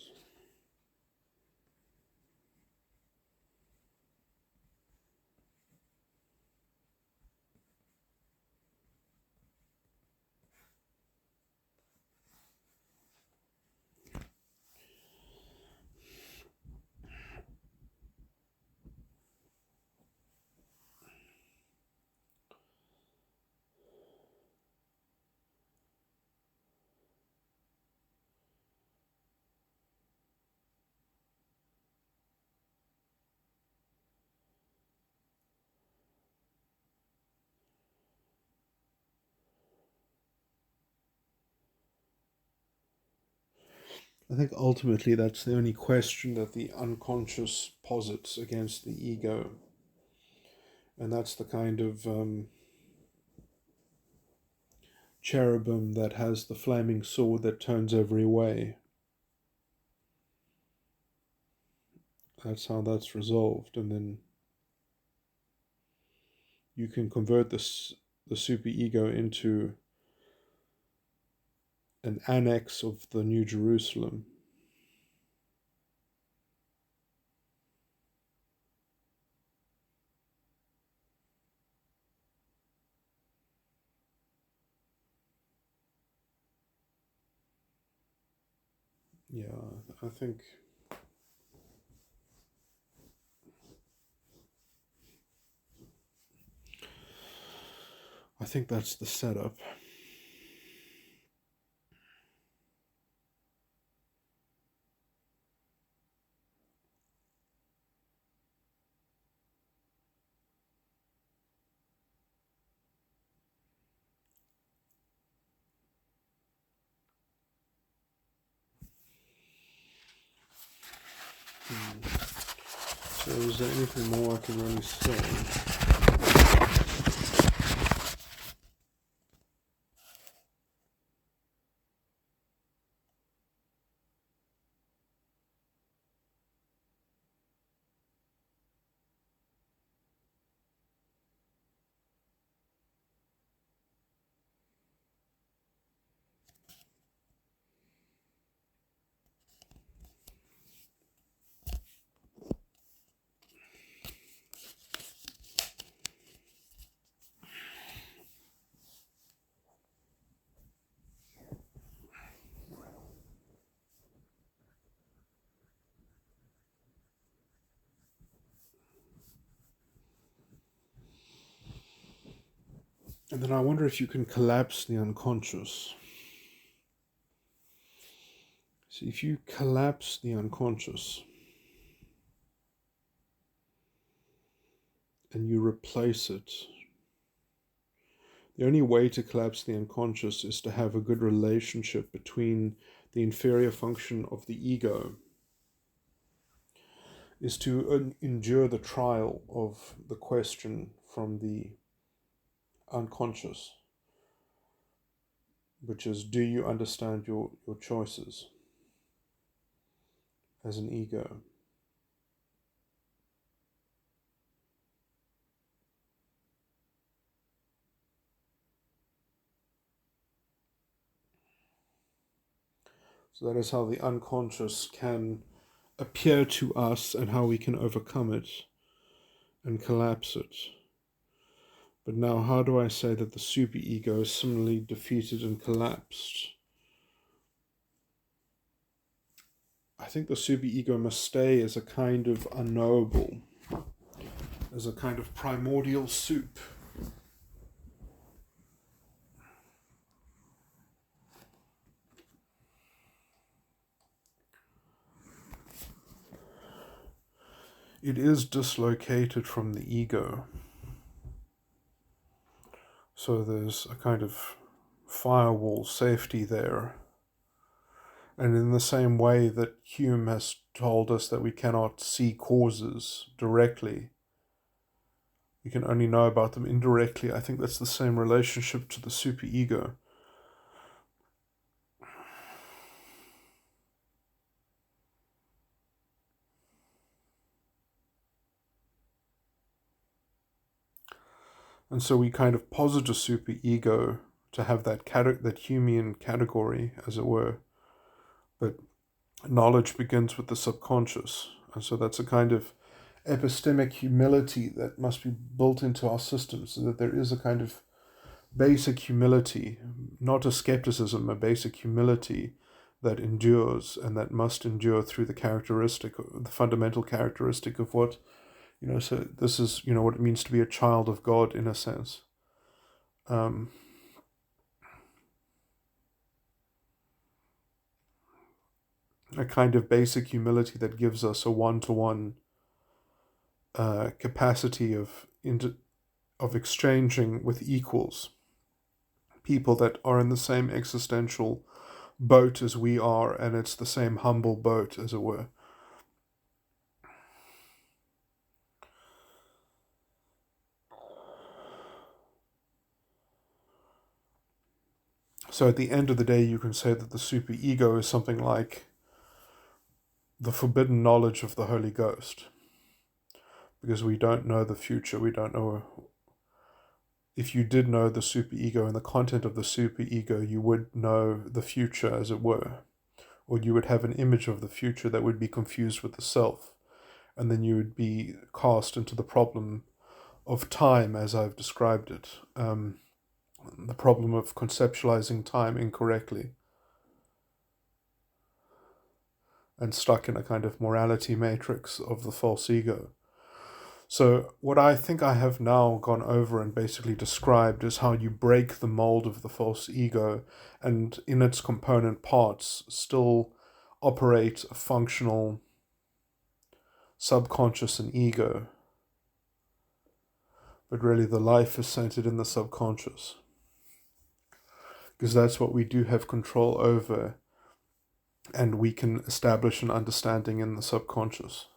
I think ultimately that's the only question that the unconscious posits against the ego. And that's the kind of cherubim that has the flaming sword that turns every way. That's how that's resolved. And then you can convert the superego into an annex of the New Jerusalem. Yeah, I think that's the setup. So is there anything more I can really say? And then I wonder if you can collapse the unconscious. See, if you collapse the unconscious and you replace it, the only way to collapse the unconscious is to have a good relationship between the inferior function of the ego, is to endure the trial of the question from the unconscious, which is, do you understand your choices as an ego? So that is how the unconscious can appear to us and how we can overcome it and collapse it. But now, how do I say that the superego is similarly defeated and collapsed? I think the superego must stay as a kind of unknowable, as a kind of primordial soup. It is dislocated from the ego. So there's a kind of firewall safety there. And in the same way that Hume has told us that we cannot see causes directly, we can only know about them indirectly, I think that's the same relationship to the superego. And so we kind of posit a superego to have that Humean category, as it were. But knowledge begins with the subconscious. And so that's a kind of epistemic humility that must be built into our system, so that there is a kind of basic humility, not a skepticism, a basic humility that endures and that must endure through the fundamental characteristic of what, so this is, what it means to be a child of God in a sense. A kind of basic humility that gives us a one-to-one capacity of exchanging with equals, people that are in the same existential boat as we are, and it's the same humble boat, as it were. So at the end of the day, you can say that the superego is something like the forbidden knowledge of the Holy Ghost. Because we don't know the future, we don't know. If you did know the superego and the content of the superego, you would know the future, as it were. Or you would have an image of the future that would be confused with the self. And then you would be cast into the problem of time, as I've described it. The problem of conceptualizing time incorrectly. and stuck in a kind of morality matrix of the false ego. So what I think I have now gone over and basically described is how you break the mold of the false ego and in its component parts still operate a functional subconscious and ego. But really the life is centered in the subconscious, because that's what we do have control over, and we can establish an understanding in the subconscious.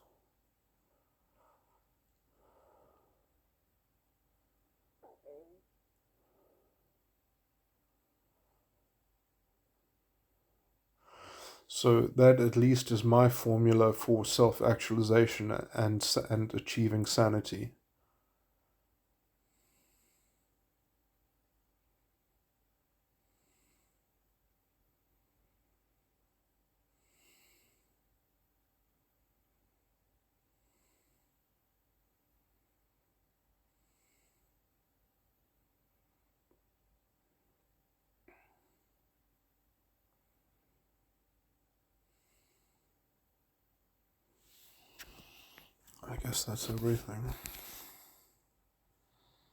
So that at least is my formula for self-actualization and achieving sanity. I guess that's everything.